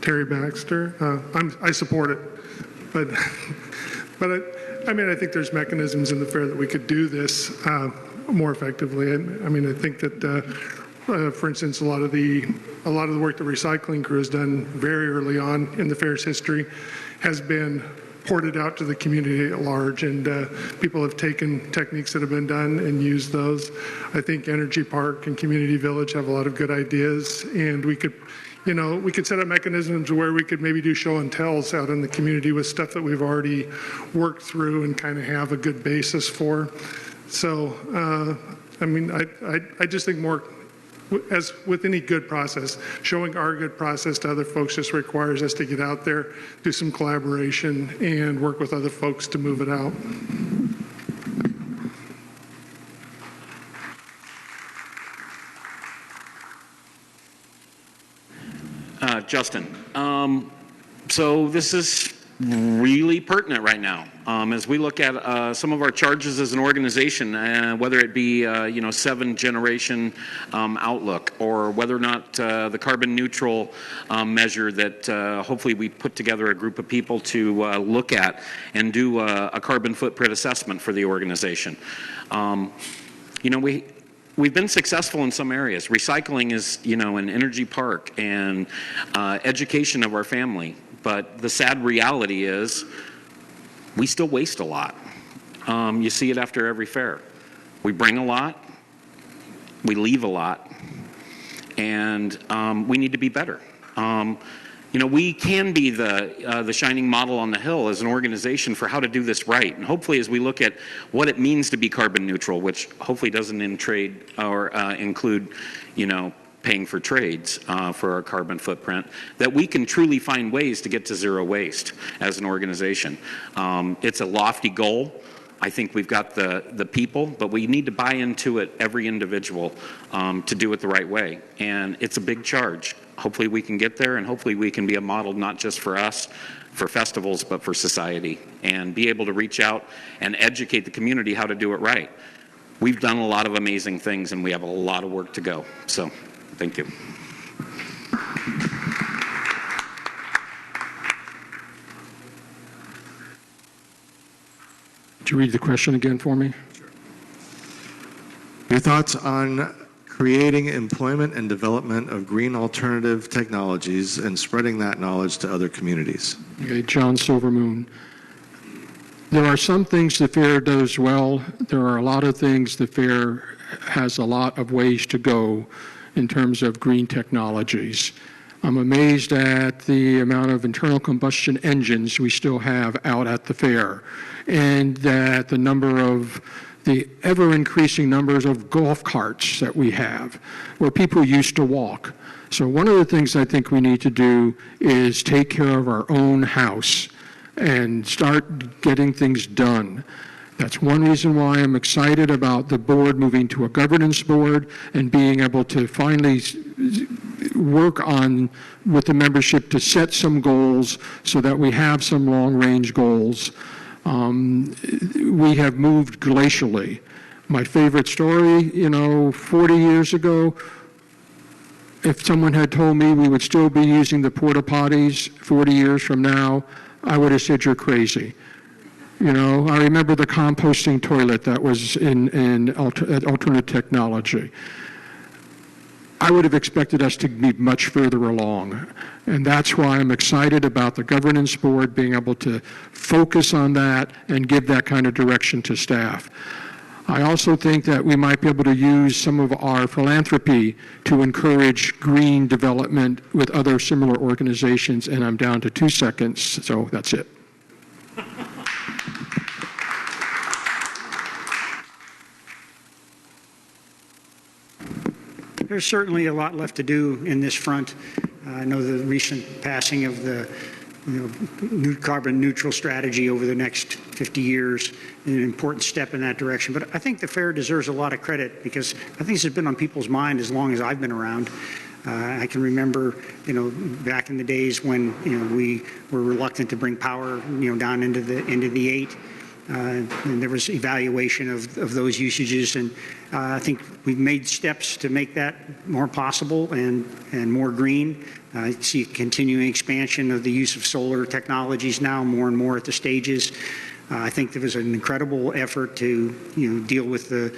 Terry Baxter. I support it, but I think there's mechanisms in the fair that we could do this more effectively. I think that, for instance, a lot of the work the recycling crew has done very early on in the fair's history has been ported out to the community at large, and people have taken techniques that have been done and used those. I think Energy Park and Community Village have a lot of good ideas, and we could set up mechanisms where we could maybe do show and tells out in the community with stuff that we've already worked through and kind of have a good basis for. So, I just think more, as with any good process, showing our good process to other folks just requires us to get out there, do some collaboration, and work with other folks to move it out. Justin, so this is really pertinent right now. As we look at some of our charges as an organization, whether it be, 7-generation outlook, or whether or not the carbon neutral measure that hopefully we put together a group of people to look at and do a carbon footprint assessment for the organization. We've been successful in some areas. Recycling is, an Energy Park, and education of our family. But the sad reality is we still waste a lot. You see it after every fair. We bring a lot, we leave a lot, and we need to be better. We can be the shining model on the hill as an organization for how to do this right. And hopefully, as we look at what it means to be carbon neutral, which hopefully doesn't include, paying for trades for our carbon footprint, that we can truly find ways to get to zero waste as an organization. It's a lofty goal. I think we've got the people, but we need to buy into it, every individual, to do it the right way. And it's a big charge. Hopefully we can get there, and hopefully we can be a model not just for us, for festivals, but for society, and be able to reach out and educate the community how to do it right. We've done a lot of amazing things, and we have a lot of work to go. So, thank you. Would you read the question again for me? Sure. Your thoughts on creating employment and development of green alternative technologies and spreading that knowledge to other communities. Okay, John Silvermoon. There are some things the fair does well. There are a lot of things the fair has a lot of ways to go in terms of green technologies. I'm amazed at the amount of internal combustion engines we still have out at the fair, and that the ever-increasing numbers of golf carts that we have, where people used to walk. So one of the things I think we need to do is take care of our own house and start getting things done. That's one reason why I'm excited about the board moving to a governance board and being able to finally work on with the membership to set some goals so that we have some long-range goals. We have moved glacially. My favorite story, 40 years ago, if someone had told me we would still be using the porta potties 40 years from now, I would have said you're crazy. I remember the composting toilet that was in alternative technology. I would have expected us to be much further along. And that's why I'm excited about the governance board being able to focus on that and give that kind of direction to staff. I also think that we might be able to use some of our philanthropy to encourage green development with other similar organizations, and I'm down to 2 seconds, so that's it. there's certainly a lot left to do in this front. I know the recent passing of the new carbon neutral strategy over the next 50 years is an important step in that direction. But I think the fair deserves a lot of credit because I think this has been on people's mind as long as I've been around. I can remember, back in the days when, we were reluctant to bring power, down into the 8. And there was evaluation of those usages, and I think we've made steps to make that more possible and more green. I see continuing expansion of the use of solar technologies now more and more at the stages. I think there was an incredible effort to deal with the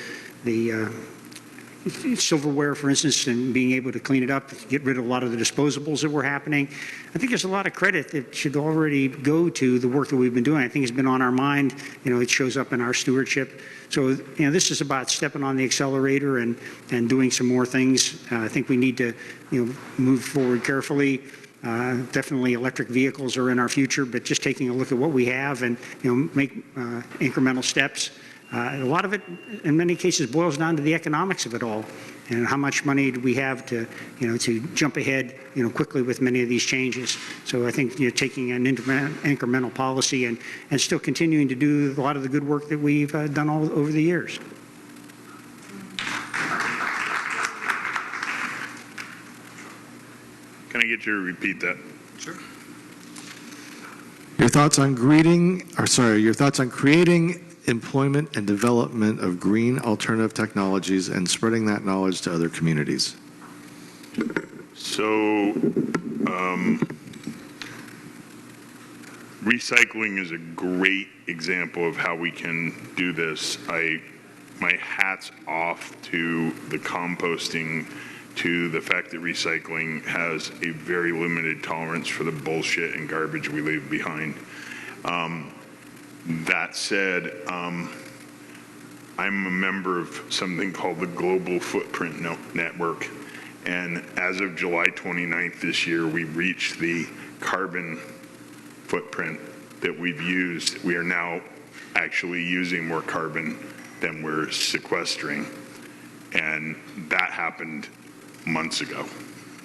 silverware, for instance, and being able to clean it up, get rid of a lot of the disposables that were happening. I think there's a lot of credit that should already go to the work that we've been doing. I think it's been on our mind. It shows up in our stewardship. So, this is about stepping on the accelerator and doing some more things. I think we need to, move forward carefully. Definitely electric vehicles are in our future, but just taking a look at what we have and, make incremental steps. A lot of it, in many cases, boils down to the economics of it all, and how much money do we have to, to jump ahead, quickly with many of these changes. So I think taking an incremental policy and still continuing to do a lot of the good work that we've done all over the years. Can I get you to repeat that? Sure. Your thoughts on creating employment and development of green alternative technologies and spreading that knowledge to other communities. So, recycling is a great example of how we can do this. My hat's off to the composting, to the fact that recycling has a very limited tolerance for the bullshit and garbage we leave behind. That said, I'm a member of something called the Global Footprint Network, and as of July 29th this year, we reached the carbon footprint that we've used. We are now actually using more carbon than we're sequestering, and that happened months ago,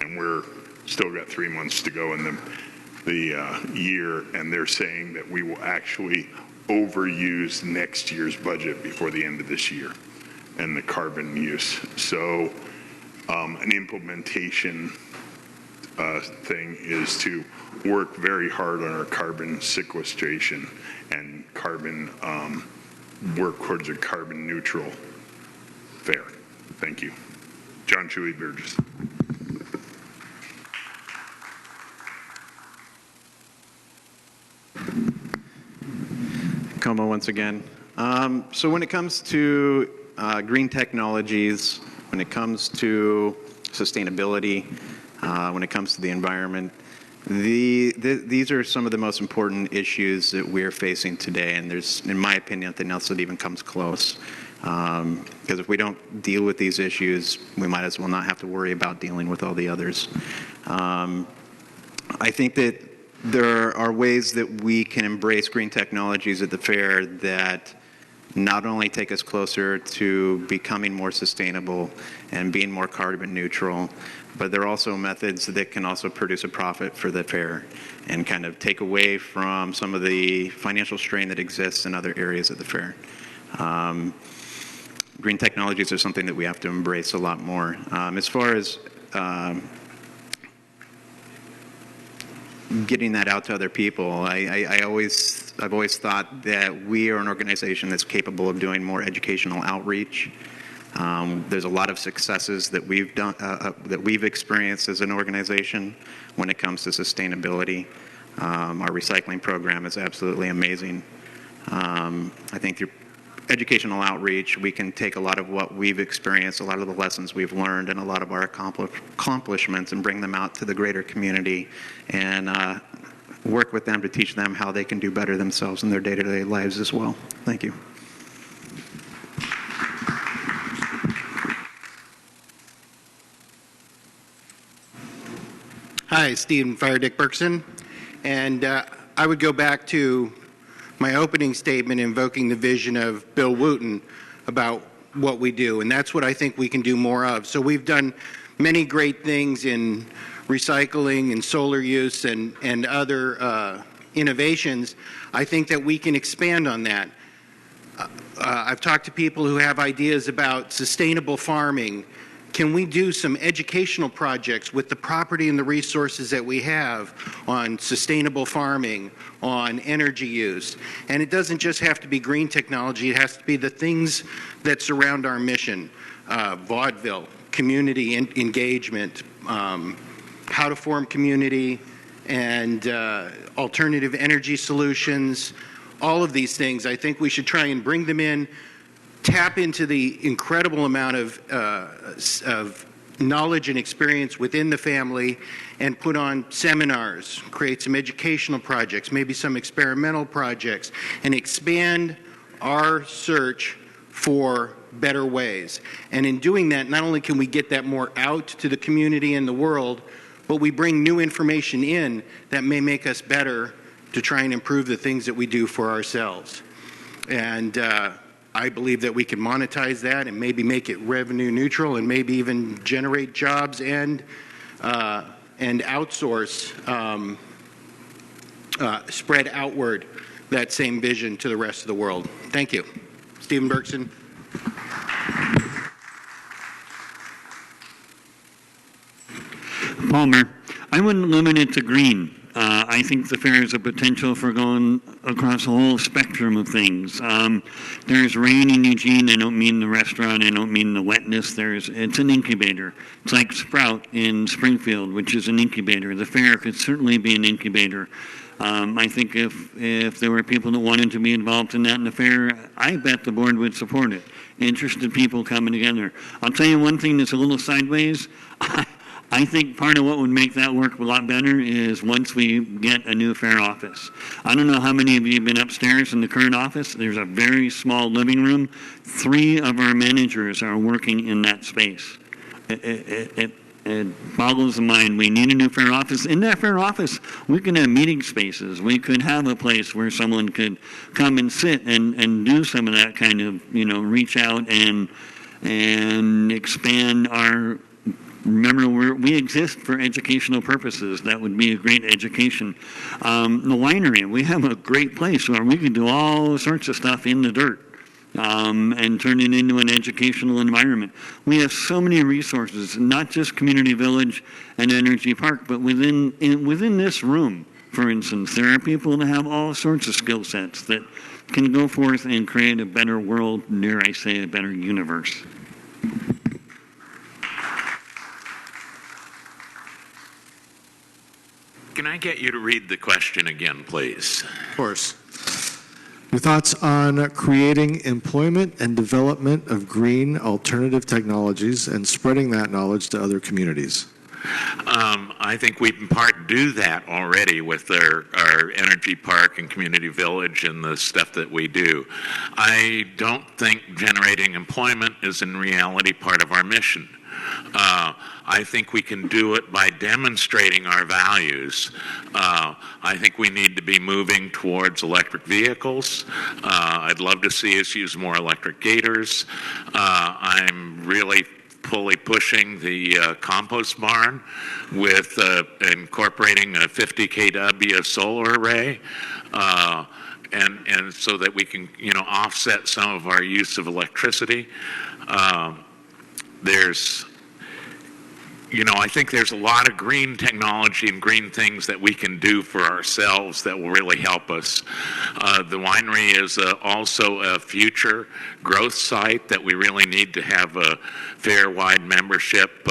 and we're still got 3 months to go in the year, and they're saying that we will actually overuse next year's budget before the end of this year and the carbon use. So an implementation thing is to work very hard on our carbon sequestration and carbon work towards a carbon neutral fair. Thank you. John Chewy Burgess. Como once again. So when it comes to green technologies, when it comes to sustainability, when it comes to the environment, these are some of the most important issues that we're facing today, and there's, in my opinion, nothing else that even comes close. Because if we don't deal with these issues, we might as well not have to worry about dealing with all the others. I think that there are ways that we can embrace green technologies at the fair that not only take us closer to becoming more sustainable and being more carbon neutral, but there are also methods that can also produce a profit for the fair and kind of take away from some of the financial strain that exists in other areas of the fair. Green technologies are something that we have to embrace a lot more. As far as getting that out to other people, I've always thought that we are an organization that's capable of doing more educational outreach. There's a lot of successes that we've done, that we've experienced as an organization when it comes to sustainability. Our recycling program is absolutely amazing. I think through educational outreach, we can take a lot of what we've experienced, a lot of the lessons we've learned, and a lot of our accomplishments and bring them out to the greater community and work with them to teach them how they can do better themselves in their day-to-day lives as well. Thank you. Hi, Stephen Fire Dick Berkson, and I would go back to my opening statement invoking the vision of Bill Wooten about what we do, and that's what I think we can do more of. So we've done many great things in recycling and solar use and other innovations. I think that we can expand on that. I've talked to people who have ideas about sustainable farming. Can we do some educational projects with the property and the resources that we have on sustainable farming, on energy use? And it doesn't just have to be green technology, it has to be the things that surround our mission. Vaudeville, community engagement, how to form community, and alternative energy solutions. All of these things, I think we should try and bring them in, tap into the incredible amount of knowledge and experience within the family, and put on seminars, create some educational projects, maybe some experimental projects, and expand our search for better ways. And in doing that, not only can we get that more out to the community and the world, but we bring new information in that may make us better to try and improve the things that we do for ourselves. And I believe that we can monetize that and maybe make it revenue neutral and maybe even generate jobs and outsource, spread outward that same vision to the rest of the world. Thank you. Stephen Bergson. Palmer, I wouldn't limit it to green. I think the fair has a potential for going across a whole spectrum of things. There's rain in Eugene. I don't mean the restaurant. I don't mean the wetness. It's an incubator. It's like Sprout in Springfield, which is an incubator. The fair could certainly be an incubator. I think if there were people that wanted to be involved in that in the fair, I bet the board would support it. Interested people coming together. I'll tell you one thing that's a little sideways. I think part of what would make that work a lot better is once we get a new fair office. I don't know how many of you have been upstairs in the current office. There's a very small living room. 3 of our managers are working in that space. It boggles the mind. We need a new fair office. In that fair office, we can have meeting spaces. We could have a place where someone could come and sit and do some of that kind of, reach out and expand our. Remember, we exist for educational purposes. That would be a great education. The winery, we have a great place where we can do all sorts of stuff in the dirt and turn it into an educational environment. We have so many resources, not just Community Village and Energy Park, but within this room, for instance, there are people that have all sorts of skill sets that can go forth and create a better world, dare I say, a better universe. Can I get you to read the question again, please? Of course. Your thoughts on creating employment and development of green alternative technologies and spreading that knowledge to other communities? I think we in part do that already with our energy park and community village and the stuff that we do. I don't think generating employment is in reality part of our mission. I think we can do it by demonstrating our values. I think we need to be moving towards electric vehicles. I'd love to see us use more electric gators. I'm really fully pushing the compost barn with incorporating a 50 kW solar array. And so that we can, offset some of our use of electricity. I think there's a lot of green technology and green things that we can do for ourselves that will really help us. The winery is also a future growth site that we really need to have a fair-wide membership,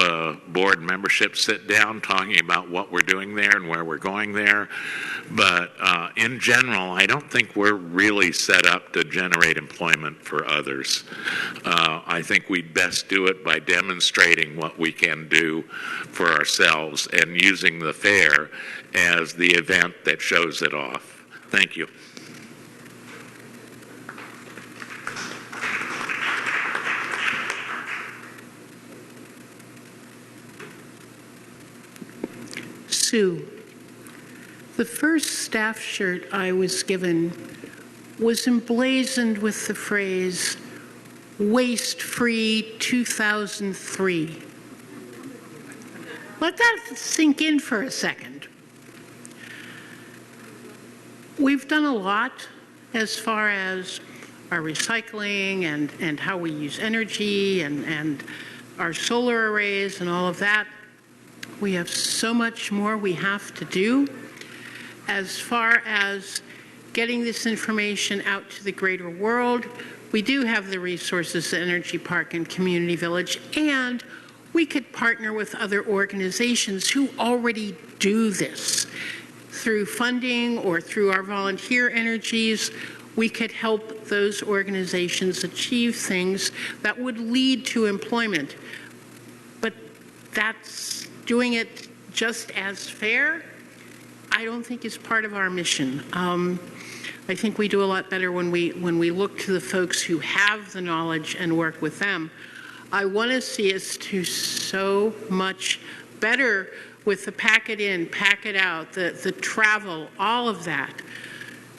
board membership sit down talking about what we're doing there and where we're going there. But in general, I don't think we're really set up to generate employment for others. I think we'd best do it by demonstrating what we can do for ourselves and using the fair as the event that shows it off. Thank you. Sue, the first staff shirt I was given was emblazoned with the phrase, waste-free 2003. Let that sink in for a second. We've done a lot as far as our recycling and how we use energy and our solar arrays and all of that. We have so much more we have to do as far as getting this information out to the greater world. We do have the resources at Energy Park and Community Village, and we could partner with other organizations who already do this. Through funding or through our volunteer energies, we could help those organizations achieve things that would lead to employment. But that's doing it just as fair, I don't think is part of our mission. I think we do a lot better when we look to the folks who have the knowledge and work with them. I want to see us do so much better with the pack it in, pack it out, the travel, all of that.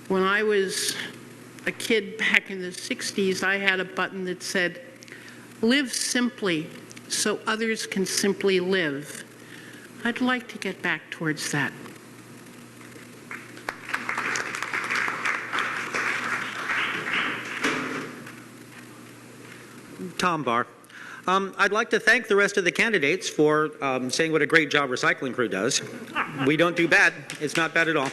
When I was a kid back in the 60s, I had a button that said, "Live simply so others can simply live." I'd like to get back towards that. Tom Barr. I'd like to thank the rest of the candidates for saying what a great job Recycling Crew does. We don't do bad. It's not bad at all.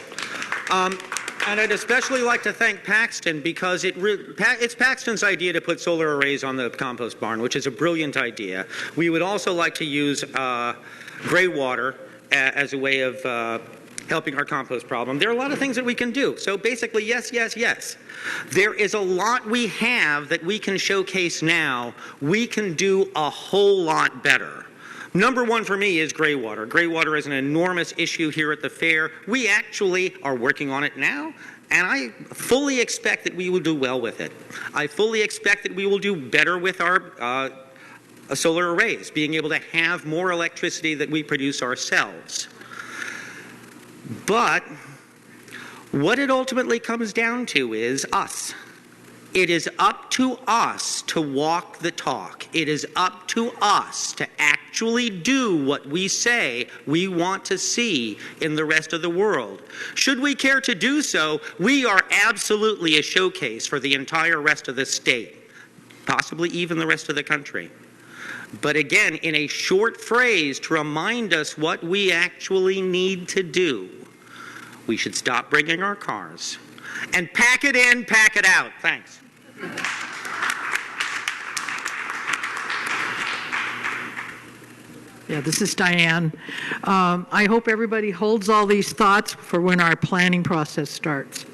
And I'd especially like to thank Paxton because it's Paxton's idea to put solar arrays on the compost barn, which is a brilliant idea. We would also like to use gray water as a way of helping our compost problem. There are a lot of things that we can do. So basically, yes, yes, yes. There is a lot we have that we can showcase now. We can do a whole lot better. Number one for me is gray water. Gray water is an enormous issue here at the fair. We actually are working on it now, and I fully expect that we will do well with it. I fully expect that we will do better with our solar arrays, being able to have more electricity that we produce ourselves. But what it ultimately comes down to is us. It is up to us to walk the talk. It is up to us to actually do what we say we want to see in the rest of the world. Should we care to do so, we are absolutely a showcase for the entire rest of the state, possibly even the rest of the country. But again, in a short phrase to remind us what we actually need to do, we should stop bringing our cars and pack it in, pack it out. Thanks. Yeah, this is Diane. I hope everybody holds all these thoughts for when our planning process starts.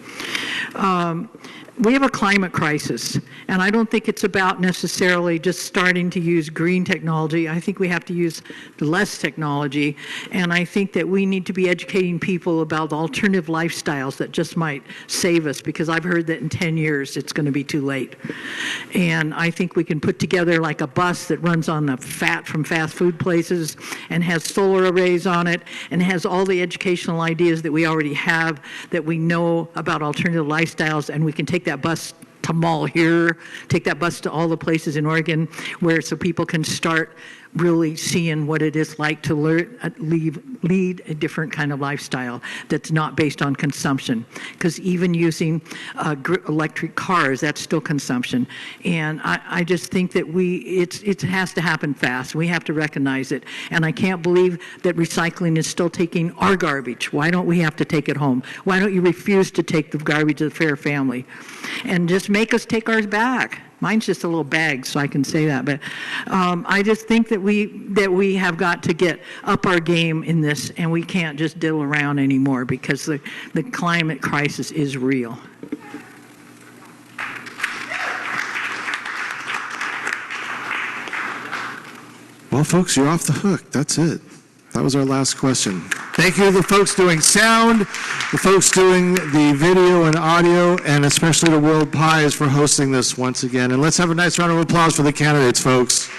We have a climate crisis, and I don't think it's about necessarily just starting to use green technology. I think we have to use less technology, and I think that we need to be educating people about alternative lifestyles that just might save us, because I've heard that in 10 years it's going to be too late. And I think we can put together like a bus that runs on the fat from fast food places and has solar arrays on it and has all the educational ideas that we already have, that we know about alternative lifestyles, and we can take that bus to Mall here, take that bus to all the places in Oregon where so people can start really seeing what it is like to lead a different kind of lifestyle that's not based on consumption. Because even using electric cars, that's still consumption. And I just think that it has to happen fast. We have to recognize it. And I can't believe that recycling is still taking our garbage. Why don't we have to take it home? Why don't you refuse to take the garbage of the Fair family? And just make us take ours back. Mine's just a little bag, so I can say that. But I just think that we have got to get up our game in this, and we can't just diddle around anymore, because the climate crisis is real. Well, folks, you're off the hook. That's it. That was our last question. Thank you to the folks doing sound, the folks doing the video and audio, and especially to World Pies for hosting this once again. And let's have a nice round of applause for the candidates, folks.